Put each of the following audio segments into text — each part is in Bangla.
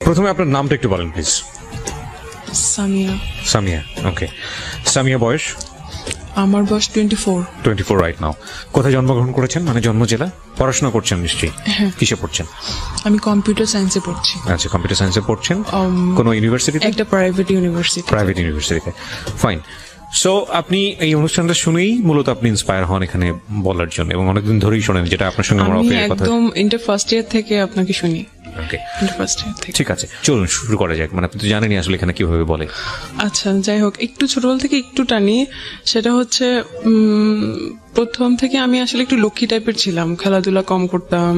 প্রথমে আপনার নামটা একটু বলেন প্লিজ। সামিয়া। সামিয়া, ওকে। সামিয়া বয়স? আমার বয়স 24। 24 রাইট নাও। কোথায় জন্মগ্রহণ করেছেন, মানে জন্ম জেলা? পড়াশোনা করছেন নিশ্চয়ই। কিসে পড়ছেন? আমি কম্পিউটার সায়েন্সে পড়ছি। আচ্ছা, কম্পিউটার সায়েন্সে পড়ছেন। কোনো ইউনিভার্সিটিতে? একটা প্রাইভেট ইউনিভার্সিটি। প্রাইভেট ইউনিভার্সিটিতে, ফাইন। সো আপনি এই অনুষ্ঠানটা শুনেই মূলত আপনি ইন্সপায়ার হন এখানে বলার জন্য, এবং অনেকদিন ধরেই শোনেন, যেটা আপনার সঙ্গে আমার আমি অফিসের কথা। একদম ইন্টার ফার্স্ট ইয়ার থেকে আপনাকে শুনি। ওকে, ইন্টার ফার্স্ট ইয়ার থেকে। ঠিক আছে, চলুন শুরু করা যাক। মানে আপনি তো জানেনই আসলে এখানে কিভাবে বলে। আচ্ছা, যাই হোক, একটু ছোটবেলা থেকে একটু টানি। সেটা হচ্ছে প্রথম থেকে আমি আসলে একটু লক্ষ্মী টাইপের ছিলাম, খেলাধুলা কম করতাম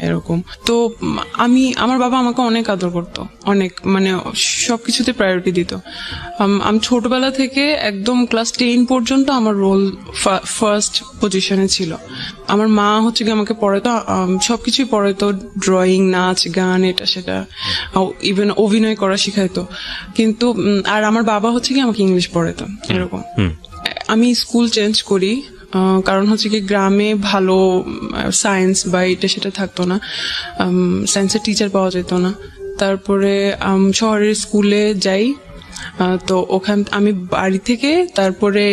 এরকম। তো আমার বাবা আমাকে অনেক আদর করতো, অনেক, মানে সবকিছুতে প্রায়োরিটি দিত। আমি ছোটবেলা থেকে একদম ক্লাস 10 পর্যন্ত আমার রোল ফার্স্ট পজিশনে ছিল। আমার মা হচ্ছে কি আমাকে পড়াতো, সবকিছুই পড়াতো, ড্রয়িং, নাচ, গান, এটা সেটা, ইভেন অভিনয় করা শিখাইতো। কিন্তু আর আমার বাবা হচ্ছে কি আমাকে ইংলিশ পড়াতো এরকম। আমি স্কুল চেঞ্জ করি, কারণ হচ্ছে কি গ্রামে ভালো সায়েন্স বা এটা সেটা থাকতো না, সায়েন্সের টিচার পাওয়া যেত না। তারপরে শহরের স্কুলে যাই। তো ওখান আমি বাড়ি থেকে তারপরে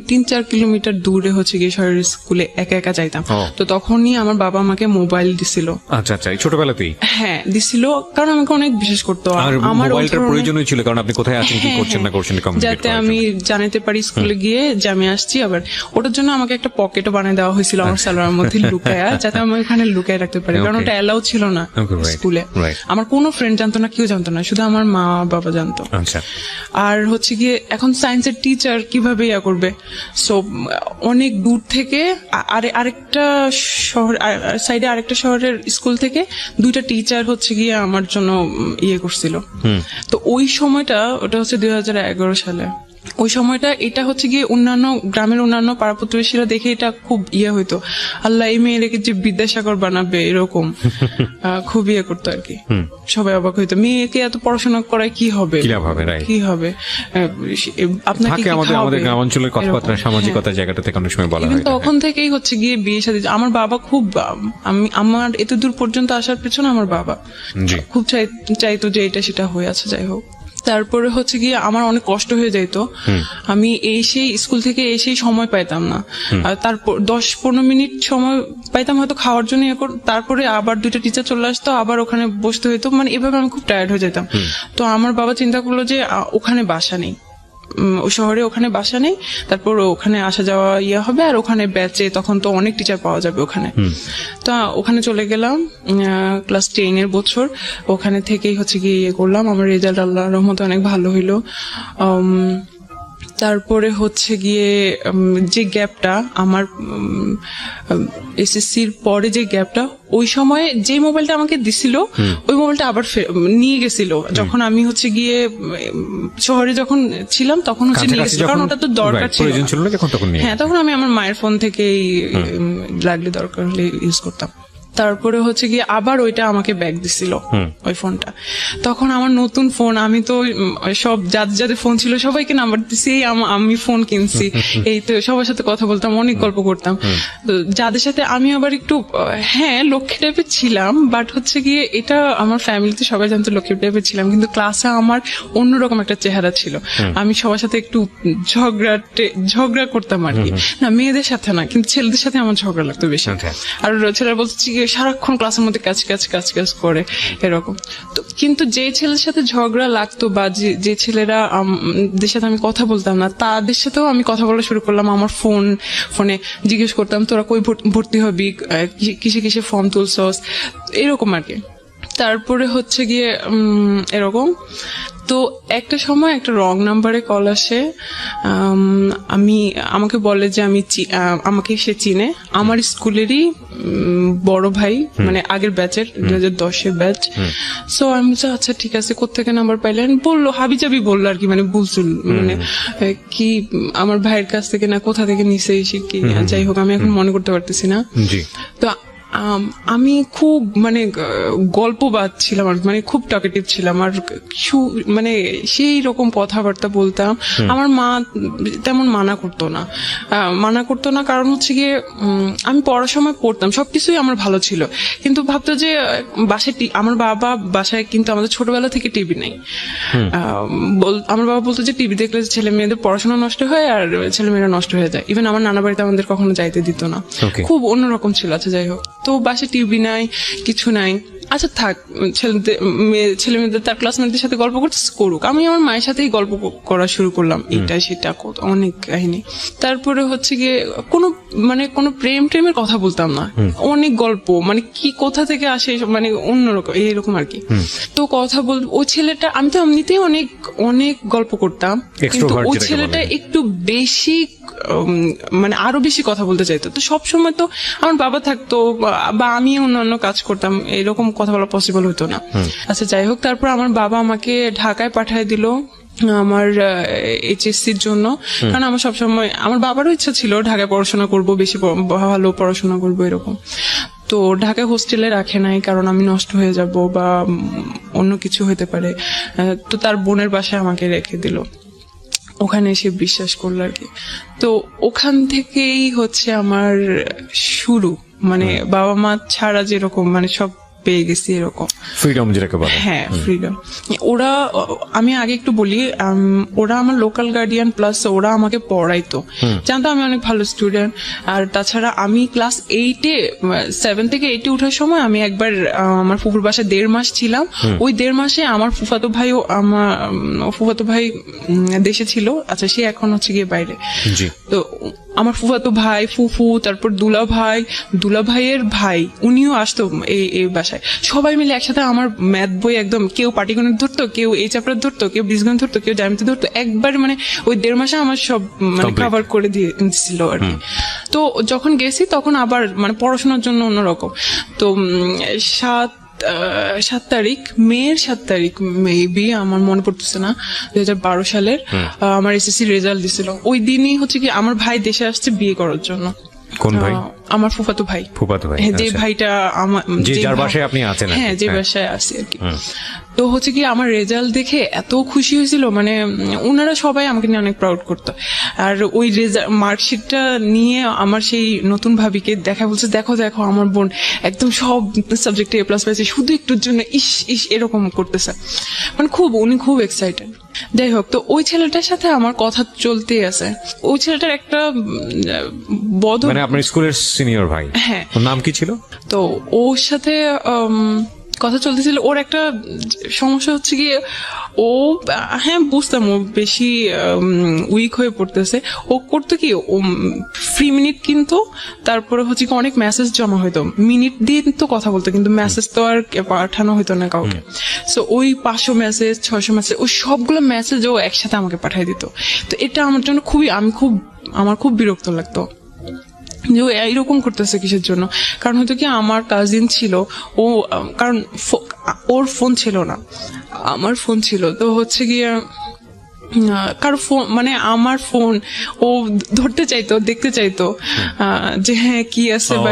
3-4 কিলোমিটার দূরে হচ্ছে গিয়ে শহরের স্কুলে একা একা যাইতাম। তো তখনই আমার বাবা আমাকে মোবাইল দিছিল। আচ্ছা আচ্ছা, এই ছোটবেলাতেই? হ্যাঁ, দিছিল, কারণ আমাকে অনেক বিশেষ করতো। আমার মোবাইলটার প্রয়োজনই ছিল, কারণ আপনি কোথায় আছেন, কি করছেন না করছেন, যাতে আমি জানাতে পারি স্কুলে গিয়ে যে আমি আসছি। আবার ওটার জন্য আমাকে একটা পকেটও বানিয়ে দেওয়া হয়েছিল আমার সালোয়ারের মধ্যে লুকায়া, যাতে আমি ওখানে লুকায় রাখতে পারি, কারণ ওটা অ্যালাউ ছিল না স্কুলে। আমার কোনো ফ্রেন্ড জানতো না, কেউ জানতো না, শুধু আমার মা বাবা জানতো। আর হচ্ছে গিয়ে এখন সায়েন্সের টিচার কিভাবে ইয়া করবে, সো অনেক দূর থেকে আরেকটা শহর সাইডে আরেকটা শহরের স্কুল থেকে 2টা টিচার হচ্ছে গিয়ে আমার জন্য ইয়ে করছিল। তো ওই সময়টা, ওটা হচ্ছে 2011 সালে, ওই সময়টা এটা হচ্ছে গিয়ে অন্যান্য গ্রামের অন্যান্য পাড়া প্রতিবেশীরা দেখে এটা খুব ইয়ে হইতো, আল্লাহ এই মেয়েটাকে যে বিদ্যাসাগর বানাবে এরকম খুব ইয়ে করতো আর কি। সবাই অবাক হইতো, মেয়েকে এত পড়াশোনা করায় কি হবে, কি হবে, আপনাকে আমাদের গ্রামাঞ্চলের কথাবার্তা, সামাজিকতা জায়গাটা থেকে অনেক সময় বলা হয়। তখন থেকেই হচ্ছে গিয়ে বিয়ে শাদী। আমার বাবা খুব, আমার এত দূর পর্যন্ত আসার পেছনে আমার বাবা খুব চাইতো যে এটা সেটা হয়ে আছে। যাই হোক, তারপরে হচ্ছে গিয়ে আমার অনেক কষ্ট হয়ে যাইতো, আমি এসেই স্কুল থেকে এসেই সময় পাইতাম না। তারপর 10-15 মিনিট সময় পাইতাম হয়তো খাওয়ার জন্য, তারপরে আবার 2টা টিচার চলে আসতো, আবার ওখানে বসতে হইতো, মানে এভাবে আমি খুব টায়ার্ড হয়ে যেতাম। তো আমার বাবা চিন্তা করলো যে ওখানে বাসা নেই, ওই শহরে ওখানে বাসা নেই, তারপর ওখানে আসা যাওয়া ইয়ে হবে, আর ওখানে ব্যাচে তখন তো অনেক টিচার পাওয়া যাবে ওখানে। তো ওখানে চলে গেলাম ক্লাস 10 বছর। ওখানে থেকেই হচ্ছে গিয়ে ইয়ে করলাম, আমার রেজাল্ট আল্লাহর রহমতে অনেক ভালো হইলো। তারপরে হচ্ছে গিয়ে যে গ্যাপটা আমার এসএসসির পরে, যে গ্যাপটা, ওই সময় যে মোবাইলটা আমাকে দিছিল ওই মোবাইলটা আবার নিয়ে গেছিল, যখন আমি হচ্ছে গিয়ে শহরে যখন ছিলাম তখন হচ্ছে নিয়ে গেছিল, কারণ ওটা তো দরকার ছিল। হ্যাঁ, তখন আমি আমার মায়ের ফোন থেকেই লাগলে দরকার হলে ইউজ করতাম। তারপরে হচ্ছে গিয়ে আবার ওইটা আমাকে ব্যাগ দিছিল, ওই ফোনটা। তখন আমার নতুন ফোন, আমি তো সব যাদের ফোন ছিল সবাইকে নাম্বার দিছি, আমি ফোন কিনছি, এই তো সবার সাথে কথা বলতাম, অনেক গল্প করতাম। তো যাদের সাথে আমি আবার একটু লক্ষ্মী টাইপের ছিলাম, বাট হচ্ছে গিয়ে এটা আমার ফ্যামিলিতে সবাই জানতো লক্ষ্মী টাইপের ছিলাম, কিন্তু ক্লাসে আমার অন্যরকম একটা চেহারা ছিল। আমি সবার সাথে একটু ঝগড়া করতাম আর কি, না মেয়েদের সাথে না, কিন্তু ছেলেদের সাথে আমার ঝগড়া লাগতো বেশি। আর ছেলেরা বলছে সারাক্ষণ ক্লাসের মধ্যে কাজ করে এরকম। তো কিন্তু যে ছেলের সাথে ঝগড়া লাগতো বা যে ছেলেরা সাথে আমি কথা বলতাম না, তাদের সাথেও আমি কথা বলা শুরু করলাম। আমার ফোনে জিজ্ঞেস করতাম, তোরা কই ভর্তি হবি, কিসে কিসে ফর্ম তুলছস, এরকম আর কি। তারপরে হচ্ছে গিয়ে এরকম। তো একটা সময় একটা রং নাম্বারে কল আসে, আমাকে বলে যে আমাকে সে চিনে, আমার স্কুলেরই বড় ভাই, মানে আগের ব্যাচের 2010 ব্যাচ। সো আমি আচ্ছা ঠিক আছে, কোত্থেকে নাম্বার পাইলেন বললো, হাবিজাবি বললো আর কি, মানে বুলচুল, মানে কি আমার ভাইয়ের কাছ থেকে না কোথা থেকে নিচে এসে কি, যাই হোক আমি এখন মনে করতে পারতেছি না। তো আমি খুব মানে গল্পবাদ ছিলাম আর মানে খুব টকেটিভ ছিলাম আর মানে সেই রকম কথাবার্তা বলতাম। আমার মা তেমন মানা করতো না কারণ হচ্ছে গিয়ে আমি পড়ার সময় পড়তাম, সবকিছুই আমার ভালো ছিল, কিন্তু ভাবতো যে বাসায় আমার বাবা বাসায় কিন্তু আমাদের ছোটবেলা থেকে টিভি নেই। আমার বাবা বলতো যে টিভি দেখলে ছেলে মেয়েদের পড়াশোনা নষ্ট হয় আর ছেলে মেয়েরা নষ্ট হয়ে যায়। ইভেন আমার নানা বাড়িতে আমাদের কখনো যাইতে দিত না, খুব অন্যরকম ছিল। আচ্ছা যাই হোক, তো বাসায় টিভি নাই, কিছু নাই। আচ্ছা থাক, ছেলে মেয়েদের তার ক্লাসমেটদের সাথে গল্প করুক, আমি আমার মায়ের সাথেই গল্প করা শুরু করলাম, এটা সেটা অনেক কাহিনী। তারপরে হচ্ছে গিয়ে কোনো প্রেমের কথা বলতাম না, অনেক গল্প, মানে কি কোথা থেকে আসে মানে অন্যরকম এইরকম আর কি। তো কথা ওই ছেলেটা, আমি তো এমনিতেই অনেক অনেক গল্প করতাম, কিন্তু ওই ছেলেটা একটু বেশি মানে আরো বেশি কথা বলতে চাইতো। তো সবসময় তো আমার বাবা থাকতো বা আমি অন্যান্য কাজ করতাম, এরকম কথা বলা পসিবল হতো না। আচ্ছা যাই হোক, তারপর আমার বাবা আমাকে ঢাকায় পাঠিয়ে দিল আমার এইচএসসির জন্য, কারণ আমার সবসময় আমার বাবারও ইচ্ছা ছিল ঢাকায় পড়াশোনা করব, বেশি ভালো পড়াশোনা করবো এরকম। তো ঢাকায় হোস্টেলে রাখে নাই কারণ আমি নষ্ট হয়ে যাব বা অন্য কিছু হতে পারে। তো তার বোনের বাসায় আমাকে রেখে দিল, ওখানে এসে বিশ্বাস করলো আর কি। তো ওখান থেকেই হচ্ছে আমার শুরু, মানে বাবা মা ছাড়া যেরকম মানে সব পেয়ে গেছি এরকম ফ্রিডম যেটাকে বলে। হ্যাঁ ফ্রিডম। ওরা, আমি আগে একটু বলি, ওরা আমার লোকাল গার্ডিয়ান, প্লাস ওরা আমাকে পড়াইতো, জানতো আমি অনেক ভালো স্টুডেন্ট। আর তাছাড়া আমি ক্লাস 7 থেকে 8 উঠার সময় আমি একবার আমার ফুফুর বাসায় 1.5 মাস ছিলাম। ওই 1.5 মাসে আমার ফুফাতো ভাই দেশে ছিল। আচ্ছা সে এখন হচ্ছে গিয়ে বাইরে। তো আমার ফুফাতো ভাই, ফুফু, তারপর দুলা ভাইয়ের ভাই, উনিও আসতো এই বাসায়। সবাই মিলে একসাথে আমার ম্যাথ বই একদম, কেউ পাটিগণিত ধরতো, কেউ এই চ্যাপ্টার ধরতো, কেউ বীজগণিত ধরতো, কেউ জ্যামিতি ধরতো। একবার মানে ওই 1.5 মাসে আমার সব মানে কভার করে দিয়েছিল আর কি। তো যখন গেছি তখন আবার মানে পড়াশোনার জন্য অন্যরকম। তো 7 তারিখ, মেয়ের 7 তারিখ মেবি, আমার মনে পড়তেছে না, 2012 সালের আমার এসএসসি রেজাল্ট দিছিল। ওই দিনই হচ্ছে কি আমার ভাই দেশে আসছে বিয়ে করার জন্য। কোন ভাই? আমার ফুফাতো ভাই। যে ভাইটা আমার, যার বাসায় আপনি আছেন? হ্যাঁ, যে বাসায় আছি আর কি। তো হচ্ছে কি আমার রেজাল্ট দেখে এত খুশি হয়েছিল, মানে ওনারা সবাই আমাকে নিয়ে অনেক প্রাউড করতো। আর ওই মার্কশিটটা নিয়ে আমার সেই নতুন ভাবিকে দেখা, বলছে দেখো আমার বোন একদম সব সাবজেক্টে A+ পাইছে, শুধু একটুর জন্য ইস এরকম করতেছে, মানে উনি খুব এক্সাইটেড। যাই হোক, তো ওই ছেলেটার সাথে আমার কথা চলতেই আছে। ওই ছেলেটার একটা মানে আপনার স্কুলের সিনিয়র ভাই? হ্যাঁ। ওর নাম কি ছিল? তো ওর সাথে কথা চলতেছিল। ওর একটা সমস্যা হচ্ছে গিয়ে, ও হ্যাঁ বুঝতাম ও বেশি উইক হয়ে পড়তেছে। ও করতো কি, ও ফ্রি মিনিট কিন্তু, তারপরে হচ্ছে কি অনেক মেসেজ জমা হইতো, মিনিট দিয়ে তো কথা বলতো, কিন্তু মেসেজ তো আর পাঠানো হইতো না কাউকে। সো ওই 500 মেসেজ 600 মেসেজ, ওই সবগুলো মেসেজ ও একসাথে আমাকে পাঠিয়ে দিত। তো এটা আমার জন্য আমার খুব বিরক্ত লাগতো যে ও এইরকম করতেছে কিসের জন্য। কারণ হয়তো কি আমার কাজিন ছিল, ও কারণ ওর ফোন ছিল না, আমার ফোন ছিল। তো হচ্ছে গিয়ে কারো ফোন, মানে আমার ফোন ও ধরতে চাইতো, দেখতে চাইতো যে হ্যাঁ কি আছে বা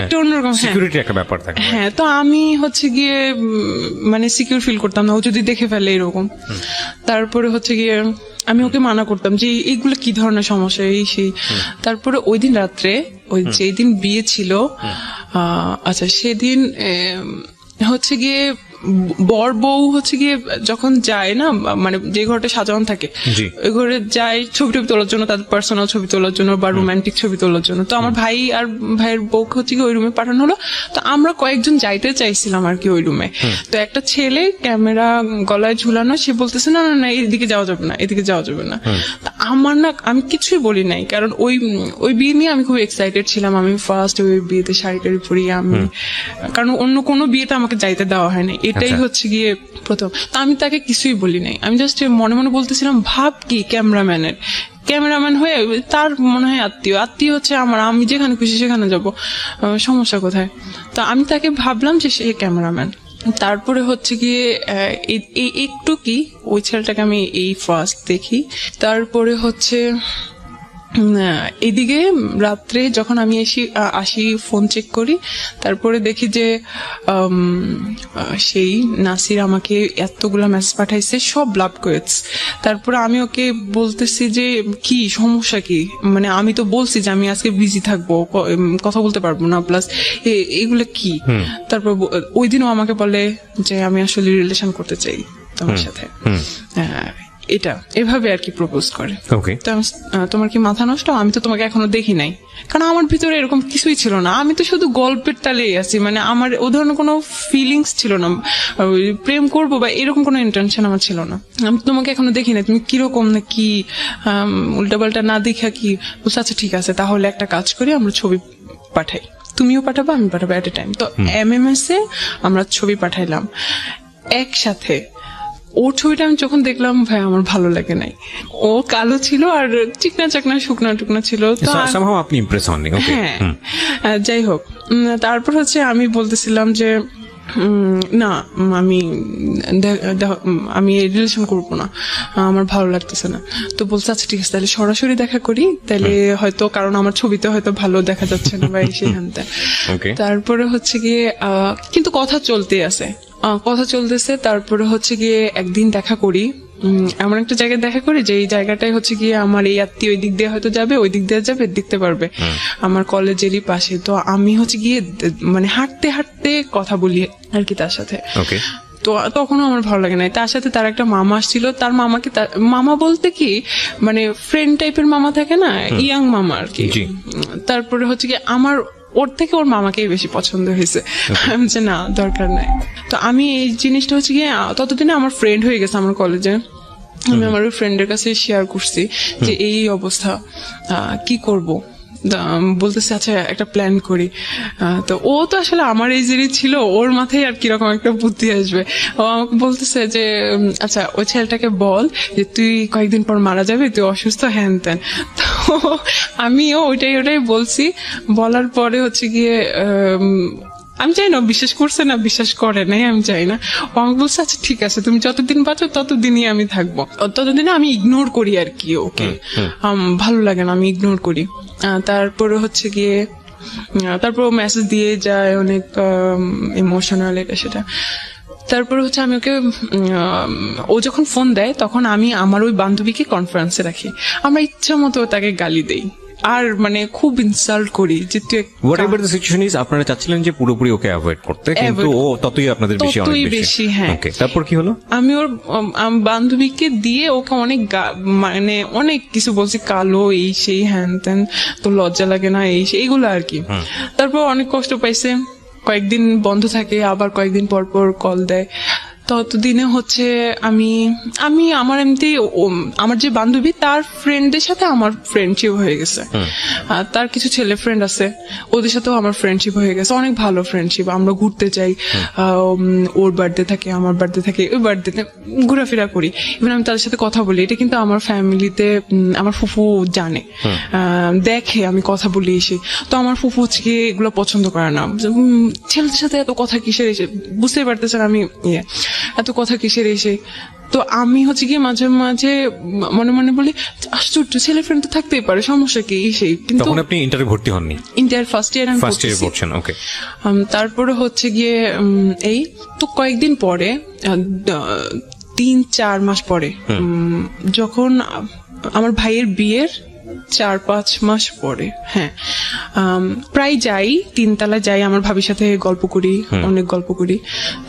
একটা অন্যরকম সিকিউরিটি একটা ব্যাপার থাকে। হ্যাঁ, তো আমি হচ্ছে গিয়ে মানে সিকিউর ফিল করতাম না ও যদি দেখে ফেলে এরকম। তারপরে হচ্ছে গিয়ে আমি ওকে মানা করতাম যে এইগুলো কি ধরনের সমস্যা, এই সেই। তারপরে ওই দিন রাত্রে, ওই যেদিন বিয়ে ছিল, আচ্ছা সেদিন হচ্ছে গিয়ে বর বউ হচ্ছে গিয়ে যখন যায় না, মানে যে ঘরটা সাজানো থাকে ওই ঘরে যায় ছবি তোলার জন্য, তাদের পার্সোনাল ছবি তোলার জন্য বা রোমান্টিক ছবি তোলার জন্য। তো আমার ভাই আর ভাইয়ের বউকে হচ্ছে কি ওই রুমে পাঠানো হলো। তো আমরা কয়েকজন যাইতে চাইছিলাম আর কি ওই রুমে। তো একটা ছেলে ক্যামেরা গলায় ঝুলানো, সে বলতেছে না এদিকে যাওয়া যাবে না, এদিকে যাওয়া যাবে না। আমি কিছুই বলি নাই, কারণ ওই বিয়ে নিয়ে আমি খুব এক্সাইটেড ছিলাম। আমি ফার্স্ট ওই বিয়েতে শাড়ি টাড়ি পরিয়ে আমি, কারণ অন্য কোনো বিয়েতে আমাকে যাইতে দেওয়া হয় না, এটাই হচ্ছে গিয়ে প্রথম। তো আমি তাকে কিছুই বলি নাই, আমি জাস্ট মনে মনে বলতেছিলাম ভাব কি ক্যামেরাম্যান হয়ে তার মনে হয় আত্মীয় হচ্ছে আমার, আমি যেখানে খুশি সেখানে যাব, সমস্যা কোথায়। তো আমি তাকে ভাবলাম যে সে ক্যামেরাম্যান। তারপরে হচ্ছে গিয়ে একটু কি ওই ছেলেটাকে আমি এই ফার্স্ট দেখি। তারপরে হচ্ছে এদিকে রাত্রে যখন আমি আসি ফোন চেক করি, তারপরে দেখি যে সেই নাসির আমাকে এতগুলা মেসেজ পাঠাইছে, সব লাভ করেছে। তারপরে আমি ওকে বলতেছি যে কি সমস্যা কি, মানে আমি তো বলছি যে আমি আজকে বিজি থাকবো, কথা বলতে পারবো না, প্লাস এগুলো কি। তারপর ওই দিনও আমাকে বলে যে আমি আসলে রিলেশন করতে চাই তোমার সাথে, এটা এভাবে আর কি প্রপোজ করে। তো তোমার কি মাথা নষ্ট, আমি তো তোমাকে এখনো দেখি নাই। কারণ আমার ভিতরে এরকম কিছুই ছিল না, আমি তো শুধু গল্পের তালেই আছি, মানে আমার ও ধরনের কোনো ফিলিংস ছিল না, প্রেম করবো বা এরকম কোনো ইন্টেনশন আমার ছিল না। আমি তোমাকে এখনো দেখি নাই, তুমি কিরকম না কি উল্টাপাল্টা না দেখা কি বলছো। আচ্ছা ঠিক আছে, তাহলে একটা কাজ করি, আমরা ছবি পাঠাই, তুমিও পাঠাবো আমি পাঠাবো এট এ টাইম। তো MMS এ আমরা ছবি পাঠাইলাম একসাথে। ওর ছবিটা আমি যখন দেখলাম ভাই আমার ভালো লাগে নাই, ও কালো ছিল আর চিকনা চাকনা শুকনা টুকনা ছিল। তো আপনি ইমপ্রেস হননি? হ্যাঁ, যাই হোক, তারপর হচ্ছে আমি বলতেছিলাম যে না আমি রিলেশন করবো না, আমার ভালো লাগতেছে না। তো বলছে আচ্ছা ঠিক আছে, তাহলে সরাসরি দেখা করি, তাহলে হয়তো, কারণ আমার ছবিতে হয়তো ভালো দেখা যাচ্ছে না বা সেখানটা। তারপরে হচ্ছে গিয়ে কিন্তু কথা চলতেছে। তারপরে হচ্ছে গিয়ে একদিন দেখা করি, এমন একটা জায়গায় দেখা করি যে এই জায়গাটাই হচ্ছে গিয়ে আমার এই আত্মীয় ওই দিক দিয়ে হয়তো যাবে, ওই দিক দিয়ে যাবে, দেখতে পারবে, আমার কলেজেরই পাশে। তো আমি হচ্ছে গিয়ে মানে হাঁটতে হাঁটতে কথা বলি আর কি তার সাথে। তো তখনও আমার ভালো লাগে না। তার সাথে তার একটা মামা আসছিল, তার মামাকে, মামা বলতে কি মানে ফ্রেন্ড টাইপের মামা থাকে না, ইয়াং মামা আর কি। তারপরে হচ্ছে কি আমার ওর থেকে ওর মামাকেই বেশি পছন্দ হয়েছে, যে না দরকার নাই। তো আমি এই জিনিসটা হচ্ছে গিয়ে ততদিনে আমার ফ্রেন্ড হয়ে গেছে আমার কলেজে, আমি আমার ওই ফ্রেন্ডের কাছে শেয়ার করছি যে এই অবস্থা, কি করব। বলতেছে আচ্ছা একটা প্ল্যান করি। তো ও তো আসলে আমার এজেরই ছিল, ওর মাথায় আর কিরকম একটা বুদ্ধি আসবে। ও আমাকে বলতেছে যে আচ্ছা ওই ছেলেটাকে বল যে তুই কয়েকদিন পর মারা যাবে, তুই অসুস্থ, হ্যান ত্যান। তো আমিও ওইটাই বলছি। বলার পরে হচ্ছে গিয়ে আমি চাই না বিশ্বাস করছে না বিশ্বাস করে নাই আমি চাই না। ও আমাকে বলছে আচ্ছা ঠিক আছে, তুমি যতদিন বাঁচো ততদিনই আমি থাকবো, ততদিনে আমি ইগনোর করি আর কি ওকে, ভালো লাগে না, আমি ইগনোর করি। তারপরে হচ্ছে গিয়ে তারপর মেসেজ দিয়ে যায় অনেক ইমোশনাল, এটা সেটা। তারপরে হচ্ছে আমি ওকে ও যখন ফোন দেয় তখন আমি আমার ওই বান্ধবীকে কনফারেন্সে রাখি, আমরা ইচ্ছা মতো তাকে গালি দেই আর মানে খুব ইনসাল্ট করি যে তুই হোয়াটএভার দ্য সিচুয়েশন ইজ। আপনারা চাচ্ছিলেন যে পুরোপুরি ওকে অ্যাভয়েড করতে, কিন্তু ও ততই আপনাদের বেশি, অনেক বেশি। হ্যাঁ, তারপর কি হলো? আমি ওর বান্ধবীকে দিয়ে ওকে অনেক মানে অনেক কিছু বলছি, কালো এই সেই হ্যান ত্যান, তো লজ্জা লাগে না এই সেই, এইগুলো আর কি। তারপর অনেক কষ্ট পাইছে, কয়েকদিন বন্ধ থাকে, আবার কয়েকদিন পর পর কল দেয়। ততদিনে হচ্ছে আমি আমার এমনি আমার যে বান্ধবী তার ফ্রেন্ডের সাথে আমার ফ্রেন্ডশিপ হয়ে গেছে, তার কিছু ছেলে ফ্রেন্ড আছে, ওদের সাথেও আমার ফ্রেন্ডশিপ হয়ে গেছে, অনেক ভালো ফ্রেন্ডশিপ। আমরা ঘুরতে যাই, ওর বার্থডে থাকে, আমার বার্থডে থাকে, ওই বার্থডেতে ঘোরাফেরা করি, ইভেন আমি তাদের সাথে কথা বলি। এটা কিন্তু আমার ফ্যামিলিতে আমার ফুফু জানে, দেখে আমি কথা বলি এসে। তো আমার ফুফু হচ্ছে কি এগুলো পছন্দ করে না, ছেলেদের সাথে এত কথা কিসের এসে, বুঝতেই পারতেছেন আমি এত কথা কিসের এসে। তো আমি হচ্ছে গিয়ে মাঝে মাঝে মনে মনে বলি আশ্চর্য, ছেলে ফ্রেন্ড তো থাকতেই পারে, সমস্যা কি সেই। কিন্তু তখন আপনি ইন্টারে ভর্তি হননি? ইন্টার ফার্স্ট ইয়ার আমি পড়ছেন। ওকে। তারপরে হচ্ছে গিয়ে এই তো কয়েকদিন পরে 3-4 মাস পরে, যখন আমার ভাইয়ের বিয়ের 4-5 মাস পরে, হ্যাঁ, প্রায় যাই, 3 তলায় যাই, আমার ভাবির সাথে গল্প করি, অনেক গল্প করি।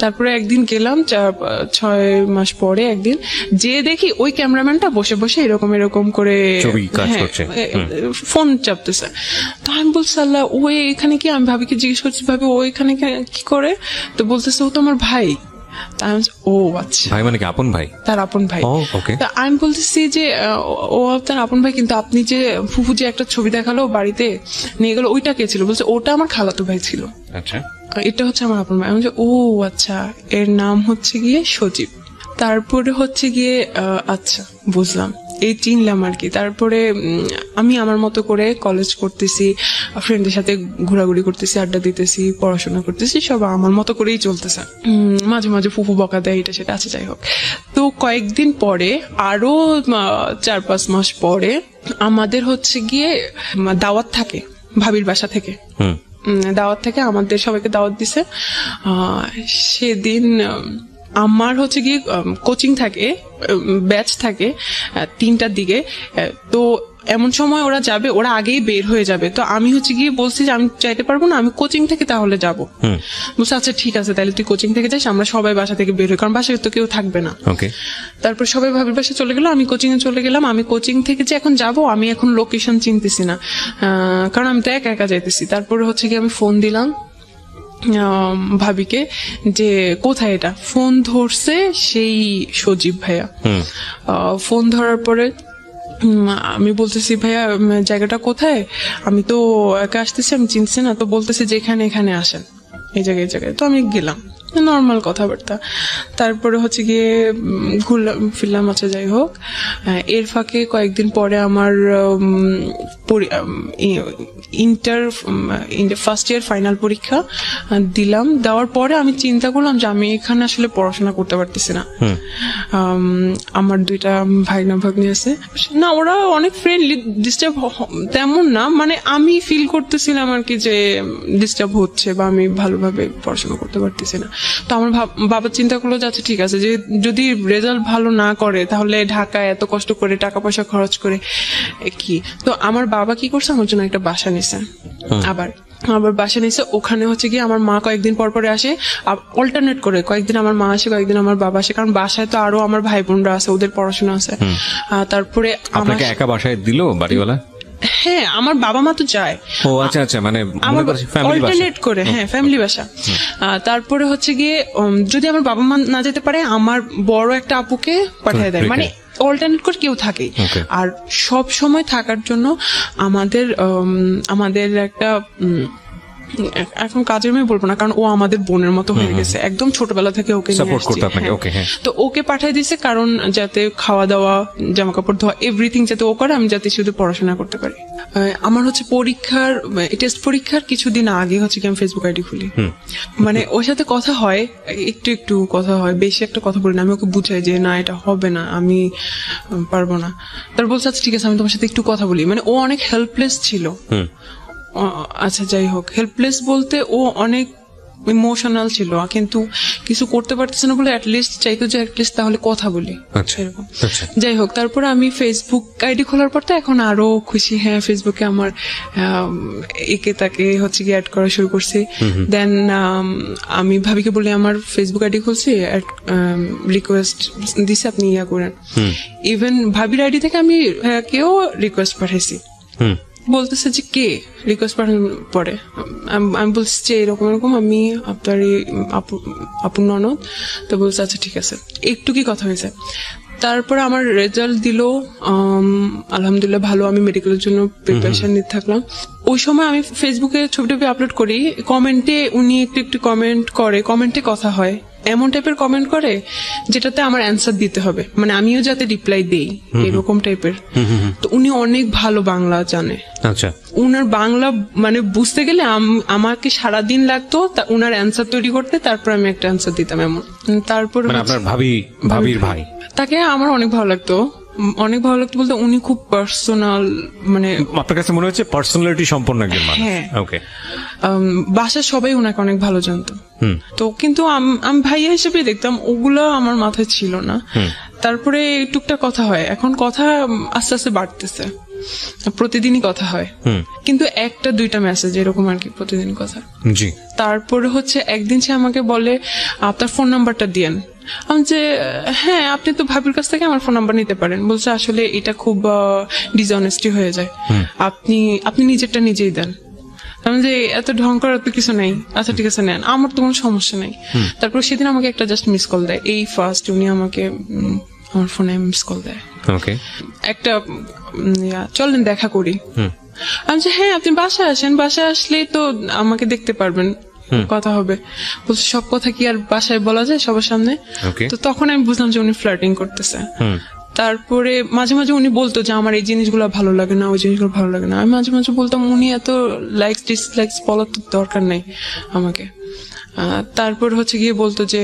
তারপরে একদিন গেলাম 4-6 মাস পরে, একদিন যে দেখি ওই ক্যামেরাম্যানটা বসে বসে এরকম করে ফোন চাপতেছে। তো আমি বলছি আল্লাহ, ও এখানে কি? আমি ভাবিকে জিজ্ঞেস করছি, ভাবি ও এখানে কি করে? তো বলতেছে ও তো আমার ভাই। ও আচ্ছা, ভাই মানে কি আপন ভাই? তার আপন ভাই। আমি বলতেছি যে ও তার আপন ভাই, কিন্তু আপনি যে ফুফু যে একটা ছবি দেখালো বাড়িতে নিয়ে গেল, ওইটা কে ছিল? বলছে ওটা আমার খালাতো ভাই ছিল। আচ্ছা, এটা হচ্ছে আমার আপন ভাই। আমি বলছি ও আচ্ছা, এর নাম হচ্ছে গিয়ে সজীব। তারপরে হচ্ছে গিয়ে আচ্ছা বুঝলাম, এই চিনলাম আর কি। তারপরে আমি আমার মতো করে কলেজ করতেছি, ফ্রেন্ডদের সাথে ঘোরাঘুরি করতেছি, আড্ডা দিতেছি, পড়াশোনা করতেছি, সব আমার মতো করেই চলতেছে। মাঝে মাঝে ফুফু বকা দেয়, এটা সেটা আছে, যাই হোক। তো কয়েকদিন পরে, আরো 4-5 মাস পরে আমাদের হচ্ছে গিয়ে দাওয়াত থাকে ভাবির বাসা থেকে। দাওয়াত থেকে আমাদের সবাইকে দাওয়াত দিছে। সেদিন আমার হচ্ছে গিয়ে কোচিং থাকে, ব্যাচ থাকে 3টার দিকে। তো এমন সময় ওরা যাবে, ওরা আগেই বের হয়ে যাবে। তো আমি হচ্ছে গিয়ে বলছি যে আমি চাইতে পারবো না, আমি কোচিং থেকে তাহলে যাবো। বলছে আচ্ছা ঠিক আছে, তাহলে তুই কোচিং থেকে যাস, আমরা সবাই বাসা থেকে বের হই, কারণ বাসায় তো কেউ থাকবে না। তারপর সবাই ভাবির বাসায় চলে গেল, আমি কোচিং এ চলে গেলাম। আমি কোচিং থেকে যে এখন যাব, আমি এখন লোকেশন চিনতেছি না, কারণ আমি তো একা একা যাইতেছি। তারপরে হচ্ছে গিয়ে আমি ফোন দিলাম ভাবিকে যে কোথায় এটা। ফোন ধরছে সেই সজীব ভাইয়া। ফোন ধরার পরে আমি বলতেছি ভাইয়া জায়গাটা কোথায়, আমি তো একা আসতেছি, আমি চিনছি না। তো বলতেছি যে এখানে আসেন, এই জায়গায় তো আমি গেলাম, নর্মাল কথাবার্তা। তারপরে হচ্ছে গিয়ে ঘুরলাম ফিরলাম, আচ্ছা যাই হোক। এর ফাঁকে কয়েকদিন পরে আমার ইন্টার ফার্স্ট ইয়ার ফাইনাল পরীক্ষা দিলাম। দেওয়ার পরে আমি চিন্তা করলাম যে আমি এখানে আসলে পড়াশোনা করতে পারতেছি না। আমার 2টা ভাগ্নি আছে না, ওরা অনেক ফ্রেন্ডলি, ডিস্টার্ব তেমন না, মানে আমি ফিল করতেছিলাম আর কি যে ডিস্টার্ব হচ্ছে বা আমি ভালোভাবে পড়াশোনা করতে পারতেছি না। তো আমার বাবা চিন্তা করলো যে আচ্ছা ঠিক আছে, যে যদি রেজাল্ট ভালো না করে তাহলে ঢাকায় এত কষ্ট করে টাকা পয়সা খরচ করে কি। তো আমার বাবা কি করছে, আমার জন্য একটা বাসা নিছে। আবার বাসা নিছে, ওখানে হচ্ছে গিয়ে আমার মা কয়েকদিন পর পরে আসে, অল্টারনেট করে, কয়েকদিন আমার মা আসে, কয়েকদিন আমার বাবা আসে, কারণ বাসায় তো আরো আমার ভাই বোনরা আছে, ওদের পড়াশোনা আছে। তারপরে আপনাকে একা বাসায় দিল বাড়িওয়ালা? হ্যাঁ, আমার বাবা মা তো যায়। ও আচ্ছা আচ্ছা, মানে অল্টারনেট করে, হ্যাঁ ফ্যামিলি বাসা। তারপরে হচ্ছে গিয়ে যদি আমার বাবা মা না যেতে পারে, আমার বড় একটা আপুকে পাঠিয়ে দেয়, মানে অল্টারনেট করে কেউ থাকে। আর সব সময় থাকার জন্য আমাদের একটা এখন কাজের মেয়ে বলবো না, কারণ ও আমাদের বোনের মতো হয়ে গেছে, একদম ছোটবেলা থেকে ওকে সাপোর্ট করতে আপনাকে। তো ওকে পাঠিয়ে দিয়েছে, কারণ যাতে খাওয়া দাওয়া, জামা কাপড় ধোয়া, এভরিথিং যাতে ও করে, আমি যাতে শুধু পড়াশোনা করতে পারি। আমার হচ্ছে টেস্ট পরীক্ষার কিছুদিন আগে হচ্ছে কি আমি ফেসবুক আইডি খুলি, মানে ওর সাথে কথা হয়, একটু কথা হয়, বেশি একটা কথা বলি না। আমি ওকে বুঝাই যে না এটা হবে না, আমি পারবো না। তারপর বলছে আচ্ছা ঠিক আছে, আমি তোমার সাথে একটু কথা বলি। মানে ও অনেক হেল্পলেস ছিল। আচ্ছা যাই হোক, হেল্পলেস বলতে ও অনেক ইমোশনাল ছিল, কিন্তু কিছু করতে পারতেছে না বলে অ্যাটলিস্ট চাইতো যে অ্যাটলিস্ট তাহলে কথা বলি, এরকম। যাই হোক, তারপরে আমি ফেসবুক আইডি খোলার পর তো এখন আরো খুশি। হ্যাঁ, ফেসবুকে আমার একে তাকে হচ্ছে কি অ্যাড করা শুরু করছি। দেন আমি ভাবিকে বলে আমার ফেসবুক আইডি খুলছি, রিকোয়েস্ট দিছে আপনি ইয়া করেন। ইভেন ভাবির আইডি থেকে আমি কেউ রিকোয়েস্ট পাঠাইছি, বলতেছে যে কে রিকোয়েস্ট পাঠানোর পরে আমি বলছি যে এরকম আমি আপনার আপুর ননদ। তো বলছে আচ্ছা ঠিক আছে, একটু কি কথা হয়েছে। তারপরে আমার রেজাল্ট দিল, আলহামদুলিল্লাহ ভালো। আমি মেডিকেলের জন্য প্রিপারেশন নিতে থাকলাম। ওই সময় আমি ফেসবুকে ছবি টবি আপলোড করি, কমেন্টে উনি একটু কমেন্ট করে, কমেন্টে কথা হয়, এমন টাইপের কমেন্ট করে যেটাতে আমার অ্যান্সার দিতে হবে, মানে আমিও যাতে রিপ্লাই দেই, এরকম টাইপের। তো উনি অনেক ভালো বাংলা জানে। আচ্ছা, উনার বাংলা মানে বুঝতে গেলে আমাকে সারাদিন লাগতো উনার অ্যান্সার তৈরি করতে, তারপর আমি একটা অ্যান্সার দিতাম এমন। তারপর আপনার ভাবির ভাই, তাকে আমার অনেক ভালো লাগতো বলতে উনি খুব পার্সোনাল, মানে আপনার কাছে মনে হচ্ছে পার্সোনালিটি সম্পন্ন একজন মানুষ। হ্যাঁ, ওকে। বাসার সবাই উনাকে অনেক ভালো জানতো। তো কিন্তু আমি ভাইয়া হিসেবে দেখতাম, ওগুলো আমার মাথায় ছিল না। তারপরে টুকটাক কথা হয়, এখন কথা আস্তে আস্তে বাড়তেছে, প্রতিদিনই কথা হয়, কিন্তু 1-2টা মেসেজ এরকম আর কি, প্রতিদিন কথা। জি। তারপরে হচ্ছে একদিন সে আমাকে বলে আপনার ফোন নাম্বারটা দিয়েন। আমি যে হ্যাঁ, আপনি তো ভাবির কাছ থেকে আমার ফোন নাম্বার নিতে পারেন। বলছে আসলে এটা খুব ডিসঅনেস্টি হয়ে যায়, আপনি নিজেরটা নিজেই দেন। আমি যে এত ঢং করার তো কিছু নেই, আচ্ছা ঠিক আছে নেন, আমার তো কোনো সমস্যা নেই। তারপর সেদিন আমাকে একটা জাস্ট মিস কল দেয়, এই ফার্স্ট উনি আমাকে আমার ফোনে মিস কল দেয়, একটা চলেন দেখা করি। আমি যে হ্যাঁ আপনি বাসায় আসেন, বাসায় আসলেই তো আমাকে দেখতে পারবেন, কথা হবে। বলছে সব কথা কি আর বাসায় বলা যায় সবার সামনে? ওকে। তো তখন আমি বুঝলাম যে উনি ফ্লার্টিং করতেছে। তারপরে মাঝে মাঝে উনি বলতো যে আমার এই জিনিসগুলো ভালো লাগে না, ওই জিনিসগুলো ভালো লাগে না। আমি মাঝে মাঝে বলতাম উনি এত লাইকস ডিসলাইকস বলার তো দরকার নেই আমাকে। তারপর হচ্ছে গিয়ে বলতো যে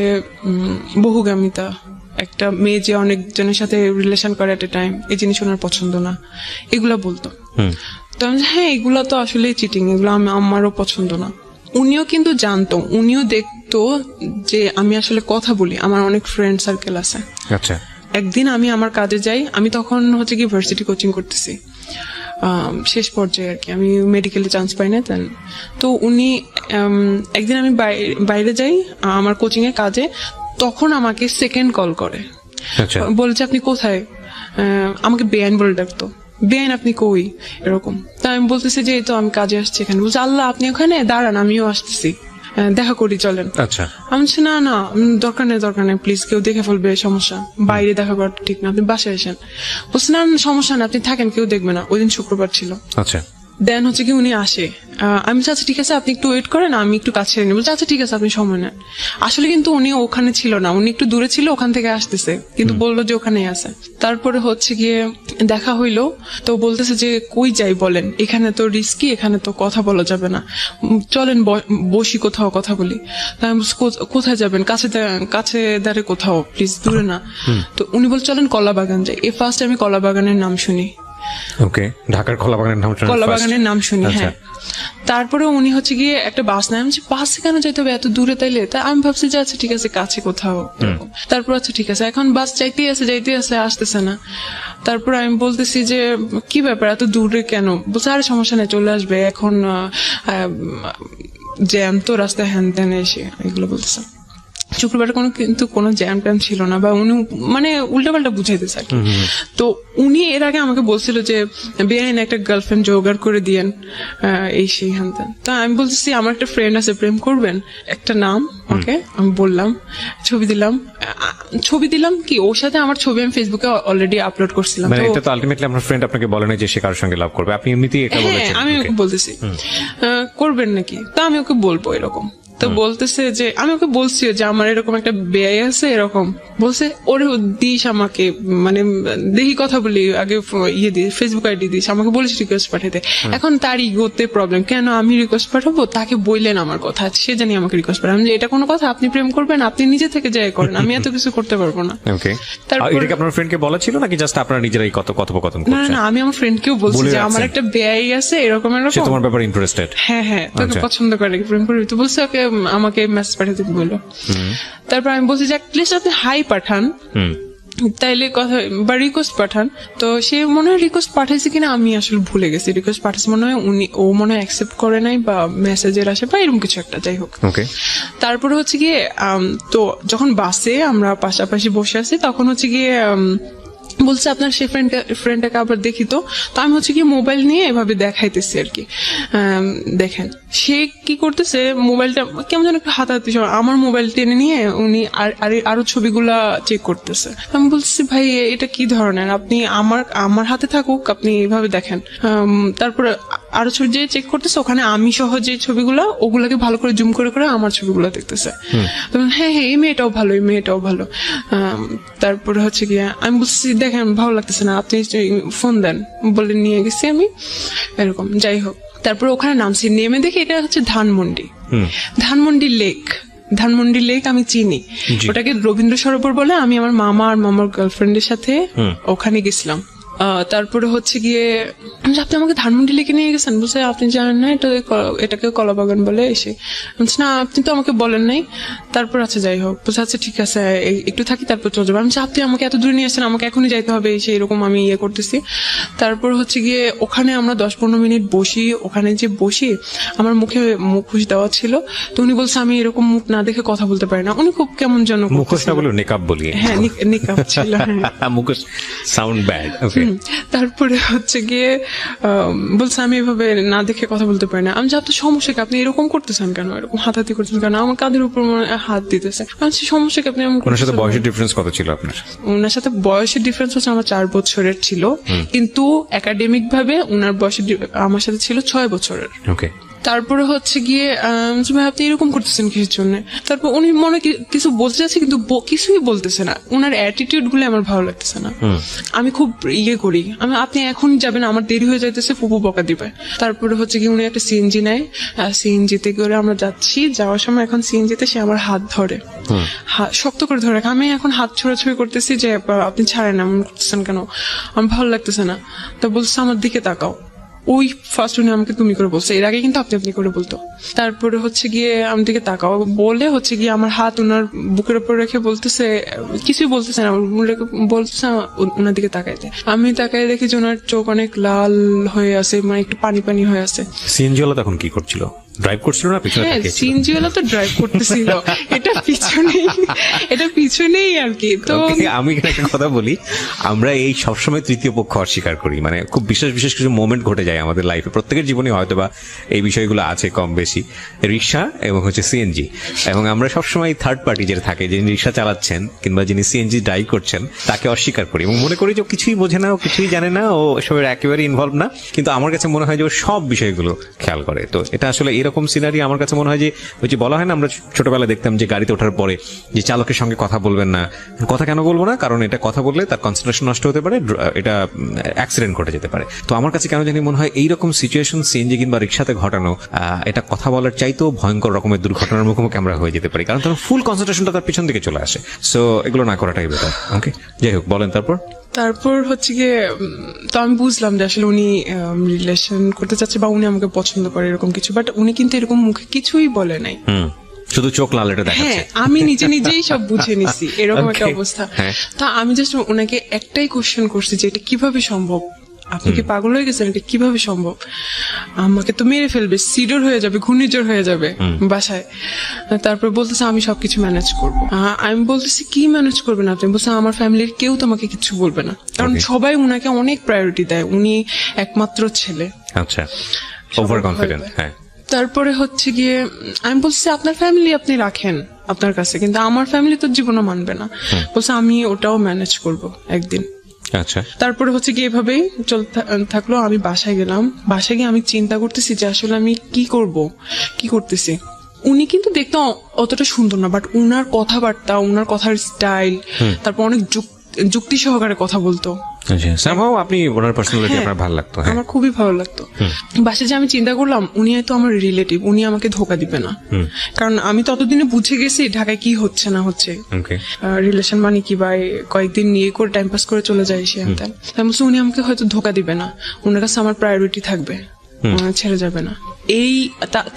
বহুগামিতা, একটা মেয়ে যে অনেকজনের সাথে রিলেশন করে এট এ টাইম, এই জিনিস ওনার পছন্দ না, এগুলা বলতো। তো আমি হ্যাঁ এগুলা তো আসলে চিটিং, এগুলো আমারও পছন্দ না। উনিও কিন্তু জানতো, উনিও দেখতো যে আমি আসলে কথা বলি, আমার অনেক ফ্রেন্ড সার্কেল আছে। আচ্ছা। একদিন আমি আমার কাজে যাই, আমি তখন হচ্ছে কি ভার্সিটি কোচিং করতেছি, শেষ পর্যায়ে আর কি, আমি মেডিকেলে চান্স পাই না তেন। তো উনি একদিন আমি বাইরে যাই আমার কোচিং এর কাজে, তখন আমাকে সেকেন্ড কল করে, আচ্ছা। বলছে আপনি কোথায়? আমাকে বেআইন বলে ডাকতো, বেআইন আপনি কই, এরকম। তা আমি বলতেছি যে এই তো আমি কাজে আসছি এখানে। বলছে আল্লাহ আপনি ওখানে দাঁড়ান, আমিও আসতেছি, দেখা করি চলেন। আচ্ছা। আমি বলছি না না দরকার নেই প্লিজ, কেউ দেখে ফেলবে, সমস্যা, বাইরে দেখা করা ঠিক না, আপনি বাসায় আসেন। বলছে না সমস্যা না, আপনি থাকেন, কেউ দেখবে না। ওই দিন শুক্রবার ছিল। আচ্ছা। দেন হচ্ছে কি উনি আসে, আমি আচ্ছা ঠিক আছে আপনি একটু ওয়েট করেন, আমি একটু কাছে নিয়ে বলছি আচ্ছা ঠিক আছে আপনি সময় নেন। আসলে কিন্তু উনি ওখানে ছিল না, উনি একটু দূরে ছিল, ওখান থেকে আসতেছে, কিন্তু বললো যে ওখানেই আছে। তারপরে হচ্ছে গিয়ে দেখা হইলো, তো বলতেছে যে কই যাই বলেন, এখানে তো রিস্কি, এখানে তো কথা বলা যাবে না, চলেন বসি কোথাও কথা বলি। তাই আমি বলছি, কোথায় যাবেন? কাছে দাঁড়ে কোথাও, প্লিজ, দূরে না। তো উনি বল চলেন কলাবাগান যাই। ফার্স্ট আমি কলাবাগানের নাম শুনি। ওকে, ঢাকার কলাবাগানের নাম শুনি, হ্যাঁ। তারপরে উনি হচ্ছে গিয়ে একটা বাস নেয়। আমি বাসে কেন যেতে হবে এত দূরে? তাইলে তা আমি ভাবছি যে আচ্ছা ঠিক আছে কাছে কোথাও। তারপর আচ্ছা ঠিক আছে, এখন বাস যাইতেই আছে, আসতেছে না। তারপর আমি বলতেছি যে কি ব্যাপার এত দূরে কেন? বলছে আরে সমস্যা নেই, চলে আসবে, এখন জ্যাম তো রাস্তায়, হ্যান ত্যান এসে এগুলো বলতেছে। শুক্রবার কিন্তু কোনো জ্যাম ট্যাম ছিল না, বা উনি মানে উল্টাপাল্টা বুঝাইতেছে আর কি। তো উনি এর আগে আমাকে বলছিল যে বেআইন একটা গার্লফ্রেন্ড জোগাড় করে দিয়েন, এই সেই হ্যান ত্যান। তা আমি বলতেছি আমার একটা ফ্রেন্ড আছে, প্রেম করবেন, একটা নাম ওকে আমি বললাম, ছবি দিলাম কি ওর সাথে আমার ছবি আমি ফেসবুকে অলরেডি আপলোড করছিলাম। মানে এটা তো আলটিমেটলি আপনার ফ্রেন্ড আপনাকে বলে না যে সে কারোর সঙ্গে লাভ করবে, আপনি এমনিতেই এটা বলেছেন? আমি ওকে বলতেছি করবেন নাকি, তা আমি ওকে বলবো এরকম। তো বলতেছে যে আমি ওকে বলছি যে আমার এরকম একটা বেআই আছে, এরকম বলছে, ওরে দিস আমাকে, মানে দেখি কথা বলি, আগে ইয়ে দিস, ফেসবুক আইডি দিস, আমাকে বলিস রিকোয়েস্ট পাঠাতে। এখন তার ইগোতে প্রবলেম, কেন আমি রিকোয়েস্ট পাঠাবো? তাকে বললেন আমার কথা, সে জানি আমাকে রিকোয়েস্ট পাঠাবে। আমি এটা কোনো কথা? আপনি প্রেম করবেন, আপনি নিজে থেকে যাই করেন, আমি এত কিছু করতে পারবো না। ওকে, তারপর এটা কি আপনার ফ্রেন্ডকে বলা ছিল নাকি জাস্ট আপনারা নিজেরাই কথোপকথন না করছেন? না, আমি আমার ফ্রেন্ডকেও বলছি যে আমার একটা বেআই আছে, এরকম সে তোমার ব্যাপারে ইন্টারেস্টেড? হ্যাঁ, তোকে পছন্দ করে, প্রেম করবি? তো বলছে ওকে আমাকে মেসেজ পাঠাতে বললো। তারপর আমি বলছি যে প্লিজ আপনি হাই পাঠান, তাইলে কথা, বা রিকোয়েস্ট পাঠান। তো সে মনে হয় রিকোয়েস্ট পাঠাইছে কিনা আমি আসলে ভুলে গেছি, রিকোয়েস্ট পাঠাইছে মনে হয়, ও মনে হয় অ্যাকসেপ্ট করে নাই, বা মেসেজের আসে, বা এরকম কিছু একটা, যাই হোক। তারপরে হচ্ছে গিয়ে তো যখন বাসে আমরা পাশাপাশি বসে আছি, তখন হচ্ছে গিয়ে বলছে আপনার সেই ফ্রেন্ডটাকে আবার দেখি। তো আমি হচ্ছে কি মোবাইল নিয়ে এভাবে দেখাইতেছি আর কি, দেখেন সে কি করতেছে, মোবাইলটা কেমন যেন একটু হাতাহাতি, আমার মোবাইল টেনে নিয়ে উনি আরো ছবিগুলা চেক করতেছে। আমি বলছি ভাই এটা কি ধরনের, আপনি আমার হাতে থাকুক, আপনি এইভাবে দেখেন। তারপরে আরো ছবি যে চেক করতেছে, ওখানে আমি সহ যে ছবিগুলা, ওগুলাকে ভালো করে জুম করে করে আমার ছবিগুলো দেখতেছে। হ্যাঁ এই মেয়েটাও ভালো। তারপরে হচ্ছে গিয়ে আমি বলছি দেখেন ভালো লাগতেছে না, আপনি ফোন দেন, বলে নিয়ে গেছি আমি, এরকম, যাই হোক। তারপর ওখানে নামছি, নেমে দেখি এটা হচ্ছে ধানমন্ডি লেক আমি চিনি, ওটাকে রবীন্দ্র সরোবর বলে। আমি আমার মামা আর মামার গার্লফ্রেন্ডের সাথে ওখানে গেছিলাম। তারপরে হচ্ছে গিয়ে আপনি আমাকে ধানমন্ডি লেকে নিয়ে গেছেন, বলছে আপনি জানেন না এটাকে কলাবাগান বলে। এসে বলছে না আপনি তো আমাকে বলেন নাই। তারপর আচ্ছা যাই হোক, বলছে আচ্ছা ঠিক আছে একটু থাকি তারপর চলে যাবো। আমি আপনি আমাকে এত দূরে নিয়ে আসছেন, আমাকে এখনই যাইতে হবে, এরকম আমি ইয়ে করতেছি। তারপর হচ্ছে গিয়ে ওখানে আমরা 10-15 মিনিট বসি। ওখানে যে বসি আমার মুখে মুখোশ দেওয়া ছিল, তো উনি বলছে আমি এরকম মুখ না দেখে কথা বলতে পারি না। উনি খুব কেমন যেন, মুখোশ না বলে নেকাব বলি, হ্যাঁ নেকাব ছিল, মুখোশ সাউন্ড ব্যাড। তারপরে হচ্ছে গিয়ে বলছে আমি এভাবে না দেখে কথা বলতে পারি না। আমি আপনার সমস্যা কি, আপনি এরকম করতেছেন কেন, এরকম হাতাহাতি করতেছেন কেন, আমার কাঁধের উপর হাত দিতেছে। সমস্যা কি, আপনি ওনার সাথে বয়সের ডিফারেন্স কত ছিল আপনার? ওনার সাথে বয়সের ডিফারেন্স হচ্ছে আমার 4 বছরের ছিল, কিন্তু একাডেমিক ভাবে ওনার বয়সের আমার সাথে ছিল 6 বছরের। ওকে, তারপরে হচ্ছে গিয়ে ভাই আপনি এরকম করতেছেন কিসের জন্য। তারপর উনি মনে কিছু বলতে চাচ্ছে কিন্তু কিছুই বলতেছে না, ওনার অ্যাটিটিউড গুলো আমার ভালো লাগতেছে না। আমি খুব করি, আপনি এখন যাবেন, আমার দেরি হয়ে যাইতেছে, ফুপু বকা দিবে। তারপরে হচ্ছে কি উনি একটা সিএনজি নেয়, সিএনজিতে করে আমরা যাচ্ছি, যাওয়ার সময় এখন সিএনজিতে সে আমার হাত ধরে, শক্ত করে ধরে রাখে। আমি এখন হাত ছোড়াছুড়ি করতেছি যে আপনি ছাড়েন, এমন করতেছেন কেন, আমার ভালো লাগতেছে না। তো বলছে আমার দিকে তাকাও। ওই ফার্স্ট উনি আমাকে তুমি করে বলছে, এর আগে কিন্তু আপনি আপনি করে বলতো। তারপরে হচ্ছে গিয়ে আমার দিকে তাকাও বলে হচ্ছে গিয়ে আমার হাত ওনার বুকের উপর রেখে বলতেছে, কিছুই বলতেছে না, বলতেছে ওনার দিকে তাকাইতে। আমি তাকাই দেখি যে ওনার চোখ অনেক লাল হয়ে আছে, মানে একটু পানি পানি হয়ে আছে। সিএনজি ওয়ালা তখন কি করছিল? ড্রাইভ করছিল না পিছনে? হ্যাঁ, সিএনজি ওয়ালা তো ড্রাইভ করতেছিল, এটা পিছনেই আর কি। তো আমি একটা কথা বলি, আমরা এই সবসময় তৃতীয় পক্ষ অস্বীকার করি, মানে খুব বিশেষ বিশেষ কিছু মোমেন্ট ঘটে যায় আমাদের লাইফে, প্রত্যেকের জীবনে হয়তো বা এই বিষয়গুলো আছে কম বেশি, রিক্সা এবং হচ্ছে সিএনজি, এবং আমরা সবসময় থার্ড পার্টি যেটা থাকে, যিনি রিক্সা চালাচ্ছেন কিংবা যিনি সিএনজি ড্রাইভ করছেন তাকে অস্বীকার করি এবং মনে করি যে কিছুই বোঝে না, ও কিছুই জানে না, ও এসবের একেবারে ইনভলভ না। কিন্তু আমার কাছে মনে হয় যে ও সব বিষয়গুলো খেয়াল করে। তো এটা আসলে এরকম সিনারি আমার কাছে মনে হয় যে ওই যে বলা হয় না, আমরা ছোটবেলায় দেখতাম যে গাড়িতে ওঠার পরে যে চালকের সঙ্গে কথা বলবেন না। কথা কেন বলবো না? কারণ এটা কথা বললে তার কনসেন্ট্রেশন নষ্ট হতে পারে, এটা অ্যাক্সিডেন্ট ঘটে যেতে পারে। তো আমার কাছে কেন জানি মনে হয় এইরকম সিচুয়েশন সিএনজি কিংবা রিক্সাতে ঘটানো, এটা কথা বলার চাইতেও ভয়ঙ্কর রকমের দুর্ঘটনার মুখোমুখি আমরা হয়ে যেতে পারি, কারণ তখন ফুল কনসেন্ট্রেশনটা তার পিছন দিকে চলে আসে। সো এগুলো না করাটাই বেটার। ওকে, যাই হোক, বলেন তারপর হচ্ছে গিয়ে তো আমি বুঝলাম যে আসলে উনি রিলেশন করতে চাচ্ছে বা উনি আমাকে পছন্দ করে এরকম কিছু, বাট উনি কিন্তু এরকম মুখে কিছুই বলে নাই, শুধু চোখ লাল এটা দেখাচ্ছে। হ্যাঁ, আমি নিজেই সব বুঝে নিছি, এরকম একটা অবস্থা। তা আমি জাস্ট ওনাকে একটাই কোশ্চেন করছি যে এটা কিভাবে সম্ভব, আপনি কি পাগল হয়ে গেছেন, এটা কিভাবে সম্ভব, আমাকে তো মেরে ফেলবে, সিডর হয়ে যাবে, ঘূর্ণিঝড় হয়ে যাবে বাসায়। তারপর বলতেছে আমি সবকিছু ম্যানেজ করবো। আমি বলতেছি কি ম্যানেজ করবেন আপনি? বলছে আমার ফ্যামিলির কেউ তোমাকে কিছু বলবে না, কারণ সবাই উনাকে অনেক প্রায়োরিটি দেয়, উনি একমাত্র ছেলে। আচ্ছা, ওভার কনফিডেন্ট। হ্যাঁ, তারপরে হচ্ছে গিয়ে আমি বলছি আপনার ফ্যামিলি আপনি রাখেন আপনার কাছে, কিন্তু আমার ফ্যামিলি তো জীবনও মানবে না। বলছে আমি ওটাও ম্যানেজ করব একদিন। আচ্ছা, তারপরে হচ্ছে গিয়ে এভাবেই চলতে থাকলো। আমি বাসায় গেলাম, বাসায় গিয়ে আমি চিন্তা করতেছি যে আসলে আমি কি করতেছি। উনি কিন্তু দেখতে অতটা সুন্দর না, বাট উনার কথাবার্তা, উনার কথার স্টাইল, তারপর অনেক যুক্তি সহকারে কথা বলতো। আপনি ওনার পার্সোনালিটি আপনার ভালো লাগতো? আমার খুবই ভালো লাগতো। বাসে যে আমি চিন্তা করলাম উনি হয়তো আমার রিলেটিভ, উনি আমাকে ধোকা দিবে না, কারণ আমি ততদিনে বুঝে গেছি ঢাকায় কি হচ্ছে না হচ্ছে, রিলেশন মানে কি, বা কয়েকদিন নিয়ে করে টাইম পাস করে চলে যায় সে। উনি আমাকে হয়তো ধোকা দিবে না, ওনার কাছে আমার প্রায়োরিটি থাকবে, ছেড়ে যাবে না।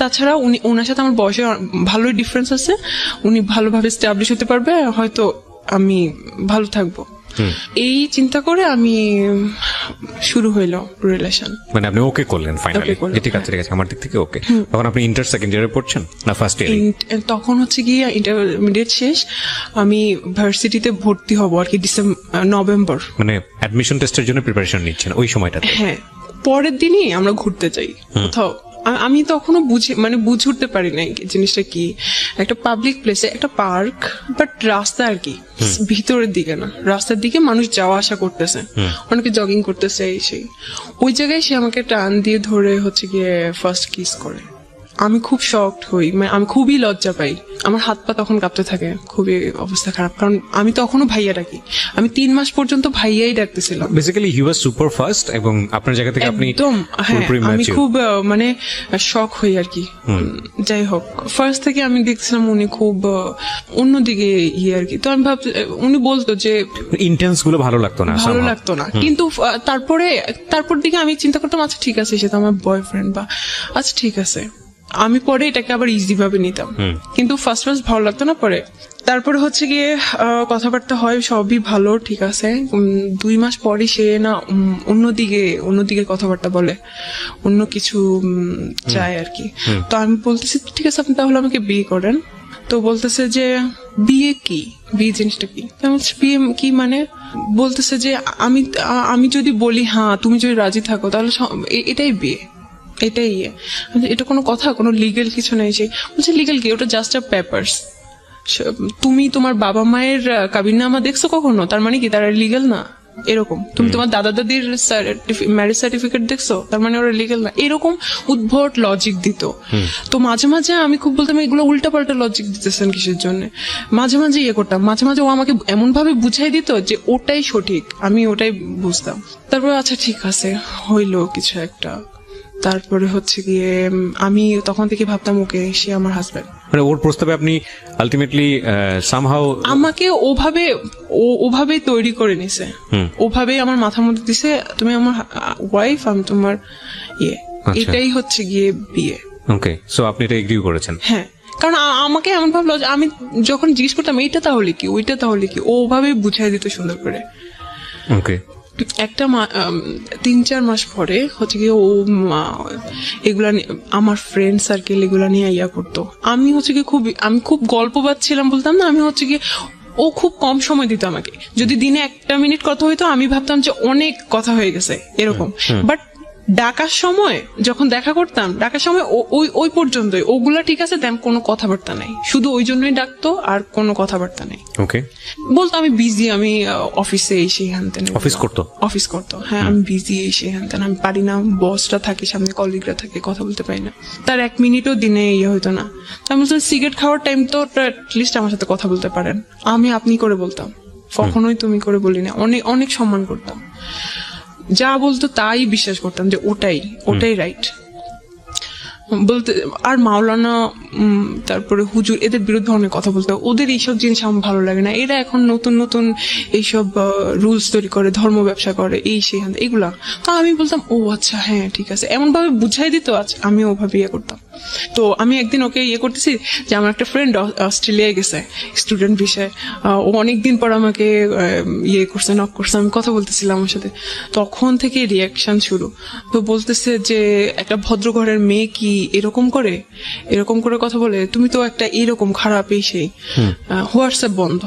তাছাড়া ওনার সাথে আমার বয়সে ভালোই ডিফারেন্স আছে, উনি ভালোভাবে স্টাবলিশ হতে পারবে, হয়তো আমি ভালো থাকবো। এই চিন্তা করে আমি শুরু হইলো রিলেশন। মানে আপনি ওকে করলেন ফাইনালি? ঠিক আছে, আমার দিক থেকে ওকে। তখন আপনি ইন্টার সেকেন্ড ইয়ারে পড়ছেন না ফার্স্ট ইয়ারে? তখন হচ্ছে গিয়ে ইন্টারমিডিয়েট শেষ, আমি ভার্সিটিতে ভর্তি হব আর কি নভেম্বর। মানে অ্যাডমিশন টেস্টের জন্য প্রিপারেশন নিচ্ছেন ওই সময়টাতে? হ্যাঁ, পরের দিনই আমরা ঘুরতে যাই কোথাও। আমি তখনও বুঝে উঠতে পারি নাই জিনিসটা কি, একটা পাবলিক প্লেসে একটা পার্ক, বাট রাস্তা আর কি ভিতরের দিকে না, রাস্তার দিকে মানুষ যাওয়া আসা করতেছে, অনেকে জগিং করতেছে, সেই ওই জায়গায় সে আমাকে টান দিয়ে ধরে হচ্ছে গিয়ে ফার্স্ট কিস করে। আমি খুব শকড হই, মানে আমি খুবই লজ্জা পাই, আমার হাত পা তখন কাঁপতে থাকে, খুবই অবস্থা খারাপ, কারণ আমি তখনও ভাইয়া ডাকি, আমি 3 মাস পর্যন্ত ভাইয়াই ডাকতেছিলাম। Basically he was super fast, এবং আপনার জায়গা থেকে আপনি একদম, হ্যাঁ, আমি খুব মানে শক হই আর কি। যাই হোক, ফার্স্ট থেকে আমি দেখছিলাম উনি খুব অন্যদিকে আর কি, তো আমি ভাবছি উনি বলতো যে ইন্টেন্স গুলো ভালো লাগতো না, কিন্তু তারপর দিকে আমি চিন্তা করতাম আচ্ছা ঠিক আছে, সে তো আমার বয়ফ্রেন্ড, বা আচ্ছা ঠিক আছে, আমি পরে এটাকে আবার ইজি ভাবে নিতাম, কিন্তু ফার্স্ট ভালো লাগতো না। পরে তারপরে হচ্ছে গিয়ে কথাবার্তা হয়, সবই ভালো, ঠিক আছে। 2 মাস পরে সে না অন্যদিকে কথাবার্তা বলে, অন্য কিছু চায় আর কি। তো আমি বলতেছি ঠিক আছে, আপনি তাহলে আমাকে বিয়ে করেন। তো বলতেছে যে বিয়ে জিনিসটা কি? বিয়ে কি মানে? বলতেছে যে আমি যদি বলি হ্যাঁ, তুমি যদি রাজি থাকো, তাহলে এটাই বিয়ে, এটাই। এটা কোনো কথা, কোনো লিগেল কিছু নেই। সে বলছে লিগেল কি, ওটা জাস্ট আ পেপারস। তুমি তোমার বাবা মায়ের কাবিননামা দেখছো কখনো? তার মানে কি তারা লিগেল না? এরকম তুমি তোমার দাদা দাদির ম্যারেজ সার্টিফিকেট দেখছো, তার মানে ওরা লিগেল না, এরকম উদ্ভট লজিক দিত। তো মাঝে মাঝে আমি খুব বলতাম এগুলো উল্টাপাল্টা লজিক দিতেছেন কিসের জন্য, মাঝে মাঝে ইয়ে করতাম, মাঝে মাঝে ও আমাকে এমন ভাবে বুঝাই দিত যে ওটাই সঠিক, আমি ওটাই বুঝতাম। তারপরে আচ্ছা ঠিক আছে হইলো কিছু একটা, তারপরে হচ্ছে গিয়ে আমি তখন থেকে ভাবতাম ওকে সে আমার হাজবেন্ড। মানে ওর প্রস্তাবে আপনি আলটিমেটলি সামহাউ আমাকে ওভাবেই তৈরি করে নিছে, ওভাবেই আমার মাথার মধ্যে দিছে তুমি আমার ওয়াইফ, আমি তোমার ইয়ে, এটাই হচ্ছে গিয়ে বিয়ে। ওকে, সো আপনি এটা এগ্রি করেছেন? হ্যাঁ, কারণ আমাকে এমন ভাবলো, আমি যখন জিজ্ঞেস করতাম এইটা তাহলে কি, ওইটা তাহলে কি, ও ওভাবেই বুঝাই দিত সুন্দর করে। ওকে, একটা 3-4 মাস পরে হচ্ছে গিয়ে ও এগুলা আমার ফ্রেন্ড সার্কেল এগুলা নিয়ে ইয়া করতো। আমি হচ্ছে গিয়ে আমি খুব গল্প পাচ্ছিলাম বলতাম না, আমি হচ্ছে গিয়ে ও খুব কম সময় দিত আমাকে, যদি দিনে 1 মিনিট কথা হইতো আমি ভাবতাম যে অনেক কথা হয়ে গেছে এরকম। বাট ডাকার সময় যখন দেখা করতাম, ডাকার সময় ওই পর্যন্তই, ওগুলা ঠিক আছে, তেমন কোনো কথাবার্তা নাই, শুধু ওই জন্যই ডাকতো আর কোনো কথাবার্তা নেই। ওকে, বলতো আমি বিজি, আমি অফিসে এই সেই হ্যানতেন। অফিস করতো, হ্যাঁ আমি বিজি এই সেই হ্যানতেন, আমি পারি না, বসরা থাকে সামনে, কলিগরা থাকে, কথা বলতে পারি না। তার 1 মিনিটও দিনে ইয়ে হইতো না। আমি বলতাম সিগারেট খাওয়ার টাইম তো অ্যাটলিস্ট আমার সাথে কথা বলতে পারেন, আমি আপনি করে বলতাম, কখনোই তুমি করে বলি না, অনেক অনেক সম্মান করতাম, যা বলতো তাই বিশ্বাস করতাম যে ওটাই রাইট বলতে। আর মাওলানা তারপরে হুজুর এদের বিরুদ্ধে অনেক কথা বলতে, ওদের এইসব জিনিস আমার ভালো লাগে না। এরা এখন নতুন নতুন এইসব রুলস তৈরি করে, ধর্ম ব্যবসা করে, এই সেই এগুলা। তা আমি বলতাম ও আচ্ছা হ্যাঁ ঠিক আছে, এমন ভাবে বুঝাই দিত, আচ্ছা আমি ওভাবে ইয়ে করতাম। তো আমি একদিন ওকে ইয়ে করতেছি যে আমার একটা ফ্রেন্ড অস্ট্রেলিয়ায় গেছে স্টুডেন্ট ভিসায়, ও অনেকদিন পর আমাকে ইয়ে করছে, নক করছে, আমি কথা বলতেছিলাম আমার সাথে, তখন থেকে রিয়াকশন শুরু। তো বলতেছে যে একটা ভদ্র ঘরের মেয়ে কি এরকম করে কথা বলে, তুমি তো একটা এরকম খারাপ এই সেই। হোয়াটসঅ্যাপ বন্ধ,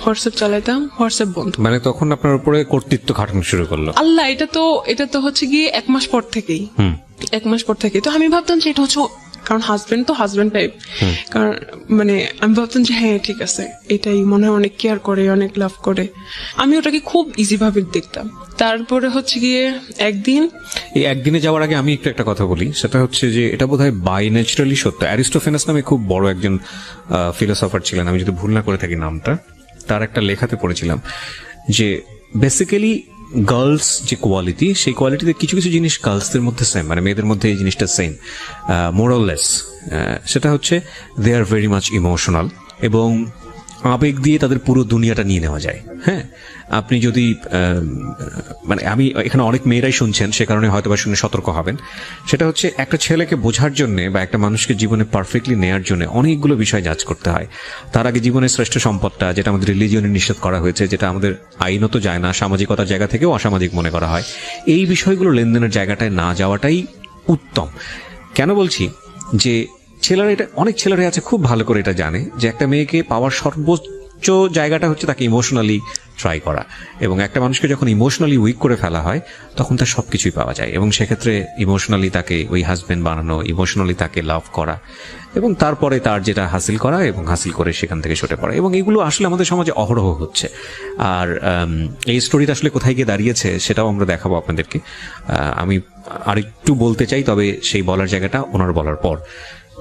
হোয়াটসঅ্যাপ চালাইতাম, হোয়াটসঅ্যাপ বন্ধ। মানে তখন আপনার উপরে কর্তৃত্ব খাটানো শুরু করলো? আল্লাহ, এটা তো হচ্ছে গিয়ে 1 মাস পর থেকেই, 1 মাস পর থেকে। তো আমি ভাবতাম যে এটা হচ্ছে, কারণ হাজবেন্ড তো হাজবেন্ড টাইপ, কারণ মানে আমি ভাবতাম যে হ্যাঁ ঠিক আছে, এটাই মনে হয় অনেক কেয়ার করে, অনেক লাভ করে, আমি ওটাকে খুব ইজি ভাবে দেখতাম। তারপরে হচ্ছে গিয়ে একদিনে যাওয়ার আগে আমি একটা কথা বলি, সেটা হচ্ছে যে এটা বোধহয় বাই ন্যাচারালি সত্য। অ্যারিস্টোফেনাস নামে খুব বড় একজন ফিলোসফার ছিলেন, আমি যদি ভুল না করে থাকি নামটা, তার একটা লেখাতে পড়েছিলাম যে বেসিক্যালি গার্লস যে কোয়ালিটি, সেই কোয়ালিটিতে কিছু কিছু জিনিস গার্লসদের মধ্যে সেম, মানে মেয়েদের মধ্যে এই জিনিসটা সেম, মোরাললেস। সেটা হচ্ছে দে আর ভেরি মাচ ইমোশনাল, এবং আবেগ দিয়ে তাদের পুরো দুনিয়াটা নিয়ে নেওয়া যায়। হ্যাঁ, আপনি যদি মানে আমি এখানে অনেক মেয়েরাই শুনছেন, সে কারণে হয়তো বা শুনে সতর্ক হবেন। সেটা হচ্ছে একটা ছেলেকে বোঝার জন্য বা একটা মানুষকে জীবনে পারফেক্টলি নেয়ার জন্য অনেকগুলো বিষয় যাচ করতে হয়। তার আগে জীবনের শ্রেষ্ঠ সম্পদটা, যেটা আমাদের রিলিজিয়নে নিষেধ করা হয়েছে, যেটা আমাদের আইনত যায় না, সামাজিকতার জায়গা থেকেও অসামাজিক মনে করা হয়, এই বিষয়গুলো লেনদেনের জায়গাটায় না যাওয়াটাই উত্তম। কেন বলছি যে ছেলেরা, এটা অনেক ছেলেরা আছে খুব ভালো করে এটা জানে যে একটা মেয়েকে পাওয়ার সর্বোচ্চ জায়গাটা হচ্ছে তাকে ইমোশনালি ট্রাই করা, এবং একটা মানুষকে যখন ইমোশনালি উইক করে ফেলা হয় তখন তার সবকিছুই পাওয়া যায়, এবং সেক্ষেত্রে ইমোশনালি তাকে ওই হাজবেন্ড বানানো, ইমোশনালি তাকে লাভ করা, এবং তারপরে তার যেটা হাসিল করা, এবং হাসিল করে সেখান থেকে সরে পড়া, এবং এগুলো আসলে আমাদের সমাজে অহরহ হচ্ছে। আর এই স্টোরিটা আসলে কোথায় গিয়ে দাঁড়িয়েছে সেটাও আমরা দেখাবো আপনাদেরকে। আমি আরেকটু বলতে চাই, তবে সেই বলার জায়গাটা ওনার বলার পর।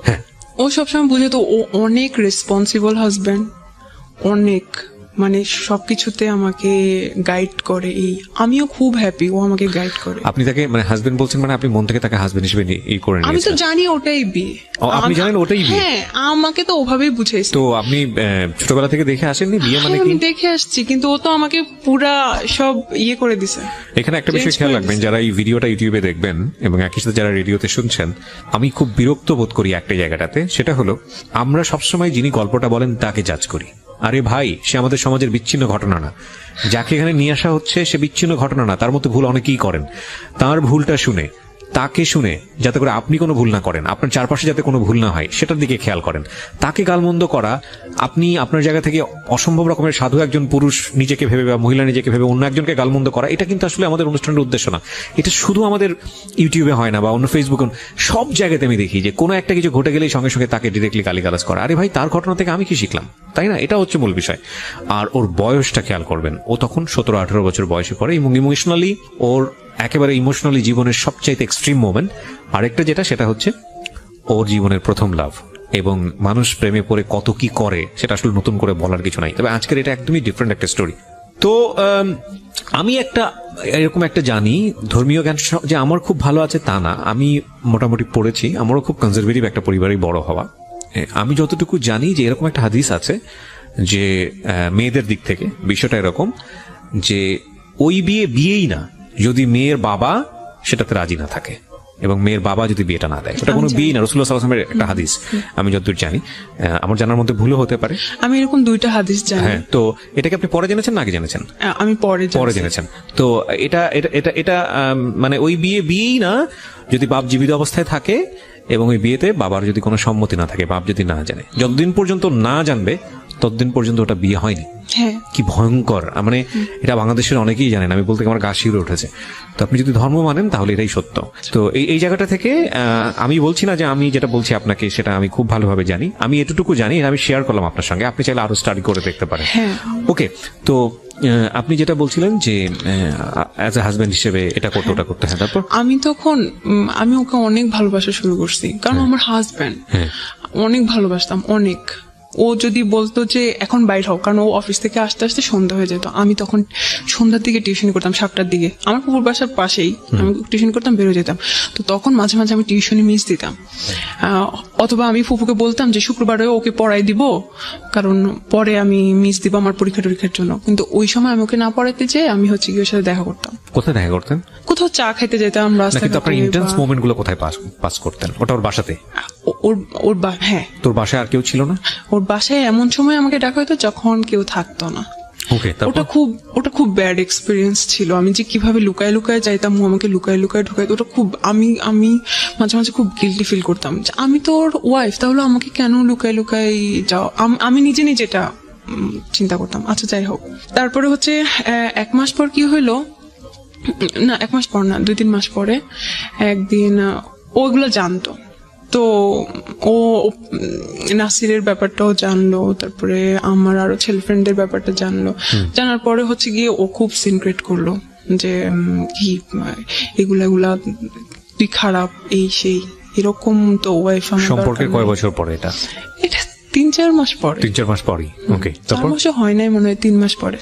হ্যাঁ, ও সবসময় বুঝে তো, ও অনেক রেসপন্সিবল হাজবেন্ড, অনেক মানে সবকিছুতে আমাকে গাইড করে। আমিও খুব হ্যাপি ও আমাকে গাইড করে। আপনি তাকে মানে হাজবেন্ড বলছেন, মানে আপনি মন থেকে তাকে হাজবেন্ড হিসেবে করে নিয়েছেন? আমি তো জানি ওটাই বিয়ে। আপনি জানেন ওটাই বিয়ে? হ্যাঁ, আমাকে তো ওভাবেই বুঝাইছে। তো আপনি ছোটবেলা থেকে দেখে আসেননি বিয়ে মানে কি? আমি দেখে আসছি, কিন্তু ও তো আমাকে পুরা সব করে দিছে। এখানে একটা বিষয় খেয়াল রাখবেন, যারা এই ভিডিওটা ইউটিউবে দেখবেন এবং একই সাথে যারা রেডিওতে শুনছেন, আমি খুব বিরক্ত বোধ করি একটা জায়গাটাতে, সেটা হলো আমরা সবসময় যিনি গল্পটা বলেন তাকে জাজ করি। আরে ভাই, সে আমাদের সমাজের বিচ্ছিন্ন ঘটনা না, যাকে এখানে নিয়ে আসা হচ্ছে সে বিচ্ছিন্ন ঘটনা না, তার মতো ভুল অনেকেই করেন। তার ভুলটা শুনে তাকে শুনে যাতে করে আপনি কোনো ভুল না করেন, আপনার চারপাশে যাতে কোনো ভুল না হয় সেটার দিকে খেয়াল করেন। তাকে গালমন্দ করা, আপনি আপনার জায়গা থেকে অসম্ভব রকমের সাধু একজন পুরুষ নিজেকে ভেবে বা মহিলা নিজেকে ভেবে অন্য একজনকে গালমন্দ করা, এটা কিন্তু আসলে আমাদের অনুষ্ঠানের উদ্দেশ্য না। এটা শুধু আমাদের ইউটিউবে হয় না বা অন্য ফেসবুকে, সব জায়গাতে আমি দেখি যে কোনো একটা কিছু ঘটে গেলেই সঙ্গে সঙ্গে তাকে ডিরেক্টলি গালিগালাজ করা। আরে ভাই, তার ঘটনা থেকে আমি কি শিখলাম, তাই না? এটা হচ্ছে মূল বিষয়। আর ওর বয়সটা খেয়াল করবেন, ও তখন 17-18 বছর বয়সে পড়ে এবং ইমোশনালি ওর একেবারে ইমোশনালি জীবনের সবচাইতে এক্সট্রিম মোমেন্ট। আরেকটা যেটা, সেটা হচ্ছে ওর জীবনের প্রথম লাভ, এবং মানুষ প্রেমে পড়ে কত কি করে সেটা আসলে নতুন করে বলার কিছু নাই। তবে আজকের এটা একদমই ডিফারেন্ট একটা স্টোরি। তো আমি এরকম একটা জানি, ধর্মীয় জ্ঞান যে আমার খুব ভালো আছে তা না, আমি মোটামুটি পড়েছি, আমারও খুব কনজারভেটিভ একটা পরিবারেই বড় হওয়া। আমি যতটুকু জানি যে এরকম একটা হাদিস আছে যে মেয়েদের দিক থেকে বিষয়টা এরকম যে ওই বিয়েই না যদি মেয়ের বাবা সেটাতে রাজি না থাকে এবং মেয়ের বাবা যদি বিয়েটা না দেয়, ওটা কোনো বিয়ে না। রাসূলুল্লাহ সাল্লাল্লাহু আলাইহি ওয়াসাল্লামের একটা হাদিস, আমি যতদূর জানি, আমার জানার মধ্যে ভুলও হতে পারে। আমি এরকম 2টা হাদিস জানি। হ্যাঁ, তো এটাকে আপনি পরে জেনেছেন না আগে জেনেছেন? আমি পরে জেনেছেন। তো এটা এটা এটা এটা মানে ওই বিয়েই না যদি বাপ জীবিত অবস্থায় থাকে এবং ওই বিয়েতে বাবার যদি কোনো সম্মতি না থাকে, বাপ যদি না জানে, যতদিন পর্যন্ত না জানবে ততদিন পর্যন্ত ওটা বিয়ে হয়নি। হ্যাঁ, কি ভয়ঙ্কর! মানে এটা বাংলাদেশের অনেকেই জানেন, আমি বলতে আমার গা শিউরে উঠেছে। তো আপনি যদি ধর্ম মানেন তাহলে এটাই সত্য। তো এই জায়গাটা থেকে আমি বলছি না যে আমি যেটা বলছি আপনাকে সেটা আমি খুব ভালোভাবে জানি, আমি এতটুকু জানি, আমি শেয়ার করলাম আপনার সঙ্গে, আপনি চাইলে আরো স্টাডি করে দেখতে পারেন। ওকে, তো আপনি যেটা বলছিলেন যে অ্যাজ এ হাজবেন্ড হিসেবে এটা করতে ওটা করতে, হ্যাঁ, তারপর আমি তখন আমি ওকে অনেক ভালোবাসা শুরু করছি, কারণ আমার হাজবেন্ড, অনেক ভালোবাসতাম অনেক। ও যদি বলতো যে এখন বাইর হও, কারণ ও অফিস থেকে আসতে আসতে সন্ধ্যা হয়ে যেত, আমি তখন সন্ধ্যার দিকে টিউশন করতাম, 7টার দিকে, আমার পুকুর বাসার পাশেই, আমি টিউশন করতাম, বেরো যেতাম। তো তখন মাঝে মাঝে আমি টিউশনে মিস দিতাম, অথবা আমি ফুপুকে বলতাম যে শুক্রবারে ওকে পড়াই দিব, কারণ পরে আমি মিস দিব আমার পরীক্ষার জন্য। কিন্তু ওই সময় আমি ওকে না পড়াইতে যেয়ে আমি হচ্ছে গিয়ে ওর সাথে দেখা করতাম। কোথায় দেখা করতেন? কোথাও চা খাইতে যেতাম রাস্তায়। কিন্তু আপনার ইন্টেন্স মোমেন্ট গুলো কোথায় পাস করতেন? ওটা ওর বাসাতে? হ্যাঁ। তোর বাসায় আর কেউ ছিল না? ওর বাসায় এমন সময় আমাকে ডাকা হতো যখন কেউ থাকতো না। ওটা খুব ব্যাড এক্সপিরিয়েন্স ছিল। আমি যে কিভাবে লুকায় লুকায় যাইতাম, ও আমাকে লুকায় লুকায় ঢুকাইতো, ওটা খুব আমি মাঝে মাঝে খুব গিল্টি ফিল করতাম যে আমি তো ওর ওয়াইফ, তাহলে আমাকে কেন লুকায় লুকায় যাও, আমি নিজে এটা চিন্তা করতাম। আচ্ছা, যাই হোক, তারপরে হচ্ছে 1 মাস পর কি হইলো, না 1 মাস পর না, 2-3 মাস পরে একদিন ওগুলো জানতো, তো ও নাসিরের ব্যাপারটাও জানলো, তারপরে আমার আরো ছেলে ফ্রেন্ডের ব্যাপারটা জানলো। জানার পরে হচ্ছে গিয়ে ও খুব সিনক্রেট করলো যে কি এগুলা তুই খারাপ, এই সেই এরকম। তো ওয়াইফ সম্পর্কে কয় বছর পরে? এটা 3-4 মাস পরে। 3-4 মাস পরেই? ওকে, 4 মাসও হয় নাই মনে হয়, 3 মাস পরে।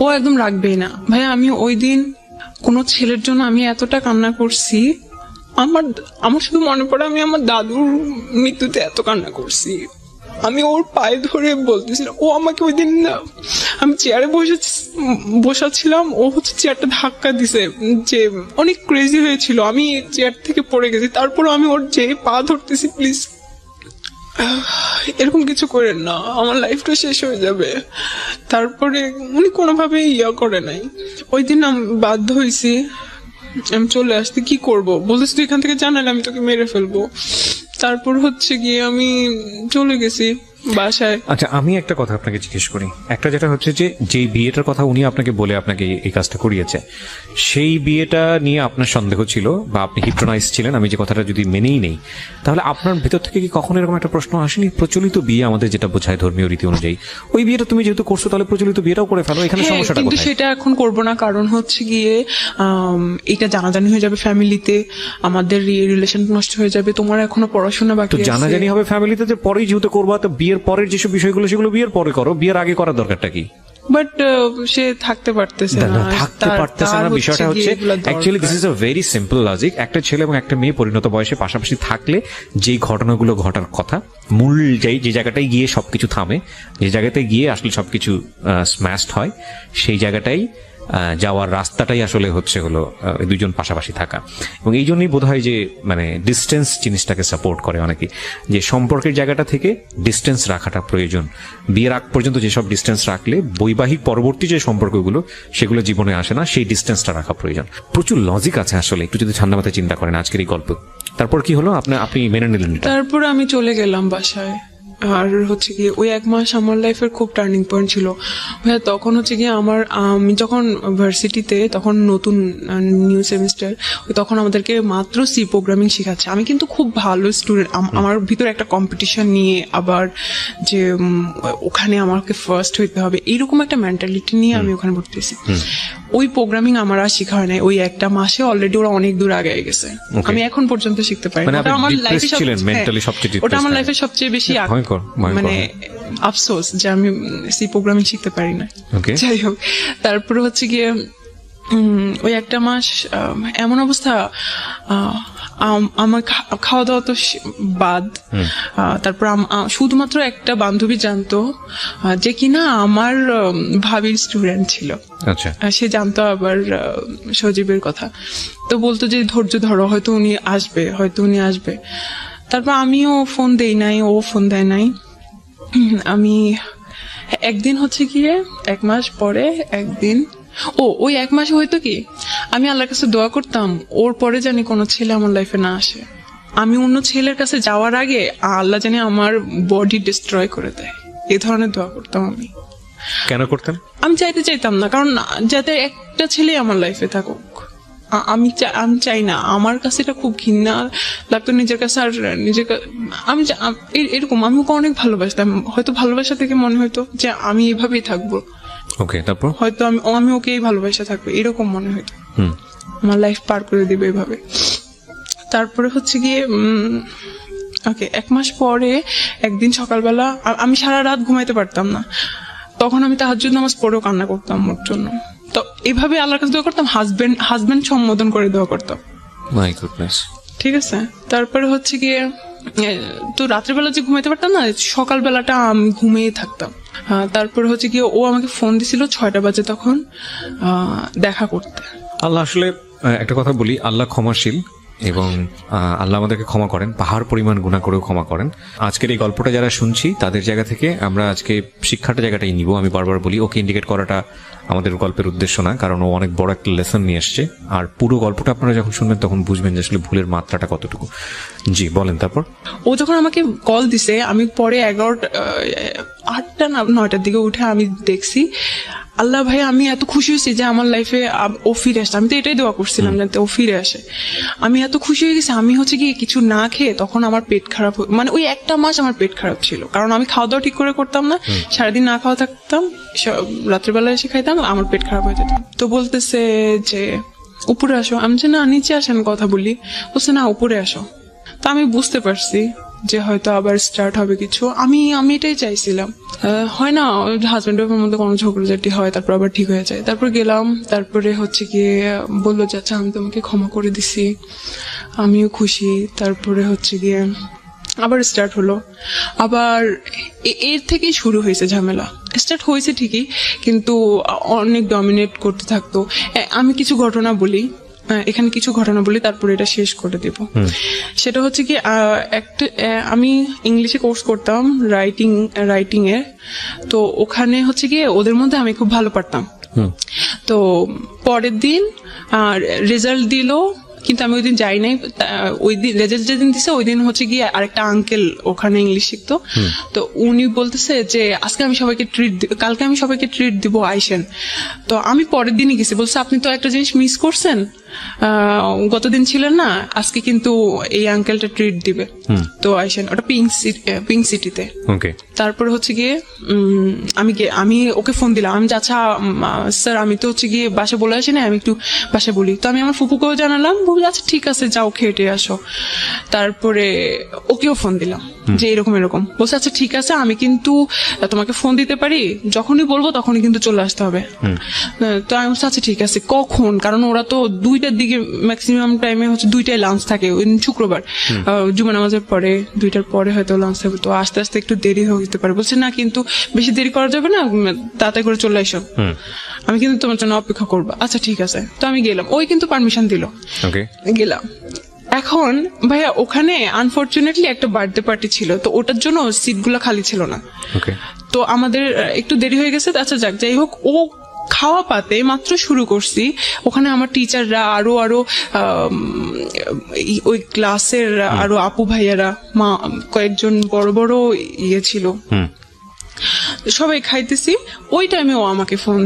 ও একদম রাখবেই না ভাই। আমি ওই দিন কোন ছেলের জন্য আমি এতটা কান্না করছি, আমার শুধু মনে পড়ে আমি আমার দাদুর মৃত্যুতে এত কান্না করছি। আমি ওর পায়ে ধরে বলতেছিলাম, ও আমাকে ওই দিন, আমি চেয়ারে বসাচ্ছিলাম, ও হচ্ছে চেয়ারটা ধাক্কা দিছে, যে অনেক ক্রেজি হয়েছিল, আমি চেয়ার থেকে পড়ে গেছি। তারপর আমি ওর যে পা ধরতেছি, প্লিজ এরকম কিছু করেন না, আমার লাইফটা শেষ হয়ে যাবে। তারপরে উনি কোনোভাবেই করে নাই। ওই দিন আমি বাধ্য হয়েছি, আমি চলে আসতে। কি করব, বলতেছি তুই এখান থেকে জানালে আমি তোকে মেরে ফেলবো। তারপর হচ্ছে গিয়ে আমি চলে গেছি বাসায়। আচ্ছা, আমি একটা কথা আপনাকে জিজ্ঞেস করি। একটা যেটা হচ্ছে যে বিয়েটার কথা উনি আপনাকে বলে আপনাকে এই কাজটা করিয়েছে, সেই বিয়েটা নিয়ে আপনার সন্দেহ ছিল বা আপনি হিপ্নোটাইজ ছিলেন, আমি যে কথাটা যদি মেনেই নেই, তাহলে আপনার ভিতর থেকে কি কখনো এরকম একটা প্রশ্ন আসেনি, প্রচলিত বিয়ে আমাদের যেটা বোঝায় ধর্মীয় রীতি অনুযায়ী, ওই বিয়েটা তুমি যেহেতু করছো তাহলে প্রচলিত বিয়েটাও করে ফেলো, এখানে সমস্যাটা কোথায়? কিন্তু সেটা এখন করব না, কারণ হচ্ছে গিয়ে এটা জানাজানি হয়ে যাবে ফ্যামিলিতে, আমাদের রিলেশন নষ্ট হয়ে যাবে, তোমার এখনো পড়াশোনা বাকি আছে। জানাজানি হবে ফ্যামিলিতে, যে পরেই যেহেতু করবা, তো বিয়ের পরের যেসব বিষয়গুলো সেগুলো বিয়ের পরে করো, বিয়ের আগে করার দরকারটা কি? বাট সে থাকতে পারতেছে না। বিষয়টা হচ্ছে actually this is a very simple logic. একটা ছেলে এবং একটা মেয়ে পরিণত বয়সে পাশাপাশি থাকলে যেই ঘটনাগুলো ঘটার কথা, মূল যে জায়গাটায় গিয়ে সবকিছু থামে, যে জায়গাটায় গিয়ে আসলে সবকিছু স্ম্যাশড হয়, সেই জায়গাটাই যাওয়ার রাস্তাটাই আসলে হচ্ছে হলো দুইজন পাশাপাশি থাকা। এবং এই জন্যই বোধ হয় যে মানে ডিস্টেন্স জিনিসটাকে সাপোর্ট করে অনেকে, যে সম্পর্কের জায়গাটা থেকে ডিস্টেন্স রাখাটা প্রয়োজন। বিয়ের আগ পর্যন্ত যেসব ডিস্টেন্স রাখলে বৈবাহিক পরবর্তী যে সম্পর্কগুলো সেগুলো জীবনে আসে না, সেই ডিস্টেন্সটা রাখা প্রয়োজন। প্রচুর লজিক আছে আসলে, একটু যদি ঠান্ডা মাথায় চিন্তা করেন আজকের এই গল্প। তারপর কি হলো, আপনি মেনে নিলেন এটা? তারপর আমি চলে গেলাম বাসায়। আর হচ্ছে কি ওই 1 মাস আমার লাইফের খুব টার্নিং পয়েন্ট ছিল ভাইয়া। তখন হচ্ছে কি আমি যখন ভার্সিটিতে, তখন নতুন নিউ সেমিস্টার, তখন আমাদেরকে মাত্র সি প্রোগ্রামিং শেখাচ্ছে। আমি কিন্তু খুব ভালো স্টুডেন্ট, আমার ভিতরে একটা কম্পিটিশন নিয়ে, আবার যে ওখানে আমাকে ফার্স্ট হইতে হবে, এইরকম একটা মেন্টালিটি নিয়ে আমি ওখানে ভর্তি হয়েছি। ওই প্রোগ্রামিং আমার আর শেখা হয় নাই। ওই 1 মাসে অলরেডি ওরা অনেক দূর আগে গেছে, আমি এখন পর্যন্ত শিখতে পারি। মানে ওটা আমার লাইফে ওটা আমার লাইফে লাইফের সবচেয়ে বেশি মানে আফসোস যে আমি সি প্রোগ্রামিং শিখতে পারি না। যাই হোক, তারপরে হচ্ছে গিয়ে ওই 1 মাস এমন অবস্থা, আমার খাওয়া দাওয়া তো বাদ। তারপর শুধুমাত্র একটা বান্ধবী জানতো যে কিনা আমার ভাবির স্টুডেন্ট ছিল। আচ্ছা, সে জানতো আবার সজীবের কথা, তো বলতো যে ধৈর্য ধরো, হয়তো উনি আসবে। তারপর আমিও ফোন দেই নাই, ও ফোন দেয় নাই। আমি একদিন হচ্ছে গিয়ে 1 মাস পরে একদিন, ওই 1 মাসে হয়তো কি আমি আল্লাহর কাছে দোয়া করতাম ওর পরে জানি কোনো ছেলে আমার লাইফে না আসে। আমি অন্য ছেলের কাছে যাওয়ার আগে আল্লাহ জানি আমার বডি ডিস্ট্রয় করে দেয়, এই ধরনের দোয়া করতাম আমি। কেন করতেন? আমি চাইতাম না, কারণ যাতে একটা ছেলে আমার লাইফে থাকুক, আমি চাই না। আমার কাছে এটা খুব ঘৃণা লাগতো নিজের কাছে। আর আমি এরকম আমি ওকে অনেক ভালোবাসতাম, হয়তো ভালোবাসা থেকে মনে হইতো যে আমি এভাবেই থাকবো। ওকে, তারপর হয়তো আমি ওকে এই ভালোবাসা থাকবো, এরকম মনে হইতো। আমার লাইফ পার করে দিবে এভাবে। তারপরে হচ্ছে গিয়ে ওকে 1 মাস পরে একদিন সকালবেলা আমি সারা রাত ঘুমাইতে পারতাম না। তখন আমি তাহাজ্জুদ নামাজ পড়েও কান্না করতাম ওর জন্য। তো এভাবে আল্লাহর কাছে দোয়া করতাম, হাজবেন্ড সম্বোধন করে দোয়া করতাম। My goodness. ঠিক আছে, তারপরে হচ্ছে গিয়ে তো রাত্রেবেলা যে ঘুমাইতে পারতাম না, সকালবেলাটা আমি ঘুমিয়ে থাকতাম। তারপরে হচ্ছে গিয়ে ও আমাকে ফোন দিছিল 6টা বাজে তখন দেখা করতে। আল্লাহ আসলে একটা কথা বলি, আল্লাহ ক্ষমাশীল এবং আল্লাহ আমাদেরকে ক্ষমা করেন, পাহাড় পরিমাণ গুনাহ করেও ক্ষমা করেন। আজকের এই গল্পটা যারা শুনছি তাদের জায়গা থেকে আমরা আজকে শিক্ষাটা জায়গাটাই নিব। আমি বারবার বলি, ওকে ইন্ডিকেট করাটা আমাদের গল্পের উদ্দেশ্য না, কারণ ও অনেক বড় একটা লেসন নিয়ে আসছে। আর পুরো গল্পটা আপনারা যখন শুনবেন তখন বুঝবেন যে আসলে ভুলের মাত্রাটা কতটুকু। জি বলেন। তারপর ও যখন আমাকে কল দিছে, আমি পরে 8টা না 9টার দিকে উঠে আমি দেখছি, আল্লাহ ভাই আমি এত খুশি হয়েছি যে আমার লাইফে ও ফিরে আসে। আমি তো এটাই দোয়া করছিলাম যাতে ও ফিরে আসে। আমি এত খুশি হয়ে গেছি। আমি হচ্ছে কি কিছু না খেয়ে তখন আমার পেট খারাপ, মানে ওই 1 মাস আমার পেট খারাপ ছিল, কারণ আমি খাওয়া দাওয়া ঠিক করে করতাম না, সারাদিন না খাওয়া থাকতাম, রাত্রেবেলা এসে খাইতাম, আমার পেট খারাপ হয়ে যেত। তো বলতেছে যে উপরে আসো। আমি যে না নিচে আসেন কথা বলি। বলছে না উপরে আসো। তো আমি বুঝতে পারছি যে হয়তো আবার স্টার্ট হবে কিছু। আমি এটাই চাইছিলাম। হয় না হাজব্যান্ড ওয়াইফের মধ্যে কোনো ঝগড়াঝাটি হয়, তারপর আবার ঠিক হয়ে যায়। তারপর গেলাম, তারপরে হচ্ছে গিয়ে বললো যে আচ্ছা আমি তোমাকে ক্ষমা করে দিছি, আমিও খুশি। তারপরে হচ্ছে গিয়ে আবার স্টার্ট হলো। আবার এর থেকেই শুরু হয়েছে ঝামেলা। স্টার্ট হয়েছে ঠিকই, কিন্তু অনেক ডমিনেট করতে থাকতো। আমি কিছু ঘটনা বলি, এখানে কিছু ঘটনা বলি, তারপরে এটা শেষ করে দেব। সেটা হচ্ছে কি আমি ইংলিশে কোর্স করতাম রাইটিং এর। তো ওখানে হচ্ছে গিয়ে ওদের মধ্যে আমি খুব ভালো পারতাম। তো পরের দিন রেজাল্ট দিল, কিন্তু আমি ওই দিন যাই নাই। ওই দিন রেজাল্ট যেদিন দিছে ওই দিন হচ্ছে গিয়ে আরেকটা আঙ্কেল ওখানে ইংলিশ শিখতো। তো উনি বলতেছে যে আজকে আমি সবাইকে কালকে আমি সবাইকে ট্রিট দিব, আইসেন। তো আমি পরের দিনই গেছি। বলছে আপনি তো একটা জিনিস মিস করছেন, গতদিন ছিলেন না, আজকে কিন্তু এই আঙ্কেলটা ট্রিট দিবে, তো আইসেন। ওটা পিঙ্ক সিটিতে। তারপরে হচ্ছে গিয়ে আমি ওকে ফোন দিলাম। আমি আচ্ছা স্যার আমি তো হচ্ছে গিয়ে বাসা বলে আসি না, আমি একটু বাসা বলি। তো আমি আমার ফুপুকেও জানালাম, বলি আচ্ছা ঠিক আছে যাও খেটে আসো। তারপরে ওকেও ফোন দিলাম। যে এরকম এরকম। বলছে আচ্ছা ঠিক আছে, আমি কিন্তু তোমাকে ফোন দিতে পারি, যখনই বলবো তখনই কিন্তু চলে আসতে হবে। তো আমি বলছি আচ্ছা ঠিক আছে, কখন? কারণ ওরা তো 2টার দিকে ম্যাক্সিমাম টাইমে হচ্ছে 2টায় লাঞ্চ থাকে, ওই দিন শুক্রবার জুমা নামাজের পরে 2টার পরে হয়তো লাঞ্চ থাকবে, তো আস্তে আস্তে একটু দেরি হতে পারে। বলছে না কিন্তু বেশি দেরি করা যাবে না, তাড়াতাড়ি করে চলে এসো, আমি কিন্তু তোমার জন্য অপেক্ষা করবো। আচ্ছা ঠিক আছে, তো আমি গেলাম, ওই কিন্তু পারমিশন দিল, গেলাম। এখন ভাইয়া ওখানে আনফরচুনেটলি একটা বার্থডে পার্টি ছিল, তো ওটার জন্য সিটগুলো খালি ছিল না। তো আমাদের একটু দেরি হয়ে গেছে। আচ্ছা যাক, যাই হোক, ও খাওয়া পাতে মাত্র শুরু করছি, ওখানে আমার টিচাররা আরো ওই ক্লাসের আরো আপু ভাইয়ারা, মা কয়েকজন বড় বড় ইয়ে ছিল, সবাই খাইতেছি। ওই টাইমে ও আমাকে ফোন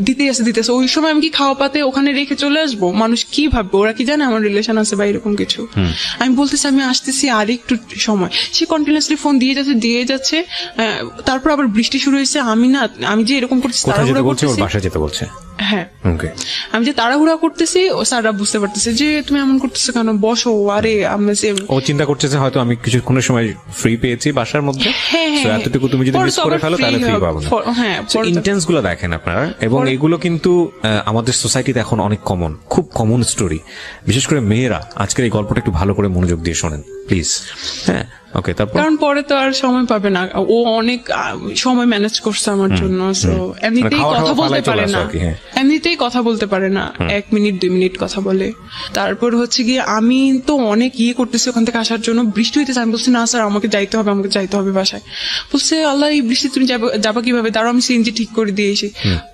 দিতেছে। ওই সময় আমি কি খাওয়া পাতে ওখানে রেখে চলে আসবো? মানুষ কি ভাববে? ওরা কি জানে আমার রিলেশন আছে বা এরকম কিছু? আমি বলতেছি আমি আসতেছি, আর একটু সময়। সে কন্টিনিউয়াসলি ফোন দিয়ে যাচ্ছে। তারপর আবার বৃষ্টি শুরু হয়েছে। আমি যে এরকম করতেছি, তাড়াহুড়া করতেছি। বাসায় যেতে বলছে? হ্যাঁ, আমি যে তাড়াহুড়া করতেছি, ও স্যাররা বুঝতে পারতেছে যে তুমি এমন করতেছো কেন, বসো। আরে ও চিন্তা করতেছে হয়তো আমি কিছুক্ষণের সময় ফ্রি পেয়েছি বাসার মধ্যে, এতটুকু তুমি যদি মিস করে ফেলো তাহলে ফ্রি পাবো না। হ্যাঁ, ইন্টেন্স গুলো দেখেন আপনারা, এবং এগুলো কিন্তু আমাদের সোসাইটিতে এখন অনেক কমন, খুব কমন স্টোরি। বিশেষ করে মেয়েরা আজকের এই গল্পটা একটু ভালো করে মনোযোগ দিয়ে শোনেন প্লিজ। হ্যাঁ, ওকে। তারপর কারণ পরে তো আর সময় পাবে না, ও অনেক সময় ম্যানেজ করছে আমার জন্য। এমনিতেই কথা বলতে পারে না, এমনিতেই কথা বলতে পারে না, 1 মিনিট 2 মিনিট কথা বলে। তারপর হচ্ছে গিয়ে আমি তো অনেক করতেছি ওখান থেকে আসার জন্য, বৃষ্টি হইতেছে। আমি বলছি না স্যার, আমাকে যাইতে হবে বাসায়। বলছে আল্লাহ, এই বৃষ্টি তুমি যাবা কিভাবে? তারও আমি সিএনজি ঠিক করে দিয়েছি।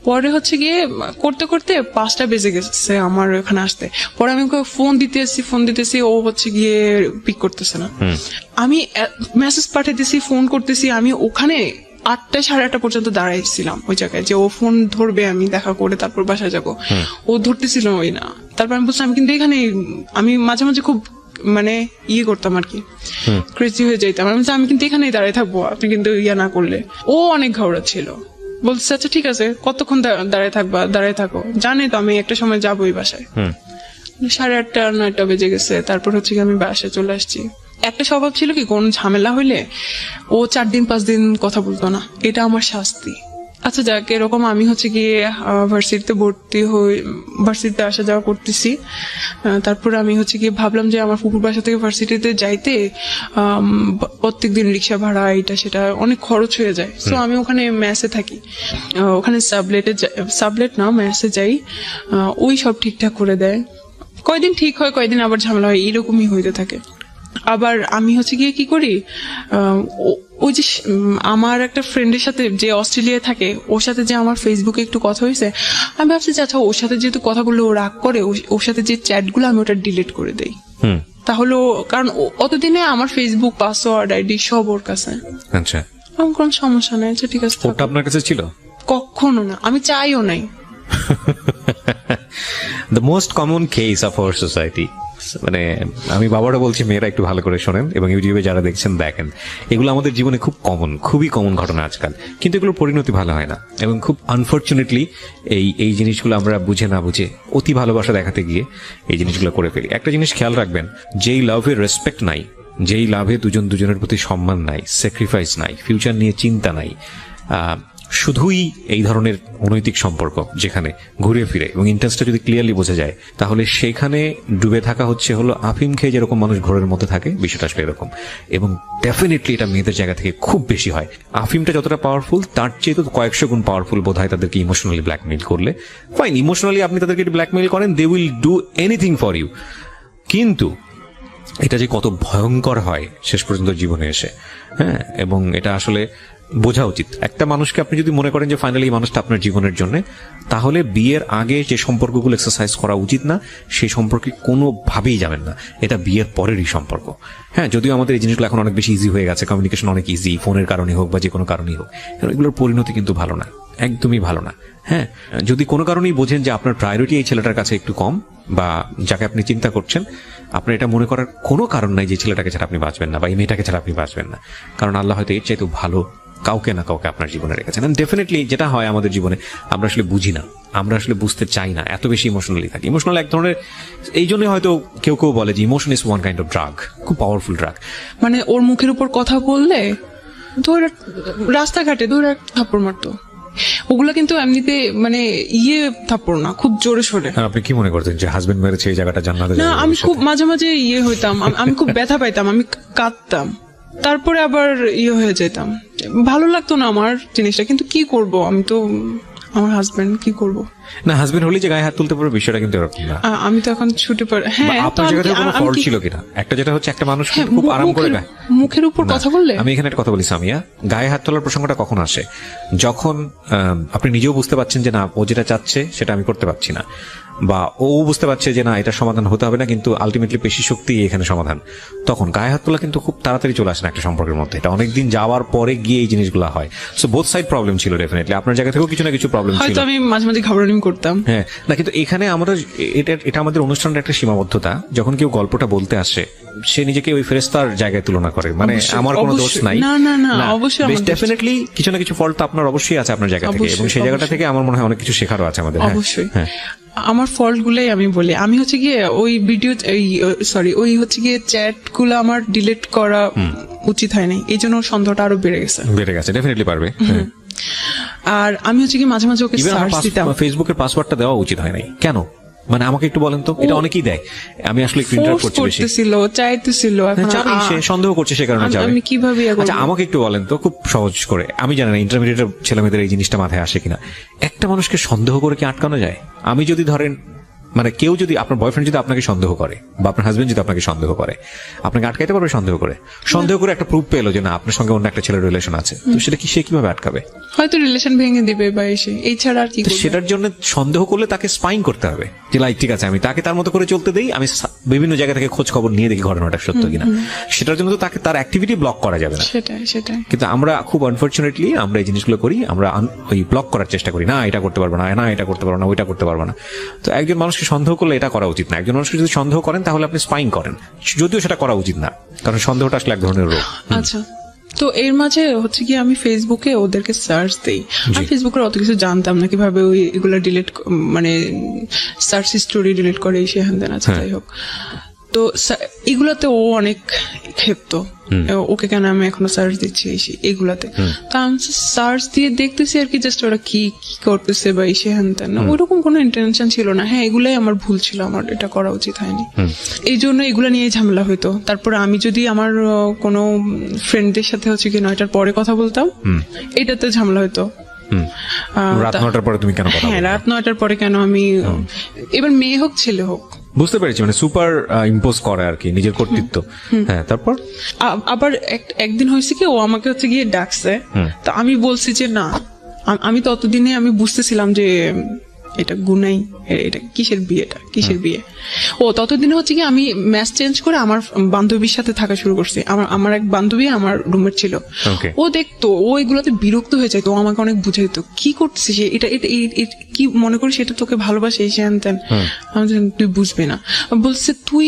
পরে হচ্ছে গিয়ে করতে করতে 5টা বেজে গেছে আমার ওখানে আসতে। পরে আমি ওকে ফোন দিতেছি, ও হচ্ছে গিয়ে পিক করতেছে না। আমি মেসেজ পাঠাইতেছি, ফোন করতেছি। আমি ওখানে 8টা 8:30 পর্যন্ত দাঁড়াইছিলাম ওই জায়গায়, যে ও ফোন ধরবে, আমি দেখা করে তারপর বাসায় যাবো। ও ধরতেছিল ওই না। তারপর আমি বলছি আমি কিন্তু এখানে, আমি মাঝে মাঝে খুব করতাম আর কি, ক্রেজি হয়ে যাইতাম। আমি কিন্তু এখানেই দাঁড়ায় থাকবো, আপনি কিন্তু না করলে। ও অনেক ঘাবড়া ছিল। বলছে আচ্ছা ঠিক আছে, কতক্ষণ দাঁড়ায় থাকো, জানে তো আমি একটা সময় যাবোই বাসায়। 8:30 9টা বেজে গেছে। তারপর হচ্ছে কি আমি বাসায় চলে আসছি। একটা স্বভাব ছিল কি, কোন ঝামেলা হইলে ও 4 দিন 5 দিন কথা বলতো না, এটা আমার শাস্তি। আচ্ছা যাক, এরকম আমি হচ্ছে গিয়ে ভার্সিটিতে ভর্তি হই, ভার্সিটিতে আসা যাওয়া করতেছি। তারপর আমি হচ্ছে গিয়ে ভাবলাম যে আমার ফুপুর বাসা থেকে ভার্সিটিতে যাইতে প্রত্যেকদিন রিক্সা ভাড়া এটা সেটা অনেক খরচ হয়ে যায়। তো আমি ওখানে মেসে থাকি, ওখানে সাবলেট না মেসে যাই, ওই সব ঠিকঠাক করে দেয়। কয়দিন ঠিক হয়, কয়দিন আবার ঝামেলা হয়, এরকমই হইতে থাকে। আবার আমি হচ্ছে গিয়ে কি করি, ওই যে আমার একটা ফ্রেন্ডের সাথে যে অস্ট্রেলিয়ায় থাকে, ওর সাথে যে আমার ফেসবুকে একটু কথা হয়েছে, আমি ভাবছি যে আচ্ছা ওর সাথে যেহেতু কথা বললে ও রাগ করে, ওর সাথে যে চ্যাটগুলো আমি ওটা ডিলিট করে দেই। তাহলে কারণ অতদিনে আমার ফেসবুক পাসওয়ার্ড আইডি সব ওর কাছে। আচ্ছা, আমার কোনো সমস্যা নাই। আচ্ছা ঠিক আছে, ওটা আপনার কাছে ছিল? কখনো না, আমি চাইও নাই। The most common case of our society, মানে আমি বাবারা বলছি, মেয়েরা একটু ভালো করে শোনেন এবং ইউটিউবে যারা দেখছেন দেখেন, এগুলো আমাদের জীবনে খুব খুবই কমন ঘটনা আজকাল, কিন্তু এগুলোর পরিণতি ভালো হয় না। এবং খুব আনফর্চুনেটলি এই জিনিসগুলো আমরা বুঝে না বুঝে অতি ভালোবাসা দেখাতে গিয়ে এই জিনিসগুলো করে ফেলি। একটা জিনিস খেয়াল রাখবেন, যেই লাভের রেসপেক্ট নাই, যেই লাভে দুজনের প্রতি সম্মান নাই, স্যাক্রিফাইস নাই, ফিউচার নিয়ে চিন্তা নাই, শুধুই এই ধরনের অনৈতিক সম্পর্ক যেখানে ঘুরে ফিরে এবং ইন্টারেস্টটা যদি ক্লিয়ারলি বোঝা যায়, তাহলে সেখানে ডুবে থাকা হলো আফিম খেয়ে যেরকম মানুষ ঘোরের মধ্যে থাকে, বিষয়টা আসলে এরকম। এবং ডেফিনেটলি এটা মেয়েদের জায়গা থেকে খুব বেশি হয়। আফিমটা যতটা পাওয়ারফুল, তার চেয়ে তো কয়েকশো গুণ পাওয়ারফুল বোধ হয় তাদেরকে ইমোশনালি ব্ল্যাকমেইল করলে। ফাইন, ইমোশনালি আপনি তাদেরকে ব্ল্যাকমেইল করেন, they will do anything for you, কিন্তু এটা যে কত ভয়ঙ্কর হয় শেষ পর্যন্ত জীবনে এসে, হ্যাঁ। এবং এটা আসলে বোঝা উচিত। একটা মানুষকে আপনি যদি মনে করেন যে ফাইনালি এই মানুষটা আপনার জীবনের জন্য, তাহলে বিয়ের আগে যে সম্পর্কগুলো এক্সারসাইজ করা উচিত না, সেই সম্পর্কে কোনোভাবেই যাবেন না। এটা বিয়ের পরেরই সম্পর্ক। হ্যাঁ, যদিও আমাদের এই জিনিসগুলো এখন অনেক বেশি ইজি হয়ে গেছে, কমিউনিকেশন অনেক ইজি, ফোনের কারণে হোক বা যে কোনো কারণেই হোক, এগুলোর পরিণতি কিন্তু ভালো না, একদমই ভালো না। হ্যাঁ, যদি কোনো কারণেই বোঝেন যে আপনার প্রায়োরিটি এই ছেলেটার কাছে একটু কম, বা যাকে আপনি চিন্তা করছেন, আপনার এটা মনে করার কোনো কারণ নাই যে ছেলেটাকে ছাড়া আপনি বাঁচবেন না বা এই মেয়েটাকে ছাড়া আপনি বাঁচবেন না, কারণ আল্লাহ হয়তো এর চাইতেও ভালো কাউকে না কাউকে আপনার জীবনে রেখেছেন। ডেফিনেটলি যেটা হয় আমাদের জীবনে, আমরা আসলে বুঝি না, আমরা আসলে বুঝতে চাই না, এত বেশি ইমোশনালি থাকি। ইমোশনাল এক ধরনের, এই জন্যই হয়তো কেউ কেউ বলে যে emotion is one kind of drug, খুব পাওয়ারফুল ড্রাগ। মানে ওর মুখের উপর কথা বললে ধরে রাস্তাঘাটে ধরে থাপ্পড় মারতো, ওগুলা কিন্তু এমনিতে মানে থাপ্পড় না, খুব জোরে সোরে। আর আপনি কি মনে করতেন যে হাজবেন্ড মেরেছে এই জায়গাটা জান্নাতে না, আমি খুব মাঝে মাঝে হইতাম, আমি খুব ব্যথা পাইতাম, আমি কাঁদতাম, তারপরে আবার হয়ে যেতাম, ভালো লাগতো না আমার জিনিসটা, কিন্তু কি করব, আমি তো আমার হাজবেন্ড, কি করব। না, হাজবেন্ড হলে যে গায়ে হাত তুলতে পারবে বিষয়টা কিন্তু এরকম না। আমি তো এখন ছুটে পড়ে। হ্যাঁ, আপনার জায়গা থেকে কোনো ফল্ট ছিল কিনা? একটা যেটা হচ্ছে একটা মানুষ খুব আরাম করে গায়ে, মুখের উপর কথা বললে। আমি এখানে একটা কথা বলি সামিয়া, গায়ে হাত তোলার প্রসঙ্গটা কখন আসে? যখন আপনি নিজেও বুঝতে পারছেন যে না, ও যেটা চাচ্ছে সেটা আমি করতে পারছি না, বা ও বুঝতে পারছে যে না, এটা সমাধান হতে হবে না, কিন্তু আলটিমেটলি পেশি শক্তি এখানে সমাধান। তখন গায়ে হাত তোলা কিন্তু খুব তাড়াতাড়ি চলে আসে না একটা সম্পর্কের মধ্যে, এটা অনেকদিন যাওয়ার পরে গিয়ে এই জিনিসগুলো হয়। সো বোথ সাইড প্রবলেম ছিল ডেফিনেটলি, আপনার জায়গা থেকেও কিছু না কিছু প্রবলেম ছিল। হয়তো আমি মাঝে মাঝে ঘাবড়ানি করতাম। হ্যাঁ, না কিন্তু এখানে আমরা এটা আমাদের অনুষ্ঠানের একটা সীমাবদ্ধতা। যখন কেউ গল্পটা বলতে আসে, সে নিজেকে ওই ফেরেশতার জায়গায় তুলনা করে, মানে আমার কোনো দোষ নাই। না না না, অবশ্যই ডেফিনেটলি কিছু না কিছু ফল্ট তো আপনার অবশ্যই আছে আপনার জায়গা থেকে, এবং সেই জায়গাটা থেকে আমার মনে হয় অনেক কিছু শেখারও আছে আমাদের। অবশ্যই আমার ফল্ট গুলাই আমি বলি, আমি হচ্ছে গিয়ে ওই ভিডিও ওই হচ্ছে গিয়ে চ্যাট গুলো আমার ডিলিট করা উচিত হয়নি, এই জন্য সন্দেহটা আরো বেড়ে গেছে। ডেফিনেটলি পারবে। আর আমি হচ্ছে কি মাঝে মাঝে ওকে সার্চ দিতাম। ফেসবুকের পাসওয়ার্ডটা দেওয়া উচিত হয় নাই কেন? মানে আমাকে একটু বলেন তো, এটা অনেকেই দেয়, আমি আসলে একটু ইন্টারাপ্ট করছি বেশি। চাইতেছিল, এখন সে সন্দেহ করছে, সে কারণে যাবে। আমি কিভাবে? আচ্ছা, আমাকে একটু বলেন তো খুব সহজ করে, আমি জানি না ইন্টারমিডিয়েটের ছেলেমেয়েদের এই জিনিসটা মাথায় আসে কিনা, একটা মানুষকে সন্দেহ করে কি আটকানো যায়? আমি যদি ধরেন, মানে কেউ যদি, আপনার বয়ফ্রেন্ড যদি আপনাকে সন্দেহ করে, বা আপনার হাজবেন্ড যদি আপনাকে সন্দেহ করে, আপনাকে আটকাইতে পারবে? সন্দেহ করে একটা প্রুফ পেলো যে না, আপনার সঙ্গে অন্য একটা ছেলের রিলেশন আছে, তো সেটা কি, সে কিভাবে আটকাবে? হয়তো রিলেশন ভেঙে দিবে বা এসে, এই ছাড়া আর কি করবে? সেটার জন্য সন্দেহ করলে তাকে স্পাইং করতে হবে যে লাইক ঠিক আছে, আমি তাকে তার মতো করে চলতে দেই, আমি বিভিন্ন জায়গা থেকে খোঁজ খবর নিয়ে দেখি ঘটনাটা সত্য কিনা। সেটার জন্য তো তাকে তার অ্যাক্টিভিটি ব্লক করা যাবে না। সেটাই কিন্তু আমরা খুব আনফরচুনেটলি আমরা এই জিনিসগুলো করি, আমরা ওই ব্লক করার চেষ্টা করি, না এটা করতে পারবো না, না এটা করতে পারবো না, ওইটা করতে পারবো না। তো একজন মানুষকে সন্দেহ করলে এটা করা উচিত না। একজন মানুষকে যদি সন্দেহ করেন তাহলে আপনি স্পাইং করেন, যদিও সেটা করা উচিত না, কারণ সন্দেহটা আসলে এক ধরনের রোগ। আচ্ছা, তো এর মাঝে হচ্ছে কি আমি ফেসবুকে ওদেরকে সার্চ দেই, আমি ফেসবুকের অত কিছু জানতাম না, কিভাবে ওই এগুলো ডিলিট, মানে সার্চ হিস্টোরি ডিলিট করে এই সে হ্যান দেন। আচ্ছা, যাই হোক, তো এগুলাতে ও অনেক ক্ষেপ্ত, ওকে কেন আমি এখনো সার্চ দিচ্ছি এগুলাতে। তো আমি সার্চ দিয়ে দেখতেছি আর কি, জাস্ট ওরা কি করতেছে বা এসে হ্যান তেন, ওইরকম কোনো ইন্টেনশন ছিল না। হ্যাঁ, এগুলাই আমার ভুল ছিল, আমার এটা করা উচিত হয়নি, এই জন্য এগুলা নিয়ে ঝামেলা হইতো। তারপরে আমি যদি আমার কোনো ফ্রেন্ডদের সাথে হচ্ছে কি 9টার পরে কথা বলতাম, এটাতে ঝামেলা হইতো। রাত 9টার পরে তুমি কেন কথা বলছো? হ্যাঁ, রাত 9টার পরে কেন আমি, এবার মেয়ে হোক ছেলে হোক। বুঝতে পেরেছি, মানে সুপার ইম্পোজ করে আর কি নিজের কর্তৃত্ব। হ্যাঁ, তারপর আবার একদিন হয়েছে কি, ও আমাকে হচ্ছে গিয়ে ডাকছে, তো আমি বলছি যে না, আমি ততদিনে আমি বুঝতেছিলাম যে এটা গুনাই, এটা কিসের বিয়ে। ও ততদিনে হচ্ছে কি আমি ম্যাচ চেঞ্জ করে আমার বান্ধবীর সাথে থাকা শুরু করছি। আমার এক বান্ধবী আমার রুমমেট ছিল, ও দেখতো, ও এগুলোতে বিরক্ত হয়ে যায়, তো আমাকে অনেক বুঝাইতো কি করছিস, এটা কি মনে করিস, এটা তোকে ভালোবাসে এই হ্যান ত্যান। আমি তুই বুঝবি না, বলছে তুই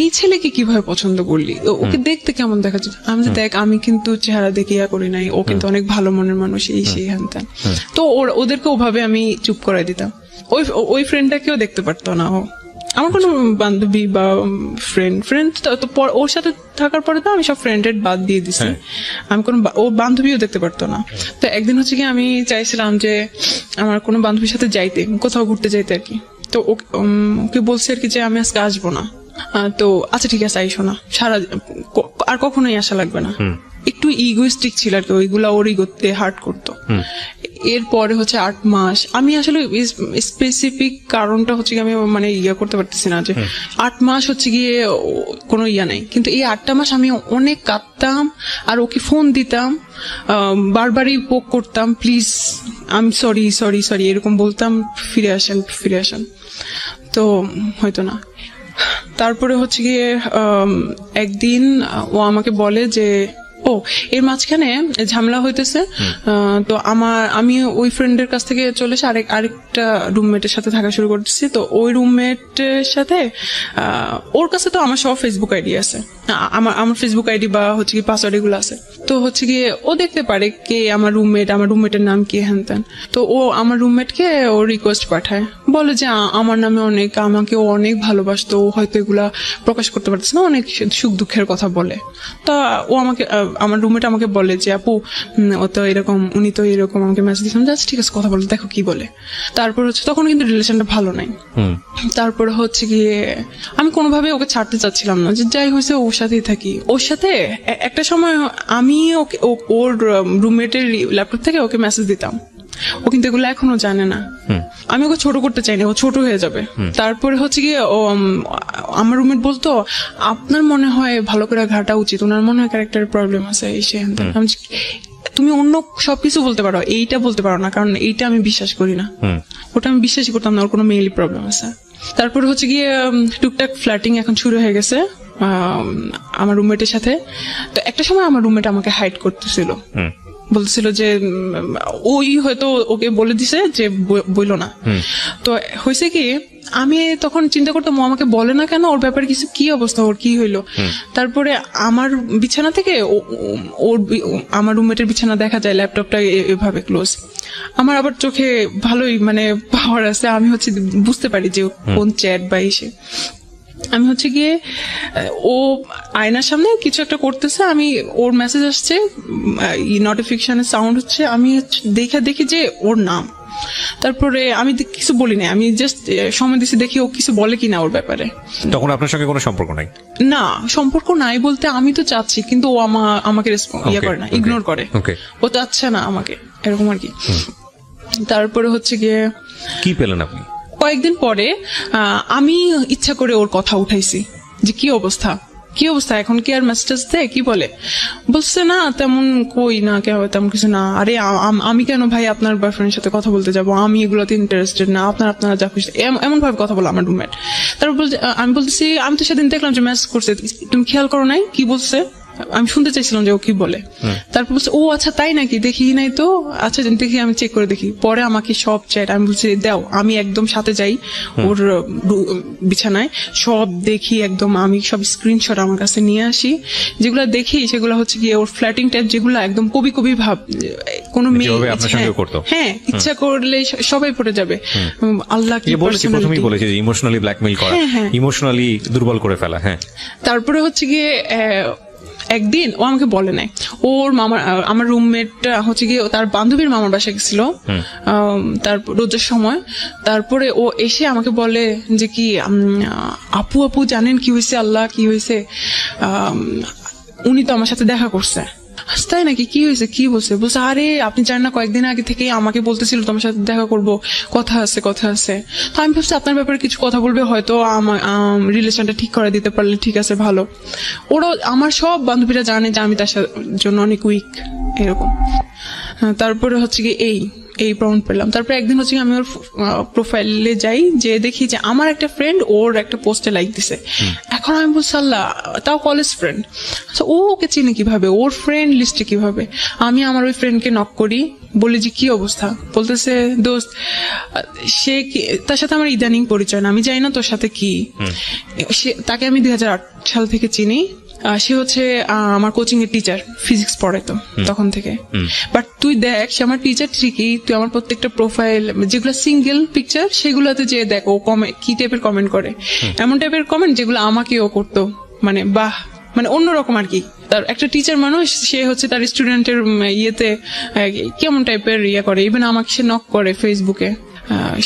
এই ছেলেকে কিভাবে পছন্দ করলি, ওকে দেখতে কেমন দেখা যায়। আমি দেখ, আমি কিন্তু চেহারা দেখে করি নাই, ও কিন্তু অনেক ভালো মনের মানুষ, এই সেই হ্যান ত্যান। তো ওদেরকে ওভাবে আমি চুপ করাই দিতাম। ওই ফ্রেন্ডটাকেও দেখতে পারতো না ও, আমার কোনো বান্ধবী বা ফ্রেন্ড তো ওর সাথে থাকার পরে তো আমি সব ফ্রেন্ডের বাদ দিয়ে দিছি, আমি কোনো ও বান্ধবীও দেখতে পারতো না। তো একদিন হচ্ছে কি আমি চাইছিলাম যে আমার কোনো বান্ধবীর সাথে যাইতে, কোথাও ঘুরতে যাইতে আর কি। তো ওকে বলছি আর কি যে আমি আজকে আসবো না। তো আচ্ছা ঠিক আছে, আইসো না, আর কখনোই আসা লাগবে না। একটু ইগোইস্টিক ছিল আর কি, ওইগুলা ওর ইগোতে হার্ট করতো। এরপরে হচ্ছে 8 মাস আমি আসলে স্পেসিফিক কারণটা হচ্ছে কি আমি মানে করতে পারতেছি না, যে 8 মাস হচ্ছে গিয়ে কোনো নাই, কিন্তু এই 8টা মাস আমি অনেক কাঁদতাম আর ওকে ফোন দিতাম, বারবারই পোক করতাম, প্লিজ আমি সরি এরকম বলতাম, ফিরে আসেন, তো হয়তো না। তারপরে হচ্ছে গিয়ে একদিন ও আমাকে বলে যে ও এর মাঝখানে ঝামেলা হইতেছে, তো আমি ওই ফ্রেন্ডের কাছ থেকে চলে এসে আরেকটা রুমমেটের সাথে থাকা শুরু করতেছি। তো ওই রুমমেটের সাথে ওর কাছে তো আমার সব ফেসবুক আইডি আছে, আমার ফেসবুক আইডি বা হচ্ছে কি পাসওয়ার্ড এগুলো আছে। তো হচ্ছে গিয়ে ও দেখতে পারে কে আমার রুমমেটের নাম কি হ্যান ত্যান। তো ও আমার রুমমেটকে ও রিকোয়েস্ট পাঠায়, বলে যে আমার নামে আমাকে ও অনেক ভালোবাসতো, ও হয়তো এগুলা প্রকাশ করতে পারতেছে না, অনেক সুখ দুঃখের কথা বলে। তা ও আমার রুমমেট আমাকে বলে যে আপু ও তো এরকম, উনি তো এরকম আমাকে মেসেজ দিয়েছেন, জাস্ট ঠিক আছে কথা বলে দেখো কি বলে। তারপর হচ্ছে তখন কিন্তু রিলেশনটা ভালো নাই। তারপর হচ্ছে গিয়ে আমি কোনোভাবে ওকে ছাড়তে চাচ্ছিলাম না, যে যাই হয়েছে ওর সাথেই থাকি। ওর সাথে একটা সময় আমি ওর রুমমেটের ল্যাপটপ থেকে ওকে মেসেজ দিতাম, ও কিন্তু এগুলো এখনো জানে না। আমি ওকে ছোট করতে চাই না, ও ছোট হয়ে যাবে। তারপরে হচ্ছে গিয়ে আমার রুমমেট বলতো আপনার মনে হয় ভালো করে ঘাটা উচিত, ওনার মনে হয় ক্যারেক্টারের প্রবলেম আছে এই সে। তুমি অন্য সবকিছু বলতে পারো, এইটা বলতে পারো না, কারণ এইটা আমি বিশ্বাস করি না। ওটা আমি বিশ্বাসই করতাম না ওর কোনো মেইলি প্রবলেম আছে। তারপর হচ্ছে গিয়ে টুকটাক ফ্ল্যাটিং এখন শুরু হয়ে গেছে আমার রুমমেটের সাথে। তো একটা সময় আমার রুমমেট আমাকে হাইড করতেছিল, বলছিল যে ওই হয়তো ওকে বলে দিছে যে বইলো না। তো হয়েছে কি আমি তখন চিন্তা করতাম ও আমাকে বলে না কেন, ওর ব্যাপারে কিছু কি অবস্থা, ওর কি হইলো। তারপরে আমার বিছানা থেকে আমার রুমমেটের বিছানা দেখা যায়, ল্যাপটপটা এভাবে ক্লোজ। আমার আবার চোখে ভালোই মানে পাওয়ার আছে, আমি হচ্ছে বুঝতে পারি যে কোন চ্যাট বা এসে। আমি হচ্ছে গিয়ে ও আয়নার সামনে কিছু একটা করতেছে, আমি ওর মেসেজ আসছে, নোটিফিকেশনের সাউন্ড হচ্ছে, আমি দেখি যে ওর নাম। তারপরে আমি কিছু বলি না, আমি জাস্ট সময় দিচ্ছি দেখি ও কিছু বলে কিনা ওর ব্যাপারে। তখন আপনার সঙ্গে কোনো সম্পর্ক নাই? না, সম্পর্ক নাই বলতে আমি তো চাচ্ছি, কিন্তু ও আমাকে ইয়ে করে না, ইগনোর করে, ও চাচ্ছে না আমাকে, এরকম আর কি। তারপরে হচ্ছে গিয়ে কি পেলেন আপনি? কয়েকদিন পরে আমি ইচ্ছা করে ওর কথা উঠাইছি যে কি অবস্থা এখন, কি আর মেসেজ দেয়, কি বলে। বলছে না তেমন কই না, তেমন কিছু না। আরে আমি কেন ভাই আপনার বয়ফ্রেন্ডের সাথে কথা বলতে যাবো, আমি এগুলোতে ইন্টারেস্টেড না, আপনারা যা খুশি, এমন ভাবে কথা বলো আমার রুমমেট। তারপর আমি বলতেছি আমি তো সেদিন দেখলাম যে মেসেজ করছে, তুমি খেয়াল করো নাই কি বলছে। আমি শুনতে চাইছিলাম যে ও কি বলে। তারপর বলছে ও আচ্ছা তাই নাকি, দেখি নাই তো, আচ্ছা দেখি, আমি চেক করে দেখি। পরে আমাকে সব চ্যাট, আমি বলছি দাও, আমি একদম সাথে যাই ওর বিছানায়, সব দেখি একদম, আমি সব স্ক্রিনশট আমার কাছে নিয়ে আসি। যেগুলো দেখি সেগুলো হচ্ছে গিয়ে ওর ফ্ল্যাটিং টাইপ, যেগুলো একদম কবি ভাব, কোনো মেয়ে হ্যাঁ ইচ্ছা করলে সবাই পড়ে যাবে। আল্লাহ কি প্রথমেই বলেছে যে ইমোশনালি ব্ল্যাকমেইল করা, ইমোশনালি দুর্বল করে ফেলা। হ্যাঁ, তারপরে হচ্ছে গিয়ে একদিন ও আমাকে বলে নাই, আমার রুমমেট হচ্ছে গিয়ে তার বান্ধবীর মামার বাসায় গেছিল তারপর রোজার সময়। তারপরে ও এসে আমাকে বলে যে কি আপু জানেন কি হয়েছে, আল্লাহ কি হয়েছে, উনি তো আমার সাথে দেখা করছে। তাই নাকি, কি হয়েছে, কি বলছে। আরে আপনি জানেন না, কয়েকদিন আগে থেকে আমাকে বলতেছিল তোমার সাথে দেখা করবো, কথা আছে। তো আমি ভাবছি আপনার ব্যাপারে কিছু কথা বলবে, হয়তো আমার রিলেশনটা ঠিক করে দিতে পারলে ঠিক আছে, ভালো। ওরা আমার সব বান্ধবীরা জানে যে আমি তার জন্য অনেক উইক, এরকম। তারপরে হচ্ছে কি এই প্রমাণ পেলাম। তারপরে একদিন হচ্ছে আমি ওর প্রোফাইলে যাই, যে দেখি যে আমার একটা ফ্রেন্ড ওর একটা পোস্টে লাইক দিছে। এখন আমি বলছি আল্লাহ, তাও কলেজ ফ্রেন্ড, ও ওকে চিনে কিভাবে, ওর ফ্রেন্ড লিস্টে কিভাবে। আমি আমার ওই ফ্রেন্ডকে নক করি, বলি যে কি অবস্থা। বলতেছে দোস্ত, সে তার সাথে আমার ইদানিং পরিচয় না, আমি জানি না তোর সাথে কি। তাকে আমি 2008 সাল থেকে চিনি। সে হচ্ছে আমার কোচিং এর টিচার, ফিজিক্স পড়াইতো তখন থেকে। বাট তুই দেখ, সে আমার টিচার ঠিকই, তুই আমার প্রত্যেকটা প্রোফাইল যেগুলো সিঙ্গেল পিকচার সেগুলোতে যে দেখ ও কি টাইপের কমেন্ট করে, এমন টাইপের কমেন্ট যেগুলো আমাকেও করতো, মানে বাহ, মানে অন্যরকম আর কি। তার একটা টিচার মানুষ, সে হচ্ছে তার স্টুডেন্টের ইয়েতে কেমন টাইপের ইয়ে করে। ইভেন আমাকে সে নক করে ফেসবুকে,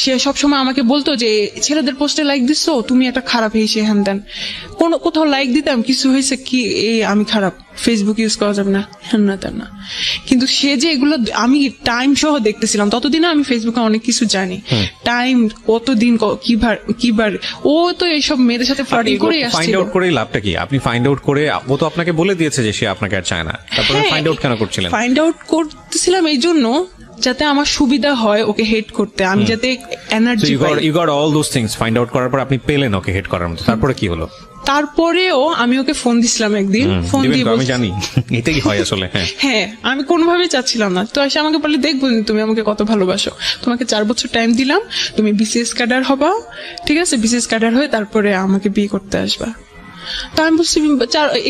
সে সবসময় আমাকে বলতো যে ছেলেদের পোস্টে লাইক দিচ্ছ, তুমি একটা খারাপ, এই সে হ্যান দেন। কোথাও লাইক দিতাম, কিছু হয়েছে কি, আমি খারাপ, ফেসবুক ইউজ করা যাবে না, হ্যান না তেন না। কিন্তু সে যে এগুলো আমি টাইম সহ দেখতেছিলাম, ততদিনে আমি ফেসবুকে অনেক কিছু জানি, টাইম কতদিন কিবার ও তো এইসব মেয়েদের সাথে ফ্লার্টিং করে আসছিল। ফাইন্ড আউট করে লাভটা কি? আপনি ফাইন্ড আউট করে, ও তো আপনাকে বলে দিয়েছে যে সে আপনাকে আর চায় না, তারপরে ফাইন্ড আউট কেন করছিলেন? ফাইন্ড আউট করতেছিলাম এই জন্য যাতে আমার সুবিধা হয় ওকে হেট করতে, আমি যাতে এনার্জি পাই। You got all those things find out করার পর আপনি পেলেন ওকে হেট করার মতো, তারপরে কি হলো? তারপরেও আমি ওকে ফোন দিছিলাম একদিন, ফোন দিয়ে আমি জানি এটাই হয় আসলে। হ্যাঁ হ্যাঁ, আমি কোনোভাবেই চাচ্ছিলাম না, তো এসে আমাকে বলে দেখবো তুমি আমাকে কত ভালোবাসো, তোমাকে 4 বছর টাইম দিলাম, তুমি বিসিএস ক্যাডার হবা, ঠিক আছে, বিসিএস ক্যাডার হয়ে তারপরে আমাকে বিয়ে করতে আসবা। তো আমি বলছি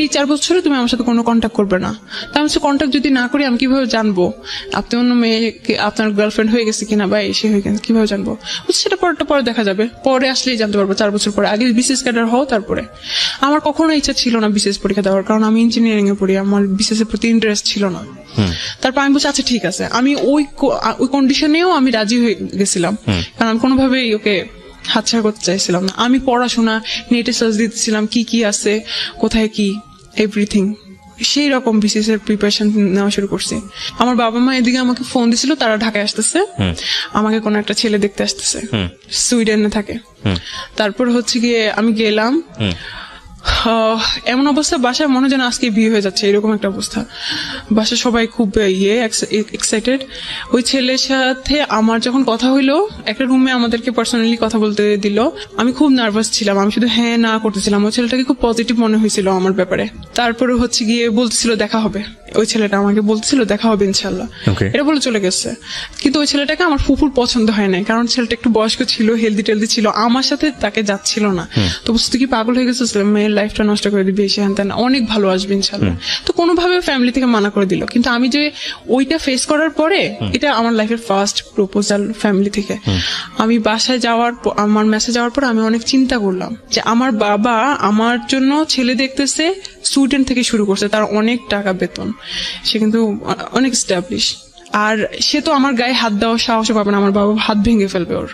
এই 4 বছরে তুমি আমার সাথে কোনো কন্ট্যাক্ট করবে না। তো আমি কন্ট্যাক্ট যদি না করি আমি কিভাবে জানবো আপনি অন্য মেয়েকে আপনার গার্লফ্রেন্ড হয়ে গেছে কিনা বা এসে হয়ে গেছে, কিভাবে জানবো? সেটা পরে দেখা যাবে, পরে আসলেই জানতে পারবো 4 বছর পরে, আগে বিসিএস ক্যাডার হও তারপরে। আমার কখনো ইচ্ছা ছিল না বিসিএস পরীক্ষা দেওয়ার, কারণ আমি ইঞ্জিনিয়ারিং এ পড়ি, আমার বিসিএস এর প্রতি ইন্টারেস্ট ছিল না। তারপর আমি বলছি আচ্ছা ঠিক আছে, আমি ওই কন্ডিশনেও আমি রাজি হয়ে গেছিলাম, কারণ আমি কোনোভাবেই ওকে হাতছাড়া করতে চাইছিলাম না। আমি পড়াশোনা নেটে সার্চ দিতেছিলাম কি কি আছে, কোথায় কি, এভরিথিং সেই রকম বিসিএস এর প্রিপারেশন নেওয়া শুরু করছি। আমার বাবা মা এদিকে আমাকে ফোন দিছিল, তারা ঢাকায় আসতেছে, আমাকে কোনো একটা ছেলে দেখতে আসতেছে, সুইডেনে থাকে। তারপর হচ্ছে গিয়ে আমি গেলাম, এমন অবস্থা বাসায় মনে যেন আজকে বিয়ে হয়ে যাচ্ছে, এরকম একটা অবস্থা। বাসায় সবাই খুব এক্সাইটেড। ওই ছেলের সাথে আমার যখন কথা হইলো, একটা রুমে আমাদেরকে পার্সোনালি কথা বলতে দিল, আমি খুব নার্ভাস ছিলাম, আমি শুধু হ্যাঁ না করতেছিলাম। ওই ছেলেটাকে খুব পজিটিভ মনে হয়েছিল আমার ব্যাপারে। তারপরে হচ্ছে গিয়ে বলতেছিল দেখা হবে, ওই ছেলেটা আমাকে বলতেছিল দেখা হবে ইনশাল্লাহ, এটা বলে চলে গেছে। কিন্তু ওই ছেলেটাকে আমার ফুফুর পছন্দ হয় নাই, কারণ ছেলেটা একটু বয়স্ক ছিল, হেলদি টেলদি ছিল, আমার সাথে তাকে যাচ্ছিল না। তো বুঝতে কি পাগল হয়ে গেছে, মেয়ের লাইফটা নষ্ট করে দিবি, এসে হ্যান অনেক ভালো আসবে ইনশাল্লাহ। তো কোনোভাবে ফ্যামিলি থেকে মানা করে দিল। কিন্তু আমি যে ওইটা ফেস করার পরে, এটা আমার লাইফের ফার্স্ট প্রপোজাল ফ্যামিলি থেকে। আমি বাসায় যাওয়ার পর, আমার মেসেজ যাওয়ার পর আমি অনেক চিন্তা করলাম যে আমার বাবা আমার জন্য ছেলে দেখতেছে, সুইডেন থেকে শুরু করছে, তার অনেক টাকা বেতন, সে কিন্তু অনেক স্টাবলিশ, আর সে তো আমার গায়ে হাত দেওয়ার সাহস পাবে না, আমার বাবা হাত ভেঙে ফেলবে ওর,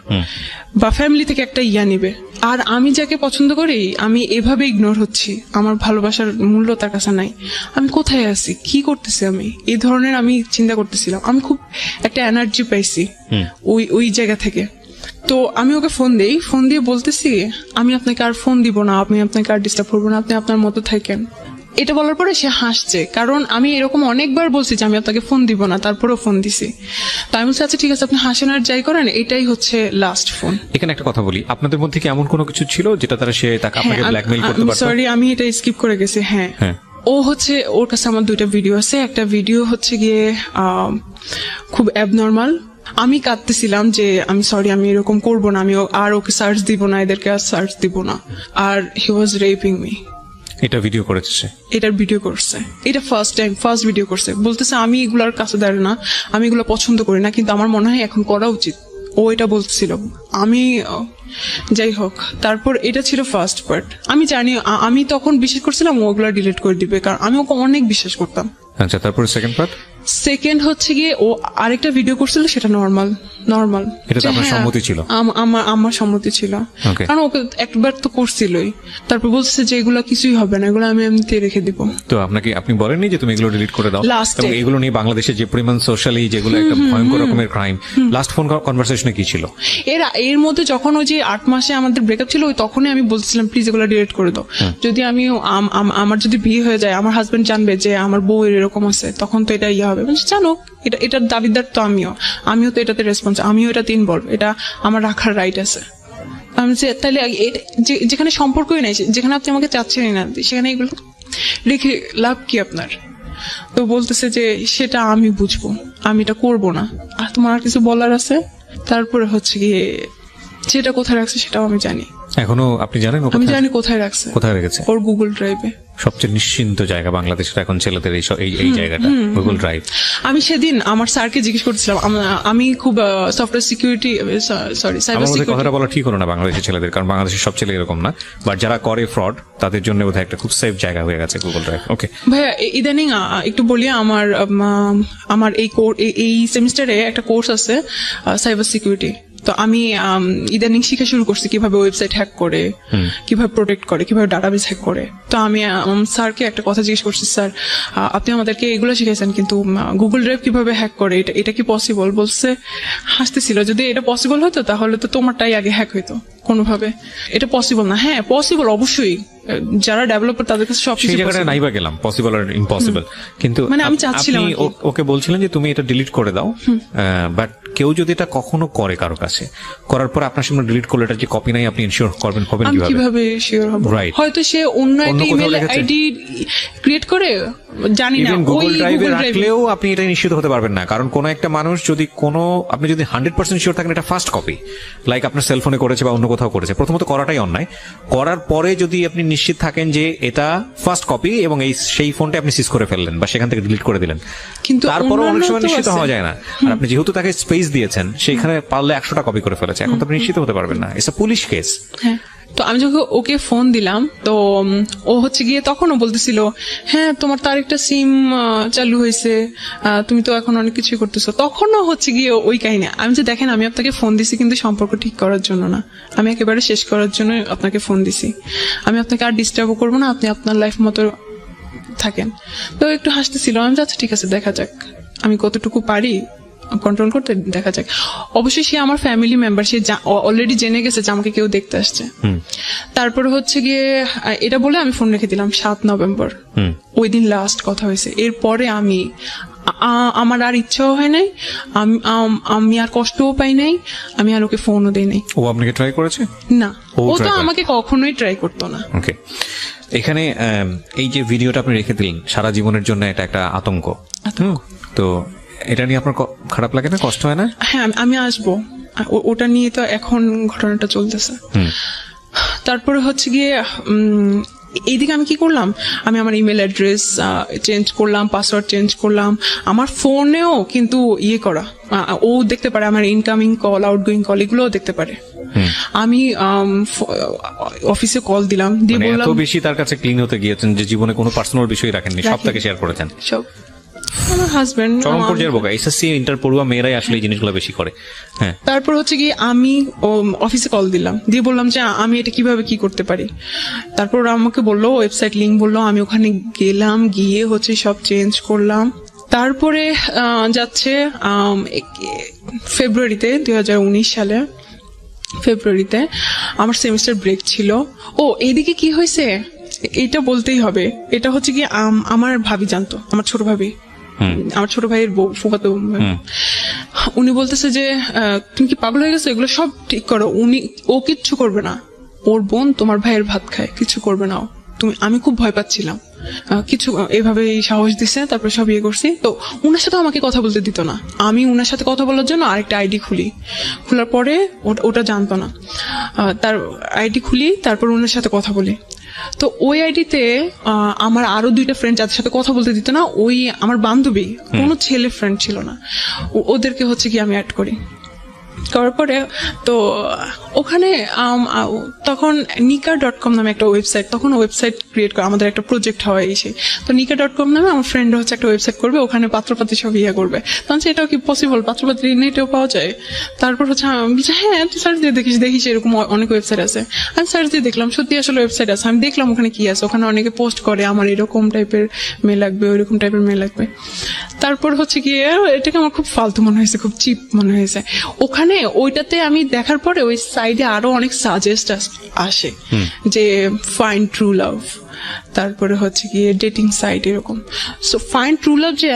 বা ফ্যামিলি থেকে একটা ইয়া নিবে। আর আমি যাকে পছন্দ করি আমি এভাবে ইগনোর হচ্ছি, আমার ভালোবাসার মূল্য তার কাছে নাই, আমি কোথায় আছি, কি করতেছি আমি, এই ধরনের আমি চিন্তা করতেছিলাম। আমি খুব একটা এনার্জি পাইছি ওই জায়গা থেকে। তো আমি ওকে ফোন দিই, ফোন দিয়ে বলতেছি আমি আপনাকে আর ফোন দিব না, আমি আপনাকে আর ডিস্টার্ব করবো না, আপনি আপনার মতো থাকেন। এটা বলার পরে সে হাসছে, কারণ আমি এরকম অনেকবার বলছি যে আমি আপনাকে ফোন দিব না, তারপরেও ফোন দিছি। তো আমি বলছি আচ্ছা ঠিক আছে, আপনি হাসেন আর যাই করেন, এটাই হচ্ছে লাস্ট ফোন। এখানে একটা কথা বলি, আপনাদের মধ্যে কি এমন কোনো কিছু ছিল যেটা তারা সে তাকে আপনাকে ব্ল্যাকমেইল করতে পারতো? সরি, আমি এটা স্কিপ করে গেছি। হ্যাঁ, ও হচ্ছে, ওর কাছে আমার 2টা ভিডিও আছে। একটা ভিডিও হচ্ছে গিয়ে খুব অ্যাবনর্মাল, আমি কাঁদতেছিলাম যে আমি সরি, আমি এরকম করবো না, আমি আর ওকে সার্চ দিব না, এদেরকে আর সার্চ দিব না। আর হি ওয়াজ রেপিং মি। এটা ভিডিও করেছে সে? এটার ভিডিও করছে, এটা ফার্স্ট ভিডিও করছে। বলতেছে আমি এগুলার কাছে দাঁড়াই না, আমি এগুলো পছন্দ করি না, কিন্তু আমার মনে হয় এখন করা উচিত। ও এটা বলছিল, আমি যাই হোক। তারপর এটা ছিল ফার্স্ট পার্ট। আমি জানি, আমি তখন বিশ্বাস করছিলাম ও ওগুলা ডিলিট করে দিবে, কারণ আমি ওকে অনেক বিশ্বাস করতাম। আচ্ছা, তারপর সেকেন্ড পার্ট? সেকেন্ড হচ্ছে গিয়ে ও আরেকটা ভিডিও করছিল, সেটা নর্মাল। এটা তো আপনার সম্মতি ছিল? আমার সম্মতি ছিল, কারণ ওকে একবার তো করছিলই। তারপর বলছে যে এগুলো কিছুই হবে না, এগুলো আমি এমনিতে রেখে দিব। তো আপনি বলেননি যে তুমি এগুলো ডিলিট করে দাও? এবং এগুলো নিয়ে বাংলাদেশে যে পরিমাণ সোশ্যালি যেগুলো একটা ভয়ঙ্কর রকমের ক্রাইম, লাস্ট ফোন কনভারসেশনে কি ছিল? এর মধ্যে যখন ওই যে 8 মাসে আমাদের ব্রেকআপ ছিল, ওই তখনই আমি বলছিলাম প্লিজ এগুলো ডিলিট করে দাও। যদি আমি আমার যদি বিয়ে হয়ে যায়, আমার হাজবেন্ড জানবে যে আমার বউ এরকম আছে, তখন তো এটা ইয়ে হবে। জানো, এটার দাবিদার তো আমিও তো এটাতে রেসপন্স, আমিও এটা ইনভলভ, এটা আমার রাখার রাইট আছে। আমি যে তাহলে যেখানে সম্পর্কই নাই, যেখানে আপনি আমাকে চাচ্ছেনই না, সেখানে এগুলো রেখে লাভ কি আপনার? তো বলতেছে যে সেটা আমি বুঝবো, আমি এটা করবো না, আর তোমার আর কিছু বলার আছে? তারপরে হচ্ছে গিয়ে সেটা কোথায় রাখছে সেটাও আমি জানি। এখনো আপনি জানেন? আমি জানি কোথায় রাখছে। কোথায় রেখেছে? ওর গুগল ড্রাইভে। সবচেয়ে নিশ্চিন্ত জায়গা বাংলাদেশের এখন ছেলেদের এই জায়গাটা, গুগল ড্রাইভ। আমি সেদিন আমার স্যারকে জিজ্ঞেস করছিলাম, আমি খুব software security, sorry cyber security. কথাটা বলা ঠিক হলো না বাংলাদেশের ছেলেদের, কারণ বাংলাদেশের সব ছেলে এরকম না, বাট যারা করে ফ্রড তাদের জন্য বোধহয় একটা খুব সেফ জায়গা হয়ে গেছে গুগল ড্রাইভ। ওকে ভাইয়া, ইদানিং একটু বলি, আমার এই সেমিস্টারে একটা কোর্স আছে সাইবার সিকিউরিটি। তো আমি ইদানিং শিখা শুরু করছি কিভাবে ওয়েবসাইট হ্যাক করে, কিভাবে প্রোটেক্ট করে, কিভাবে ডাটাবেস হ্যাক করে। তো আমি স্যারকে একটা কথা জিজ্ঞেস করছি, স্যার আপনি আমাদেরকে এগুলো শিখেছেন, কিন্তু গুগল ড্রাইভ কিভাবে হ্যাক করে, এটা কি পসিবল? বলছে, হাসতেছিল, যদি এটা পসিবল হতো তাহলে তো তোমারটাই আগে হ্যাক হইতো কোনোভাবে। এটা পসিবল না। হ্যাঁ পসিবল, অবশ্যই যারা ডেভেলপার তাদের কাছে সেই সবকিছু জায়গাটা possible। নাইবা গেলাম, পসিবল আর ইম্পসিবল, কিন্তু মানে আমি চাচ্ছিলাম আপনি আর কি। ওকে বলছিলেন যে তুমি এটা ডিলিট করে দাও, বাট কেউ যদি এটা কখনো করে কারো কাছে, করার পর আপনার সামনে ডিলিট করলে এটা যে কপি নাই আপনি ইনশিওর হবেন আমি কিভাবে? কিভাবে শিওর হব? Right. হয়তো সে অন্য একটা কোথাও ইমেল লিখেছে? আইডি ক্রিয়েট করে, জানি না, ইভেন ওই গুগল ড্রাইভে Google Drive-এ। রাখলেও আপনি এটা নিশ্চিত হতে পারবেন না, কারণ কোন একটা মানুষ যদি আপনি যদি 100% শিওর থাকেন এটা ফার্স্ট কপি, লাইক আপনার সেলফোনে করেছে বা অন্য কোথাও করেছে, প্রথমত করাটাই অন্যায়। করার পরে যদি আপনি নিশ্চিত থাকেন যে এটা ফার্স্ট কপি এবং সেই ফোনটা আপনি সিজ করে ফেললেন বা সেখান থেকে ডিলিট করে দিলেন, কিন্তু তারপরে অনেক সময় অন্যান্য তো নিশ্চিত আছে। হওয়া যায় না। আর আপনি যেহেতু তাকে স্পেস দিয়েছেন, সেখানে পারলে 100টা কপি করে ফেলেছে, এখন তো আপনি নিশ্চিত হতে পারবেন না, ইটস আ পুলিশ কেস। হ্যাঁ, তো আমি যখন ওকে ফোন দিলাম, তো ও হচ্ছে গিয়ে তখনও বলতেছিল, হ্যাঁ তোমার তো আরেকটা সিম চালু হয়েছে, তুমি তো এখন অনেক কিছু করতেছো। তখনও হচ্ছে গিয়ে ওই কাহিনী। আমি যে দেখেন, আমি আপনাকে ফোন দিছি কিন্তু সম্পর্ক ঠিক করার জন্য না, আমি একেবারে শেষ করার জন্য আপনাকে ফোন দিছি। আমি আপনাকে আর ডিস্টার্বও করবো না, আপনি আপনার লাইফ মতো থাকেন। তো একটু হাসতেছিল। আমি আচ্ছা ঠিক আছে, দেখা যাক আমি কতটুকু পারি কন্ট্রোল করতে, দেখা যাক। অবশ্যই সে আমার ফ্যামিলি মেম্বার, সে অলরেডি জেনে গেছে যে আমাকে কেউ দেখতে আসছে। তারপরে হচ্ছে গিয়ে এটা বলে আমি ফোন রেখে দিলাম 7 নভেম্বর। ওই দিন লাস্ট কথা হয়েছে। এরপরে আমার আর ইচ্ছাও হয় নাই, আমি আর কষ্টও পাই নাই, আমি আর ওকে ফোনও দিই নাই। ও আপনাকে ট্রাই করেছে? না, ও ও try তো করে? আমাকে কখনোই ট্রাই করতো না। ওকে, এখানে এই যে ভিডিওটা আপনি রেখে দিলেন, সারা জীবনের জন্য এটা একটা আতঙ্ক। তো এটা নিয়ে আপনার খারাপ লাগে না, কষ্ট হয় না? হ্যাঁ, আমি আসবো। ওটা নিয়ে তো এখন ঘটনাটা চলতেছে। তারপরে হচ্ছে গিয়ে এইদিকে আমি কি করলাম, আমি আমার ইমেল অ্যাড্রেস চেঞ্জ করলাম, পাসওয়ার্ড চেঞ্জ করলাম, আমার ফোনেও কিন্তু করা, ও দেখতে পারে আমার ইনকামিং কল, আউটগোয়িং কল, এগুলোও দেখতে পারে। আমি অফিসে কল দিলাম, দিয়ে মানে বললাম এত বেশি তার কাছে ক্লিন হতে গিয়েছেন যে জীবনে কোনো পার্সোনাল বিষয় রাখেননি, সব তাকে শেয়ার করেছেন। সব আমার হাজবেন্ড। চরম পর্যায়ের বোকা। এসএসসি ইন্টার পড়ুয়া মেয়েরাই আসলে এই জিনিসগুলো বেশি করে। হ্যাঁ, তারপর হচ্ছে কি আমি অফিসে কল দিলাম, দিয়ে বললাম যে আমি এটা কিভাবে কি করতে পারি। তারপর ওরা আমাকে বললো, ওয়েবসাইট লিঙ্ক বললো, আমি ওখানে গেলাম, গিয়ে হচ্ছে সব চেঞ্জ করলাম। তারপরে যাচ্ছে ফেব্রুয়ারিতে 2019 সালে ফেব্রুয়ারিতে আমার সেমিস্টার ব্রেক ছিল। ও এইদিকে কি হয়েছে এটা বলতেই হবে। এটা হচ্ছে কি আমার ভাবি জানতো, আমার ছোট ভাবি, আমার ছোট ভাইয়ের বউ, ফুফাতো। উনি বলতেছে যে তুমি কি পাগল হয়ে গেছো, এগুলো সব ঠিক করো। ও কিচ্ছু করবে না, ওর বোন তোমার ভাইয়ের ভাত খায়, কিছু করবে না ও। আমি খুব ভয় পাচ্ছিলাম, কিছু এভাবে সাহস দিছে। তারপরে সব করছি। তো উনার সাথে আমাকে কথা বলতে দিত না। আমি উনার সাথে কথা বলার জন্য আরেকটা আইডি খোলার পরে ওটা জানতো না, তার আইডি খুলি, তারপর উনার সাথে কথা বলি। তো ওই আইডিতে আমার আরো 2টা ফ্রেন্ড যাদের সাথে কথা বলতে দিত না, ওই আমার বান্ধবী, কোনো ছেলে ফ্রেন্ড ছিল না, ওদেরকে হচ্ছে কি আমি অ্যাড করার পরে তো ওখানে তখন nika.com নামে একটা ওয়েবসাইট, তখন ওয়েবসাইট ক্রিয়েট করা আমাদের একটা প্রজেক্ট হয় এসে। তো nika.com নামে আমার ফ্রেন্ড হচ্ছে একটা ওয়েবসাইট করবে, ওখানে পাত্রপাত্রী সব করবে। তখন এটাও কি পসিবল, পাত্রপাত্রী নেটেও পাওয়া যায়। তারপর হচ্ছে আমি বলছি হ্যাঁ তুই সার্চ দিয়ে দেখিস এরকম অনেক ওয়েবসাইট আছে। আমি সার্চ দিয়ে দেখলাম সত্যি আসলে ওয়েবসাইট আছে। আমি দেখলাম ওখানে কি আছে, ওখানে অনেকে পোস্ট করে আমার এরকম টাইপের মেয়ে লাগবে, ওইরকম টাইপের মেয়ে লাগবে। তারপর হচ্ছে গিয়ে এটাকে আমার খুব ফালতু মনে হয়েছে, খুব চিপ মনে হয়েছে। ওখানে ওইটাতে আমি দেখার পরে ওই সাইডে আরো অনেক সাজেস্ট আসে যে ফাইন্ড ট্রু লাভ, তারপরে হচ্ছে গিয়ে ডেটিং সাইট এরকম। সো ফাইন্ড ট্রু লাভ, যে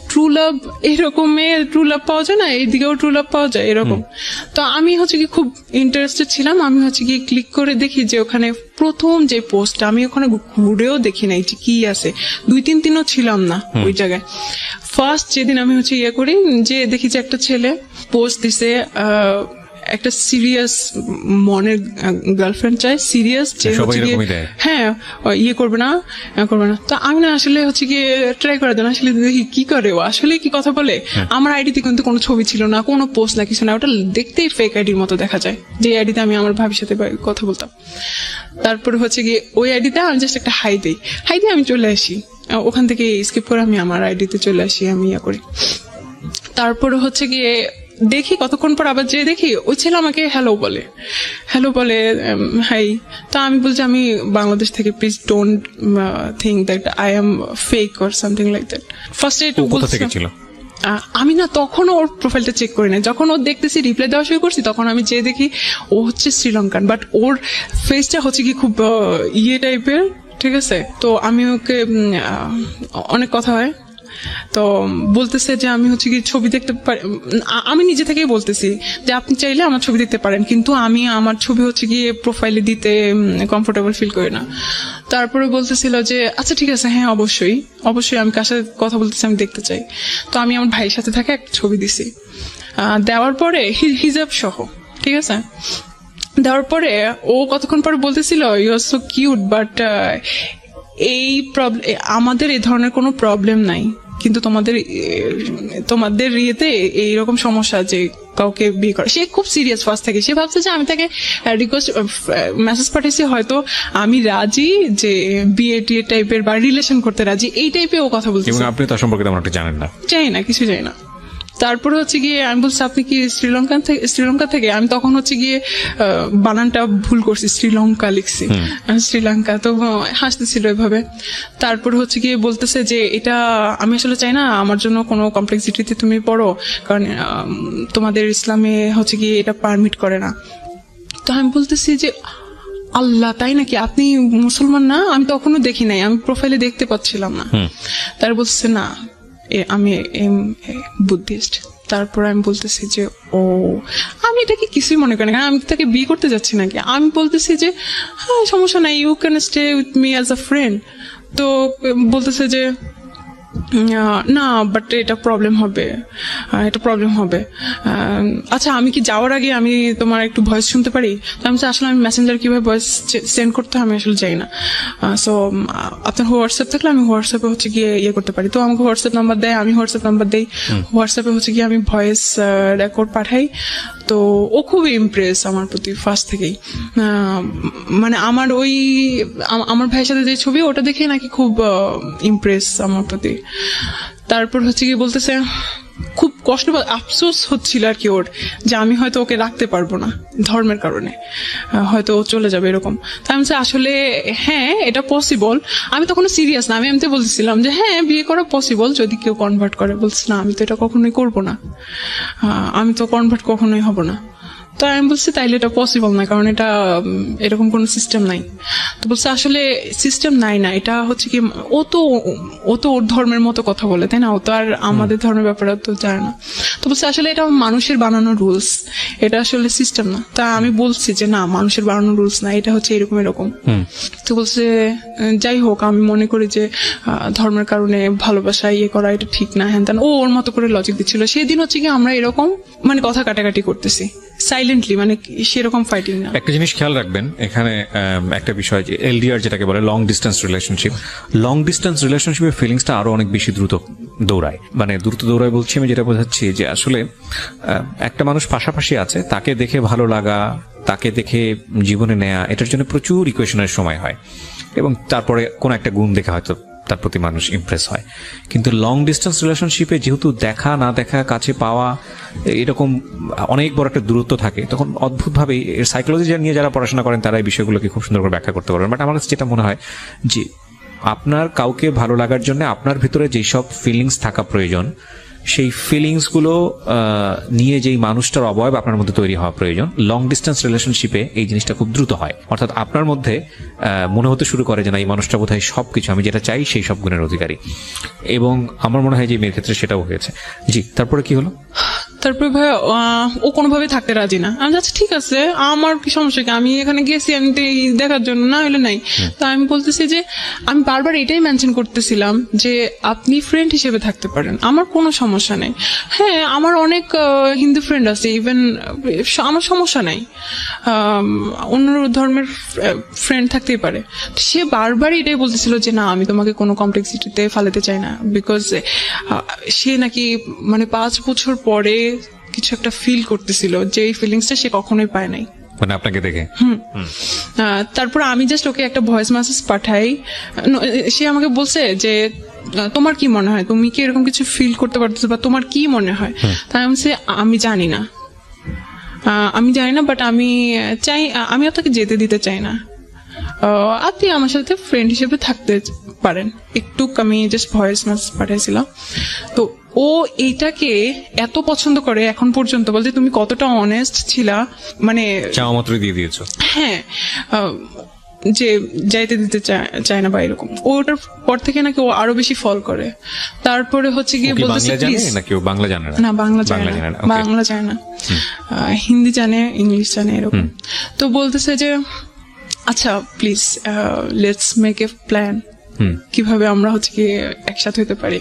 ট্রু লাভ এরকম ট্রু লাভ পাওয়া যায় না, এইদিকেও ট্রু লাভ পাওয়া যায় এরকম। তো আমি হচ্ছে কি খুব ইন্টারেস্টেড ছিলাম। আমি হচ্ছে গিয়ে ক্লিক করে দেখি যে ওখানে প্রথম যে পোস্টটা, আমি ওখানে ঘুরেও দেখি নাই যে কি আছে, 2-3 দিনও ছিলাম না ওই জায়গায়। ফার্স্ট যেদিন আমি হচ্ছে করি, যে দেখি যে একটা ছেলে পোস্ট দিছে, একটা সিরিয়াস মনের গার্লফ্রেন্ড চাই, সিরিয়াস, যে হচ্ছে হ্যাঁ করবে না। তো আমি না আসলে হচ্ছে গিয়ে ট্রাই করার জন্য আসলে দেখি কি করে ও, আসলে কি কথা বলে। আমার আইডিতে কিন্তু কোনো ছবি ছিল না, কোনো পোস্ট না, কিছু না, ওটা দেখতেই ফেক আইডির মতো দেখা যায়, যে আইডিতে আমি আমার ভাবির সাথে কথা বলতাম। তারপরে হচ্ছে গিয়ে ওই আইডিতে আমি জাস্ট একটা হাই দিই, আমি চলে আসি, ওখান থেকে স্কিপ করে আমি আমার আইডিতে চলে আসি, আমি করি। তারপরে হচ্ছে গিয়ে দেখি কতক্ষণ পর আবার যে দেখি ওই ছেলে আমাকে হ্যালো বলে হাই। তো আমি বলছি আমি বাংলাদেশ থেকে, please don't think that I am fake or something like that. ফার্স্টে কোথা থেকে ছিল? আমি না তখন ওর প্রোফাইলটা চেক করি না, যখন ওর দেখতেছি রিপ্লাই দেওয়া শুরু করছি তখন আমি চেয়ে দেখি ও হচ্ছে শ্রীলঙ্কান, বাট ওর ফেসটা হচ্ছে কি খুব ইয়ে টাইপের, ঠিক আছে। তো আমি ওকে অনেক কথা হয়, তো বলতেছে যে আমি হচ্ছে কি ছবি দেখতে পারি, আমি নিজে থেকেই বলতেছি যে আপনি চাইলে আমার ছবি দেখতে পারেন, কিন্তু আমি আমার ছবি হচ্ছে গিয়ে প্রোফাইলে দিতে কমফোর্টেবল ফিল করি না। তারপরে বলতেছিল যে আচ্ছা ঠিক আছে, হ্যাঁ অবশ্যই অবশ্যই, আমি কার সাথে কথা বলতেছি আমি দেখতে চাই। তো আমি আমার ভাইয়ের সাথে থাকা একটা ছবি দিছি, দেওয়ার পরে হিজাব সহ, ঠিক আছে, দেওয়ার পরে ও কতক্ষণ পরে বলতেছিল you are so cute, but এই প্রবলেম, আমাদের এই ধরনের কোনো প্রবলেম নাই, কিন্তু তোমাদের ইয়েতে এইরকম সমস্যা যে কাউকে বিয়ে করে। সে খুব সিরিয়াস ফার্স্ট থেকে, সে ভাবছে যে আমি তাকে রিকোয়েস্ট মেসেজ পাঠিয়েছি হয়তো আমি রাজি যে বিয়ে টিয়ে টাইপের বা রিলেশন করতে রাজি, এই টাইপের ও কথা বলছে। এবং আপনি তার সম্পর্কে তেমন একটা জানেন না? জানি না, কিছু জানি না। তারপরে হচ্ছে গিয়ে আমি বলছি আপনি কি শ্রীলঙ্কা থেকে, আমি তখন হচ্ছে গিয়ে বানানটা ভুল করছি, শ্রীলঙ্কা লিখছি, শ্রীলঙ্কা, তো হাসতেছিল এভাবে। তারপরে হচ্ছে গিয়ে বলতেছে যে এটা আমি আসলে চাই না আমার জন্য কোনো কমপ্লেক্সিটিতে তুমি পড়ো, কারণ তোমাদের ইসলামে হচ্ছে গিয়ে এটা পারমিট করে না। তো আমি বলতেছি যে আল্লাহ, তাই নাকি, আপনি মুসলমান না? আমি তখনও দেখি নাই, আমি প্রোফাইলে দেখতে পাচ্ছিলাম না। তার বলছে না আমি বুদ্ধিস্ট। তারপর আমি বলতেছি যে ও, আমি এটাকে কিছুই মনে করি না, কারণ আমি তাকে বিয়ে করতে যাচ্ছি নাকি। আমি বলতেছি যে হ্যাঁ সমস্যা নাই, you can stay with me as a friend. তো বলতেছে যে না, বাট এটা প্রবলেম হবে, আচ্ছা আমি কি যাওয়ার আগে আমি তোমার একটু ভয়েস শুনতে পারি? তো আমি আসলে আমি মেসেঞ্জার কিভাবে ভয়েস সেন্ড করতে হয় আমি আসলে যাই না, সো আপনার হোয়াটসঅ্যাপ থাকলে আমি হোয়াটসঅ্যাপে হচ্ছে গিয়ে ইয়ে করতে পারি। তো আমাকে হোয়াটসঅ্যাপ নাম্বার দেয়, আমি হোয়াটসঅ্যাপ নাম্বার দিই, হোয়াটসঅ্যাপে হচ্ছে গিয়ে আমি ভয়েস রেকর্ড পাঠাই। তো ও খুব ইমপ্রেস আমার প্রতি ফার্স্ট থেকেই, মানে আমার ভাইয়ের সাথে যে ছবি ওটা দেখে নাকি খুব ইমপ্রেস আমার প্রতি। তারপর হচ্ছে কি বলতেছে খুব কষ্ট আফসোস হচ্ছিল আর কি ওর, যে আমি হয়তো ওকে রাখতে পারবো না ধর্মের কারণে, হয়তো ও চলে যাবে এরকম। তাই আমি আসলে হ্যাঁ এটা পসিবল, আমি তখন সিরিয়াস না, আমি এমনি বলতেছিলাম যে হ্যাঁ বিয়ে করা পসিবল যদি কেউ কনভার্ট করে। বলছে না আমি তো এটা কখনোই করবো না, আমি তো কনভার্ট কখনোই হব না। তো আমি বলছি তাইলে এটা পসিবল না, কারণ এটা এরকম কোনো সিস্টেম নাই। তো বলছে আসলে সিস্টেম নাই না, এটা হচ্ছে কি ও তো ওর ধর্মের মতো কথা বলে, তাই না, ও তো আর আমাদের ধর্মের ব্যাপারে তো জানে না। তো বলছে আসলে এটা মানুষের বানানো রুলস, এটা আসলে সিস্টেম না। তা আমি বলছি যে না মানুষের বানানো রুলস না, এটা হচ্ছে এরকম। তো বলছে যাই হোক, আমি মনে করি যে ধর্মের কারণে ভালোবাসা ইয়ে করা এটা ঠিক না, হ্যান ত্যান ও ওর মতো করে লজিক দিচ্ছিল। সেদিন হচ্ছে কি আমরা এরকম মানে কথা কাটাকাটি করতেছি সাইলেন্টলি, মানে সেরকম ফাইটিং না। একটা জিনিস খেয়াল রাখবেন এখানে, একটা বিষয় যে এলডিআর যেটাকে বলে লং ডিস্টেন্স রিলেশনশিপের ফিলিংসটা আরো অনেক বেশি দ্রুত দৌড়ায়। মানে দ্রুত দৌড়ায় বলছি আমি যেটা বোঝাচ্ছি যে আসলে একটা মানুষ পাশাপাশি আছে, তাকে দেখে ভালো লাগা, তাকে দেখে জীবনে নেয়া, এটার জন্য প্রচুর ইকুয়েশনের সময় হয়, এবং তারপরে কোন একটা গুণ দেখে হয়তো তার প্রতি মানুষ ইমপ্রেস হয়। কিন্তু লং ডিস্টেন্স রিলেশনশিপে যেহেতু দেখা না দেখা, কাছে পাওয়া, এরকম অনেক বড় একটা দূরত্ব থাকে, তখন অদ্ভুতভাবে এর সাইকোলজি নিয়ে যারা পড়াশোনা করেন তারা এই বিষয়গুলোকে খুব সুন্দর করে ব্যাখ্যা করতে পারবেন। বাট আমার কাছে যেটা মনে হয় যে আপনার কাউকে ভালো লাগার জন্য আপনার ভিতরে যেসব ফিলিংস থাকা প্রয়োজন, সেই ফিলিংস গুলো নিয়ে যেই মানুষটার অবয়ব আপনার মধ্যে তৈরি হওয়া প্রয়োজন। লং ডিস্টেন্স রিলেশনশিপে এই জিনিসটা খুব দ্রুত হয়, অর্থাৎ আপনার মধ্যে মনে হতে শুরু করে যে না এই মানুষটা বোধহয় সবকিছু, আমি যেটা চাই সেই সব গুণের অধিকারী, এবং আমার মনে হয় যে মেয়ের ক্ষেত্রে সেটাও হয়েছে। জি, তারপরে কি হলো? তারপরে ভাই ও কোনোভাবে থাকতে রাজি না। আমি যাচ্ছি ঠিক আছে, আমার কি সমস্যা কি, আমি এখানে গেছি আমি দেখার জন্য, না হলে নাই। তো আমি বলতেছি যে আমি বারবার এটাই মেনশন করতেছিলাম যে আপনি ফ্রেন্ড হিসেবে থাকতে পারেন, আমার কোনো সমস্যা নেই। হ্যাঁ আমার অনেক হিন্দু ফ্রেন্ড আছে, ইভেন আমার সমস্যা নাই, অন্য ধর্মের ফ্রেন্ড থাকতেই পারে। সে বারবার এটাই বলতেছিল যে না আমি তোমাকে কোনো কমপ্লেক্সিটিতে ফালাতে চাই না, বিকজ সে নাকি মানে 5 বছর পরে কিছু একটা ফিল করতেছিল, যে এই ফিলিংসটা সে কখনোই পায় নাই, মানে আপনাকে দেখে। তারপর আমি জাস্ট ওকে একটা ভয়েস মেসেজ পাঠাই, সে আমাকে বলছে যে তোমার কি মনে হয়, তুমি কি এরকম কিছু ফিল করতে পারতেছো, বা তোমার কি মনে হয়? তাই আমি বলছি আমি জানি না, বাট আমি চাই, আমি আপনাকে যেতে দিতে চাই না, আপনি আমার সাথে ফ্রেন্ড হিসেবে থাকতে পারেন। একটু আমি জাস্ট ভয়েস মেসেজ পাঠাইছিলাম। তো ও এইটাকে এত পছন্দ করে এখন পর্যন্ত, বলতে তুমি কতটা অনেস্ট ছিলা, মানে চাওয়া মাত্রই দিয়ে দিয়েছো। হ্যাঁ, যে যাইতে দিতে চায় না বা এরকম। ওটার পর থেকে নাকি ও আরো বেশি ফল করে। তারপরে হচ্ছে গিয়ে বলতেছে বাংলা জানে নাকি ও বাংলা জানে না? না, বাংলা জানে না, বাংলা জানে না, হিন্দি জানে, ইংলিশ জানে এরকম। তো বলতেছে যে আচ্ছা please let's make a plan, কিভাবে আমরা হচ্ছে কি একসাথে হতে পারি।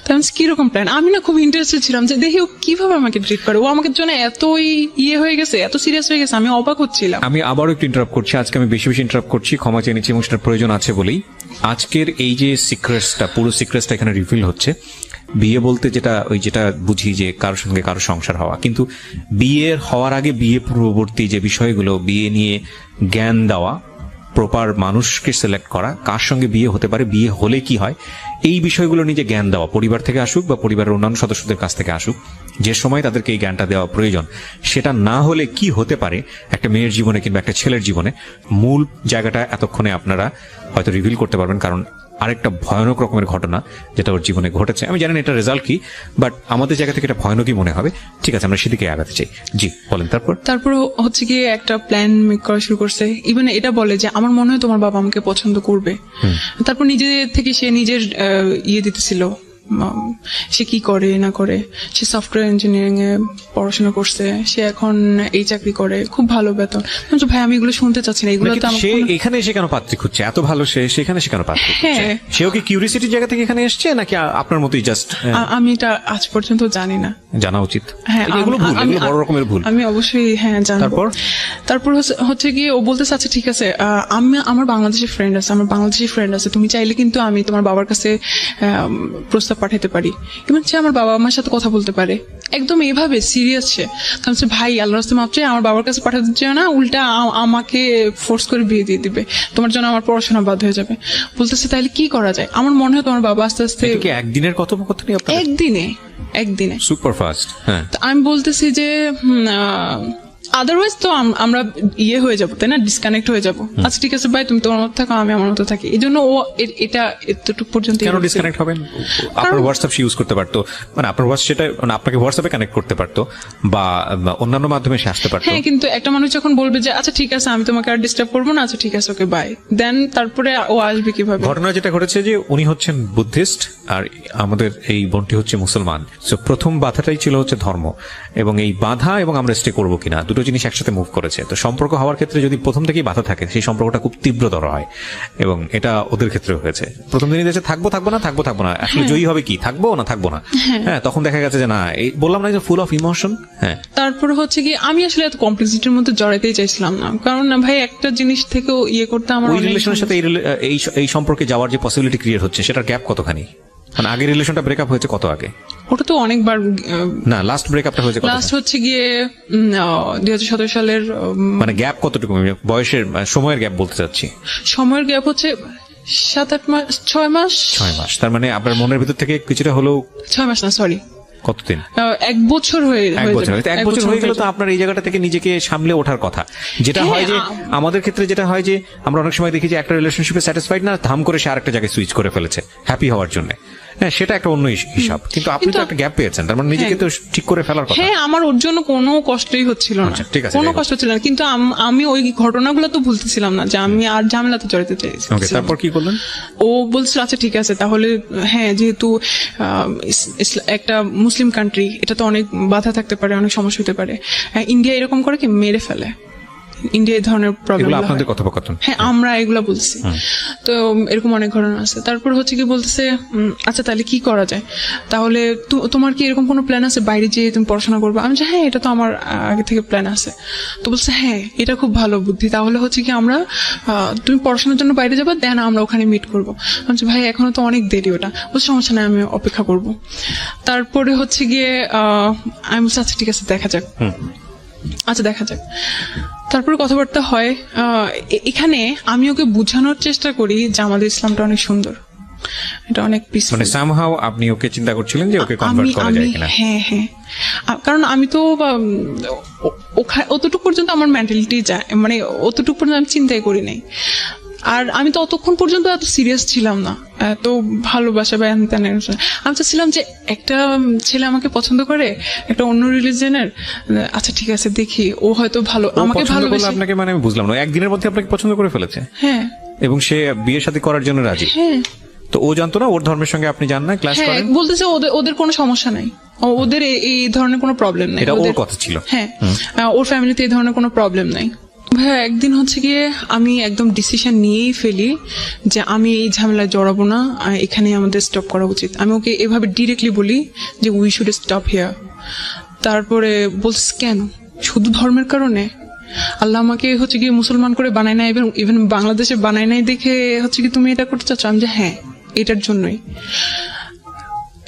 তাহলে কিরকম প্ল্যান? আমি না খুব ইন্টারেস্টেড ছিলাম যে দেখি ও কিভাবে আমাকে ট্রিট করে। ও আমাকে জন্য এতই হয়ে গেছে, এত সিরিয়াস হয়ে গেছে, আমি অবাক হচ্ছিলাম। আমি আবারও একটু ইন্টারাপ্ট করছি, আজকে আমি বেশি ইন্টারাপ্ট করছি, ক্ষমা চেয়ে নিচ্ছি, এবং সেটার প্রয়োজন আছে বলেই। আজকের এই যে সিক্রেটসটা, পুরো সিক্রেটসটা এখানে রিভিল হচ্ছে। বিয়ে বলতে যেটা বুঝি যে কারোর সঙ্গে কারো সংসার হওয়া, কিন্তু বিয়ের হওয়ার আগে বিয়ে পূর্ববর্তী যে বিষয়গুলো, বিয়ে নিয়ে জ্ঞান দেওয়া, প্রপার মানুষকে সিলেক্ট করা, কার সঙ্গে বিয়ে হতে পারে, বিয়ে হলে কি হয়, এই বিষয়গুলো নিয়ে যে জ্ঞান দেওয়া, পরিবার থেকে আসুক বা পরিবারের অন্যান্য সদস্যদের কাছ থেকে আসুক, যে সময় তাদেরকে এই জ্ঞানটা দেওয়া প্রয়োজন, সেটা না হলে কি হতে পারে একটা মেয়ের জীবনে কিংবা একটা ছেলের জীবনে, মূল জায়গাটা এতক্ষণে আপনারা হয়তো রিভিল করতে পারবেন। কারণ আরেকটা ভয়ানক রকমের ঘটনা যেটা ওর জীবনে ঘটেছে, আমি জানি না এটা রেজাল্ট কি, বাট আমাদের জায়গা থেকে এটা ভয়ানকই মনে হবে। ঠিক আছে, আমরা সেদিকে আগাতে চাই। জি বলেন। তারপর হচ্ছে গিয়ে একটা প্ল্যান মেক করা শুরু করছে। ইভেন এটা বলে যে আমার মনে হয় তোমার বাবা আমাকে পছন্দ করবে। তারপর নিজে থেকে সে নিজের দিতেছিল, সে কি করে না করে। সে সফটওয়্যার ইঞ্জিনিয়ারিং এ পড়াশোনা করছে, সে এখন এই চাকরি করে, খুব ভালো বেতন। ভাই আমি এগুলো শুনতে চাচ্ছি না, এগুলো তো সে এখানে এসে কেন পাত্রী খুঁজছে? এত ভালো সেখানে সে কেন পাত্রী খুঁজছে? সেও কি কিউরিয়াসিটির জায়গা থেকে এখানে এসছে নাকি আপনার মতোই জাস্ট? আমি এটা আজ পর্যন্ত জানি না, জানা উচিত। হ্যাঁ, এগুলো ভুল, এগুলো বড় রকমের ভুল। আমি অবশ্যই জানবো। তারপর হচ্ছে গিয়ে ও বলতেছে আচ্ছা ঠিক আছে, আমার বাংলাদেশি ফ্রেন্ড আছে, তুমি চাইলে কিন্তু আমি তোমার বাবার কাছে প্রস্তাব পাঠাতে পারি, এবং সে আমার বাবা আমার সাথে কথা বলতে পারে। একদম এইভাবে সিরিয়াস সে। ভাই আল্লাহর রাস্তায় মাপ চাই, আমার বাবার কাছে পাঠাতে চাও না, উল্টা আমাকে ফোর্স করে বিয়ে দিয়ে দিবে, তোমার জন্য আমার পড়াশোনা বাদ হয়ে যাবে। বলতেছে তাহলে কি করা যায়? আমার মনে হয় তোমার বাবা আস্তে আস্তে। একদিনের কথোপকথনই? একদিনে সুপার ফাস্ট। হ্যাঁ, আমি বলতেছি যে আদারওয়াইজ তো আমরা হয়ে যাবো, তাই না, ডিসকানেক্ট হয়ে যাবো। আচ্ছা ঠিক আছে ভাই, তুমি তোমার মতো থাকো, আমি আমার মতো থাকি। এই জন্য ও এটা এতটুকু পর্যন্ত। কেন ডিসকানেক্ট হবেন? আপনার হোয়াটসঅ্যাপ ইউজ করতে পারতো, মানে আপনার সেটা মানে আপনাকে হোয়াটসঅ্যাপে কানেক্ট করতে পারতো বা অন্যান্য মাধ্যমে সে আসতে পারতো। হ্যাঁ, কিন্তু একটা মানুষ যখন বলবে যে আচ্ছা ঠিক আছে আমি তোমাকে আর ডিস্টার্ব করবো না, আচ্ছা ঠিক আছে ওকে বাই, দেন তারপরে ও আসবে কিভাবে? ঘটনা যেটা ঘটেছে যে উনি হচ্ছেন বুদ্ধিস্ট আর আমাদের এই বোনটি হচ্ছে মুসলমান। সো প্রথম বাধাটাই ছিল হচ্ছে ধর্ম, এবং এই বাধা এবং আমরা স্টে করবো কিনা, দুটো জিনিস একসাথে মুভ করেছে। তো সম্পর্ক হওয়ার ক্ষেত্রে যদি প্রথম থেকেই বাধা থাকে, সেই সম্পর্কটা খুব তীব্রতর হয়, এবং এটা ওদের ক্ষেত্রে হয়েছে। প্রথম দিনই দেখছে থাকবো না, আসলে জয়ী হবে কি, থাকবো না। হ্যাঁ, তখন দেখা গেছে যে না, এই বললাম না যে ফুল অফ ইমোশন। হ্যাঁ, তারপর হচ্ছে কি আমি আসলে এত কমপ্লেক্সিটির মধ্যে জড়াইতেই চাইছিলাম না, কারণ না ভাই একটা জিনিস থেকেও করতে আমার ওই রিলেশনের সাথে এই সম্পর্কে যাওয়ার যে পসিবিলিটি ক্রিয়েট হচ্ছে, সেটার গ্যাপ কতখানি? মানে আগের রিলেশনটা ব্রেকআপ হয়েছে কত আগে? ওটা তো অনেকবার। না, লাস্ট ব্রেকআপটা হয়েছে লাস্ট হচ্ছে গিয়ে 2017 সালের। মানে গ্যাপ কতটুকু? বয়সের সময়ের গ্যাপ বলতে চাচ্ছি। সময়ের গ্যাপ হচ্ছে 7-8 মাস, 6 মাস। তার মানে আপনার মনের ভিতর থেকে কিছুটা হলেও 6 মাস না, সরি কতদিন? 1 বছর হয়ে গেল। তো আপনার এই জায়গাটা থেকে নিজেকে সামলে ওঠার কথা। যেটা হয় যে আমাদের ক্ষেত্রে যেটা হয় যে আমরা অনেক সময় দেখি যে একটা রিলেশনশিপে স্যাটিসফাইড না, ধাম করে সে আরেকটা জায়গায় সুইচ করে ফেলেছে হ্যাপি হওয়ার জন্য। হ্যাঁ, সেটা একটা অন্য হিসাব, কিন্তু আপনি তো একটা গ্যাপ পেয়েছেন, তার মানে নিজেকে তো ঠিক করে ফেলার কথা। হ্যাঁ, আমার ওর জন্য কোনো কষ্টই হচ্ছিল না, কোনো কষ্ট হচ্ছিল না, কিন্তু আমি ওই ঘটনাগুলো তো ভুলতেছিলাম না যে আমি আর ঝামেলাতে জড়াতে চাইছি। তারপর কি করলেন? ও বলছিল আচ্ছা ঠিক আছে তাহলে, হ্যাঁ যেহেতু একটা মুসলিম কান্ট্রি, এটা তো অনেক বাধা থাকতে পারে, অনেক সমস্যা হতে পারে। ইন্ডিয়া এরকম করে কি মেরে ফেলে, ইন্ডিয়া এই ধরনের প্রবলেম। আপনাদের কথোপকথন? হ্যাঁ, আমরা এগুলা বলছি। তো এরকম অনেক ঘটনা আছে। তারপর হচ্ছে কি বলতেছে আচ্ছা তাহলে কি করা যায়, তাহলে তোমার কি এরকম কোনো প্ল্যান আছে বাইরে যেয়ে তুমি পড়াশোনা করবে? আমি যে হ্যাঁ, এটা তো আমার আগে থেকে প্ল্যান আছে। তো বলছে হ্যাঁ, এটা খুব ভালো বুদ্ধি, তাহলে হচ্ছে কি আমরা তুমি পড়াশোনার জন্য বাইরে যাবে, দেন আমরা ওখানে মিট করবো। আমি যে ভাই এখনো তো অনেক দেরি, ওটা বলছে সমস্যা নাই, আমি অপেক্ষা করব। তারপরে হচ্ছে গিয়ে আমি বলছি আচ্ছা ঠিক আছে দেখা যাক। তারপরে কথাবার্তা হয়। এখানে আমি ওকে বোঝানোর চেষ্টা করি যে আমাদের ইসলামটা অনেক সুন্দর, এটা অনেক পিসফুল। মানে সামহাউ আপনি ওকে চিন্তা করছিলেন যে ওকে কনভার্ট করা যায় কিনা? হ্যাঁ, কারণ আমি তো অতটুকু পর্যন্ত আমার মেন্টালিটি যায়, মানে অতটুকু পর্যন্ত আমি চিন্তাই করি নাই। আর আমি তো অতক্ষণ পর্যন্ত এত সিরিয়াস ছিলাম না, এত ভালোবাসা বা আমি চাচ্ছিলাম যে একটা ছেলে আমাকে পছন্দ করে, একটা অন্য রিলিজনের, আচ্ছা ঠিক আছে দেখি, ও হয়তো ভালো আমাকে ভালোবাসে। আপনাকে মানে আমি বুঝলাম না, একদিনের মধ্যে আপনাকে পছন্দ করে ফেলেছে? হ্যাঁ। এবং সে বিয়ে শাদী করার জন্য রাজি? হ্যাঁ। তো ও জানতো না ওর ধর্মের সঙ্গে আপনি যান না, ক্লাস করেন? বলতেছে ওদের কোনো সমস্যা নাই, ওদের এই ধরনের কোনো প্রবলেম নাই। এটা ওর কথা ছিল? হ্যাঁ, ওর ফ্যামিলিতে এই ধরনের কোনো প্রবলেম নাই। ভাইয়া একদিন হচ্ছে গিয়ে আমি একদম ডিসিশন নিয়েই ফেলি যে আমি এই ঝামেলায় জড়াবো না, এখানে আমাদের স্টপ করা উচিত। আমি ওকে এভাবে ডিরেক্টলি বলি যে উই শুড স্টপ হিয়ার। তারপরে বলছিস কেন, শুধু ধর্মের কারণে? আল্লাহ আমাকে হচ্ছে গিয়ে মুসলমান করে বানায় নাই, এবং ইভেন বাংলাদেশে বানায় নাই দেখে হচ্ছে কি তুমি এটা করতে চাচ্ছ? আমি যে হ্যাঁ, এটার জন্যই।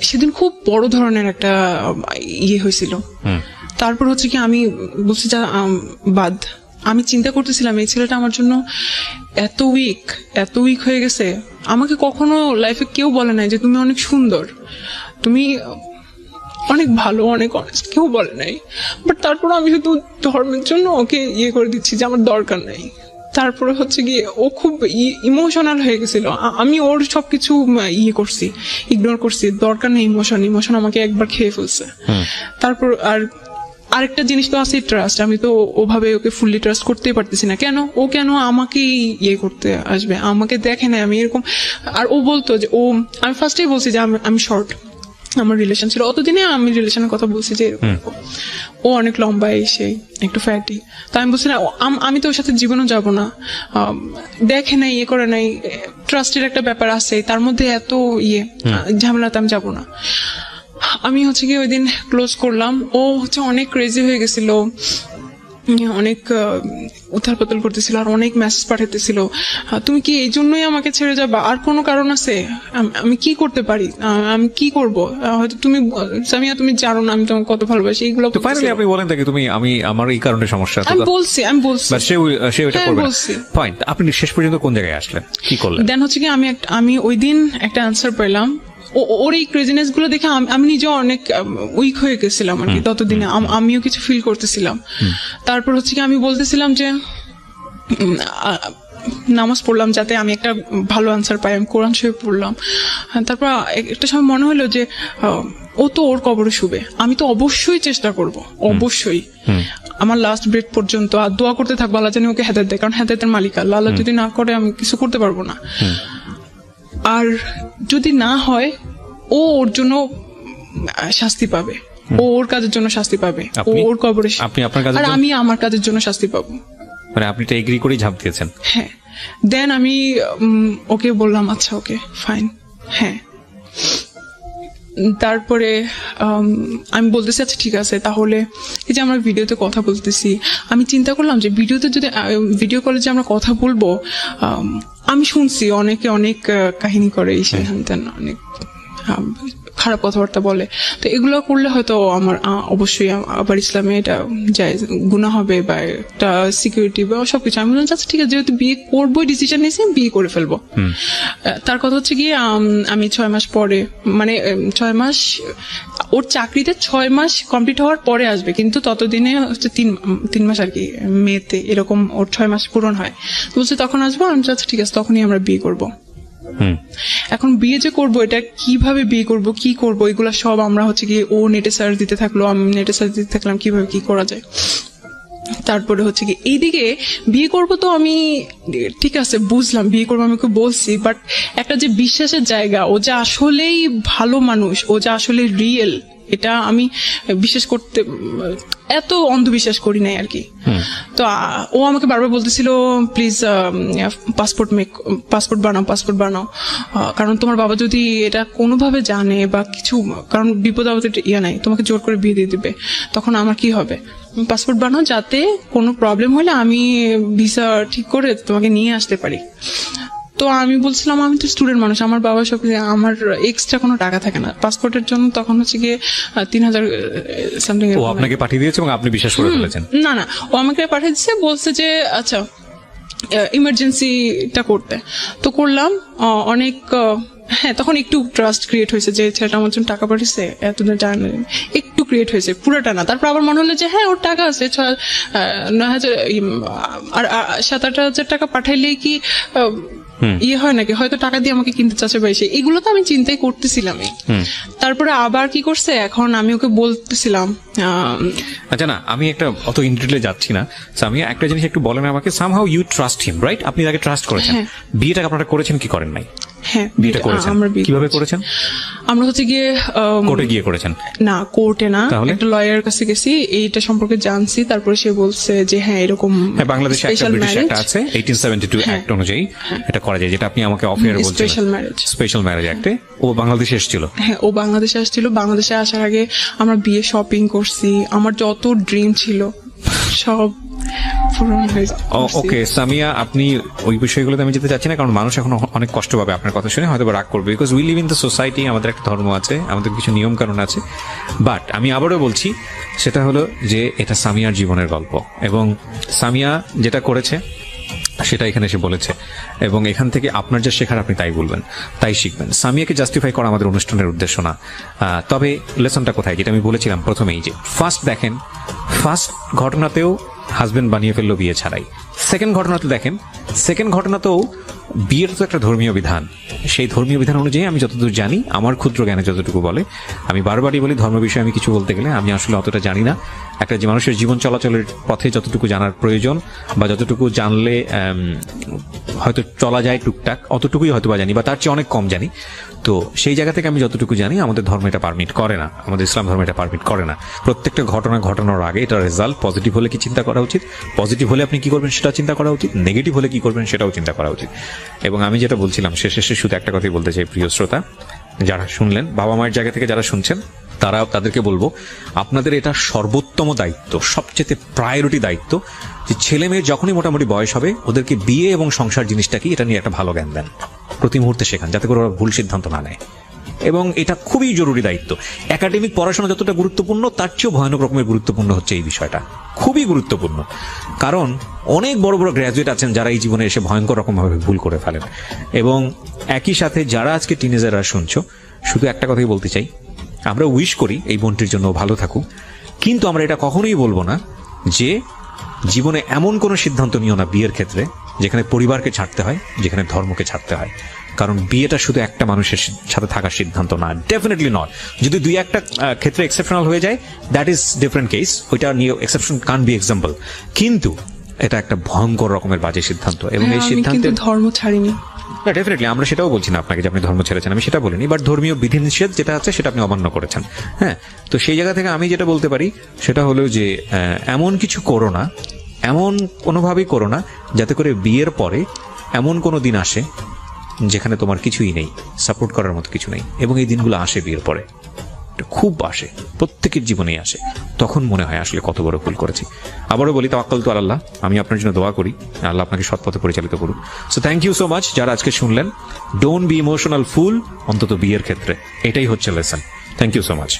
সেদিন খুব বড় ধরনের একটা ইয়ে হয়েছিল। তারপর হচ্ছে কি আমি বলছি যা বাদ। আমি চিন্তা করতেছিলাম এই ছেলেটা আমার জন্য এত উইক হয়ে গেছে। আমাকে কখনো লাইফে কেউ বলে নাই যে তুমি অনেক সুন্দর, তুমি অনেক ভালো, অনেক অনেস্ট, কেউ বলে নাই। বাট তারপর আমি শুধু ধর্মের জন্য ওকে ইয়ে করে দিচ্ছি যে আমার দরকার নাই। তারপরে হচ্ছে গিয়ে ও খুব ইমোশনাল হয়ে গেছিল। আমি ওর সবকিছু ইয়ে করছি, ইগনোর করছি, দরকার নেই ইমোশন আমাকে একবার খেয়ে ফেলছে। তারপর আরেকটা জিনিস তো আছে ট্রাস্ট। আমি তো ওভাবে ওকে ফুললি ট্রাস্ট করতেই পারতেছি না। ও কেন আমাকেই ইয়ে করতে আসবে? আমাকে দেখে না আমি এরকম। আর ও বলতো যে আমি ফার্স্টেই বলছি যে আমি শর্ট, আমার রিলেশন ছিল অতদিনে, আমি রিলেশনের কথা বলছি যে ও অনেক লম্বা, সেই একটু ফ্যাটি। তো আমি বলছি না, আমি তো ওর সাথে জীবনও যাবো না। দেখে নাই, ইয়ে করে নাই, ট্রাস্টের একটা ব্যাপার আছে, তার মধ্যে এত ঝামেলাতে আমি যাবো না। আমি হচ্ছে কি ওই দিন ক্লোজ করলাম। ও হচ্ছে অনেক ক্রেজি হয়ে গেছিল, অনেক উথাল পাতাল করতেছিল, আর অনেক মেসেজ পাঠাতেছিল, তুমি কি এই জন্যই আমাকে ছেড়ে যাবা? আর কোনো কারণ আছে? আমি কি করতে পারি? আমি কি করব? হয়তো তুমি সামিয়া, তুমি জানো না আমি তোমাকে কত ভালোবাসি। এইগুলো ফাইনালি আপনি বলেন তাকে তুমি আমার এই কারণে সমস্যা। আমি বলছি সে ওটা করবে। ফাইন, আপনি শেষ পর্যন্ত কোন জায়গায় আসলেন, কি করলেন? দেন হচ্ছে কি আমি ওই দিন একটা আনসার পেলাম। ওর এই ক্রেজিনেস গুলো দেখে আমি নিজেও অনেক উইক হয়ে গেছিলাম আর কি। ততদিনে আমিও কিছু ফিল করতেছিলাম। তারপর হচ্ছে কি আমি বলতেছিলাম যে নামাজ পড়লাম যাতে আমি একটা ভালো আনসার পাই, আমি কোরআন শরীফ পড়লাম। তারপর একটা সময় মনে হলো যে ও তো ওর কবরে শুবে, আমি তো অবশ্যই চেষ্টা করব, অবশ্যই আমার লাস্ট ব্রেথ পর্যন্ত। আর দোয়া করতে থাকবো আল্লাহ জানি ওকে হেদায়েত দেয়, কারণ হেদায়েতের মালিক আল্লাহ। আল্লাহ যদি না করে আমি কিছু করতে পারবো না। আর যদি না হয়, ওর জন্য শাস্তি পাবে, ওর কাজের জন্য শাস্তি পাবে, ওর কবরে, আর আমি আমার কাজের জন্য শাস্তি পাবো। মানে আপনি তো এগ্রি করেই ঝাঁপ দিয়েছেন? হ্যাঁ। দেন আমি ওকে বললাম আচ্ছা ওকে ফাইন। হ্যাঁ। তারপরে আমি বলতেছি আচ্ছা ঠিক আছে, তাহলে এই যে আমরা ভিডিওতে কথা বলতেছি, আমি চিন্তা করলাম যে ভিডিও কলে যে আমরা কথা বলবো, আমি শুনছি অনেকে অনেক কাহিনী করে, অনেক খারাপ কথাবার্তা বলে। তো এগুলো করলে হয়তো আমার অবশ্যই আবার ইসলামে এটা যায় গুনাহ হবে, বা একটা সিকিউরিটি বা সবকিছু। আমি বললাম আচ্ছা ঠিক আছে, যেহেতু বিয়ে করবো ডিসিশন নিয়েছি, বিয়ে করে ফেলবো। তার কথা হচ্ছে গিয়ে আমি 6 মাস পরে, মানে 6 মাস, ওর চাকরিতে 6 মাস কমপ্লিট হওয়ার পরে আসবে, কিন্তু ততদিনে হচ্ছে 3 মাস আর কি, মেতে এরকম ওর 6 মাস পূরণ হয়। তো বলছে তখন আসবো। আমি আচ্ছা ঠিক আছে, তখনই আমরা বিয়ে করবো। এখন বিয়ে যে করবো, এটা কিভাবে বিয়ে করব, কি করব, এগুলো সব আমরা হচ্ছে গিয়ে ও নেটে সার্চ দিতে থাকলো, আমি নেটে সার্চ দিতে থাকলাম কিভাবে কি করা যায়। তারপরে হচ্ছে কি এইদিকে বিয়ে করব, তো আমি ঠিক আছে বুঝলাম বিয়ে করবো, আমি ওকে বলছি। বাট একটা যে বিশ্বাসের জায়গা, ও যে আসলেই ভালো মানুষ, ও যে আসলে রিয়েল, এটা আমি বিশ্বাস করতে, এত অন্ধবিশ্বাস করি নাই আর কি। তো ও আমাকে বারবার বলতেছিল প্লিজ পাসপোর্ট বানাও, কারণ তোমার বাবা যদি এটা কোনোভাবে জানে বা কিছু, কারণ বিপদ আপদে নাই, তোমাকে জোর করে বিয়ে দিয়ে দিবে, তখন আমার কি হবে? পাসপোর্ট বানাও, যাতে কোনো প্রবলেম হলে আমি ভিসা ঠিক করে তোমাকে নিয়ে আসতে পারি। তো আমি বলছিলাম আমি তো স্টুডেন্ট মানুষ, আমার বাবা সব, আমার এক্সট্রা কোনো টাকা থাকে না পাসপোর্টের জন্য। তখন হচ্ছে গিয়ে 3000 সামথিং আপনাকে পাঠিয়ে দিয়েছে এবং আপনি বিশ্বাস করে ফেলেছেন? না, ও আমাকে পাঠিয়ে দিচ্ছে, বলছে যে আচ্ছা ইমার্জেন্সিটা করতে। তো করলাম অনেক। হ্যাঁ, তখন একটু ট্রাস্ট ক্রিয়েট হয়েছে যে ছেলেটা আমার জন্য টাকা পাঠিয়েছে, এতদিন একটু ক্রিয়েট হয়েছে, পুরোটা না। তারপর আবার মনে হলো যে হ্যাঁ ওর টাকা আছে, 9,000 আর 7-8 হাজার টাকা পাঠাইলেই কি ইয়ে হয় নাকি, হয়তো টাকা দিয়ে আমাকে কিনতে চাচ্ছে পাইছে, এগুলো তো আমি চিন্তাই করতেছিলামই। তারপরে আবার কি করছে, এখন আমি ওকে বলতেছিলাম আচ্ছা না, আমি একটা অত ইন্ডিটেলে যাচ্ছি না। আমি একটা জিনিস একটু বলেন আমাকে, somehow you trust him, right? আপনি তাকে ট্রাস্ট করেছেন। বিয়েটা আপনারা করেছেন কি করেন নাই? হ্যাঁ, বিয়েটা করেছেন। আমরা কিভাবে করেছেন? আমরা হচ্ছে গিয়ে কোর্টে গিয়ে করেছেন? না, কোর্টে না, তাহলে? একটা লয়ারের কাছে গেছি, এইটা সম্পর্কে জানছি। তারপরে সে বলছে যে হ্যাঁ এরকম হ্যাঁ, বাংলাদেশে একটা স্পেশাল ব্রিটিশ ম্যারেজ, একটা আছে 1872 অ্যাক্ট অনুযায়ী এটা করা যায়, যেটা আপনি আমাকে অফিয়ার বলছেন স্পেশাল ম্যারেজ। স্পেশাল ম্যারেজ অ্যাক্টে ও বাংলাদেশে এসেছিল। হ্যাঁ, ও বাংলাদেশে আসছিল। বাংলাদেশে আসার আগে আমরা বিয়ে শপিং করছি, আমার যত ড্রিম ছিল সব পূরণ হয়েছে। ওকে সামিয়া, আপনি ওই বিষয়গুলোতে আমি যেতে চাচ্ছি না, কারণ মানুষ এখন অনেক কষ্ট পাবে আপনার কথা শুনে, হয়তো রাগ করবে, because we live in the society, আমাদের একটা ধর্ম আছে, আমাদের কিছু নিয়ম কানুন আছে। বাট আমি আবারও বলছি, সেটা হলো যে এটা সামিয়ার জীবনের গল্প, এবং সামিয়া যেটা করেছে সেটা এখানে এসে বলেছে, এবং এখান থেকে আপনার যা শেখার আপনি তাই বলবেন, তাই শিখবেন। সামিয়াকে জাস্টিফাই করা আমাদের অনুষ্ঠানের উদ্দেশ্য না। তবে লেসনটা কোথায়, যেটা আমি বলেছিলাম প্রথমেই, যে ফার্স্ট দেখেন, ফার্স্ট ঘটনাতেও হাজবেন্ড বানিয়ে ফেললো বিয়ে ছাড়াই। সেকেন্ড ঘটনাতে দেখেন, সেকেন্ড ঘটনাতেও বিয়ের তো একটা ধর্মীয় বিধান, সেই ধর্মীয় বিধান অনুযায়ী আমি যতদূর জানি, আমার ক্ষুদ্র জ্ঞানে যতটুকু বলে, আমি বারবারই বলি ধর্ম বিষয়ে আমি কিছু বলতে গেলে আমি আসলে অতটা জানি না। একটা যে মানুষের জীবন চলাচলের পথে যতটুকু জানার প্রয়োজন, বা যতটুকু জানলে হয়তো চলা যায় টুকটাক, অতটুকুই হয়তো বা জানি, বা তার চেয়ে অনেক কম জানি। তো সেই জায়গা থেকে আমি যতটুকু জানি, আমাদের ধর্ম এটা পারমিট করে না, আমাদের ইসলাম ধর্ম এটা পারমিট করে না। প্রত্যেকটা ঘটনা ঘটানোর আগে এটা রেজাল্ট পজিটিভ হলে কি চিন্তা করা উচিত, পজিটিভ হলে আপনি কি করবেন সেটা চিন্তা করা উচিত, নেগেটিভ হলে কি করবেন সেটাও চিন্তা করা উচিত। এবং আমি যেটা বলছিলাম শেষে শুধু একটা কথাই বলতে চাই, প্রিয় শ্রোতা যারা শুনলেন, বাবা মায়ের জায়গা থেকে যারা শুনছেন, তাদেরকে বলবো, আপনাদের এটা সর্বোত্তম দায়িত্ব, সবচেয়ে প্রায়োরিটি দায়িত্ব, যে ছেলে মেয়ের যখনই মোটামুটি বয়স হবে, ওদেরকে বিয়ে এবং সংসার জিনিসটা কি, এটা নিয়ে একটা ভালো জ্ঞান দেন, প্রতি মুহূর্তে শেখান, যাতে করে ওরা ভুল সিদ্ধান্ত না নেয়। এবং এটা খুবই জরুরি দায়িত্ব। একাডেমিক পড়াশোনা যতটা গুরুত্বপূর্ণ, তার চেয়েও ভয়ানক রকমের গুরুত্বপূর্ণ হচ্ছে এই বিষয়টা, খুবই গুরুত্বপূর্ণ। কারণ অনেক বড় বড় গ্র্যাজুয়েট আছেন যারা এই জীবনে এসে ভয়ঙ্কর রকমভাবে ভুল করে ফেলেন। এবং একই সাথে যারা আজকে টিনেজাররা শুনছো, শুধু একটা কথাই বলতে চাই, আমরা উইশ করি এই বোনটির জন্য ভালো থাকুক, কিন্তু আমরা এটা কখনোই বলবো না যে জীবনে এমন কোনো সিদ্ধান্ত নিও না বিয়ের ক্ষেত্রে যেখানে পরিবারকে ছাড়তে হয়, যেখানে ধর্মকে ছাড়তে হয়। কারণ বিয়েটা শুধু একটা মানুষের সাথে থাকার সিদ্ধান্ত না, ডেফিনেটলি নট। যদি দুই একটা ক্ষেত্রে এক্সেপশনাল হয়ে যায়, দ্যাট ইজ ডিফারেন্ট কেস, ওইটা নিয়ে এক্সেপশন কান বি এক্সাম্পল, কিন্তু এটা একটা ভয়ঙ্কর রকমের বাজে সিদ্ধান্ত। এবং এই সিদ্ধান্তে ধর্ম ছাড়িনি, না ডেফিনেটলি আমরা সেটাও বলছি না আপনাকে যে আপনি ধর্ম ছেড়েছেন, আমি সেটা বলিনি, বাট ধর্মীয় বিধিনিষেধ যেটা আছে সেটা আপনি অমান্য করেছেন। হ্যাঁ, তো সেই জায়গা থেকে আমি যেটা বলতে পারি সেটা হলো যে এমন কিছু করো না, এমন কোনোভাবেই করো না যাতে করে বিয়ের পরে এমন কোনো দিন আসে যেখানে তোমার কিছুই নেই, সাপোর্ট করার মতো কিছু নেই। এবং এই দিনগুলো আসে বিয়ের পরে, খুব আসে, প্রত্যেকের জীবনেই আসে। তখন মনে হয় আসলে কত বড় ভুল করেছি। আবারও বলি, তাওয়াক্কালতু আলাল্লাহ, আমি আপনার জন্য দোয়া করি, আল্লাহ আপনাকে সৎ পথে পরিচালিত করুন। So thank you so much যারা আজকে শুনলেন। ডোন্ট বি ইমোশনাল ফুল, অন্তত বিয়ের ক্ষেত্রে এটাই হচ্ছে lesson. Thank you so much.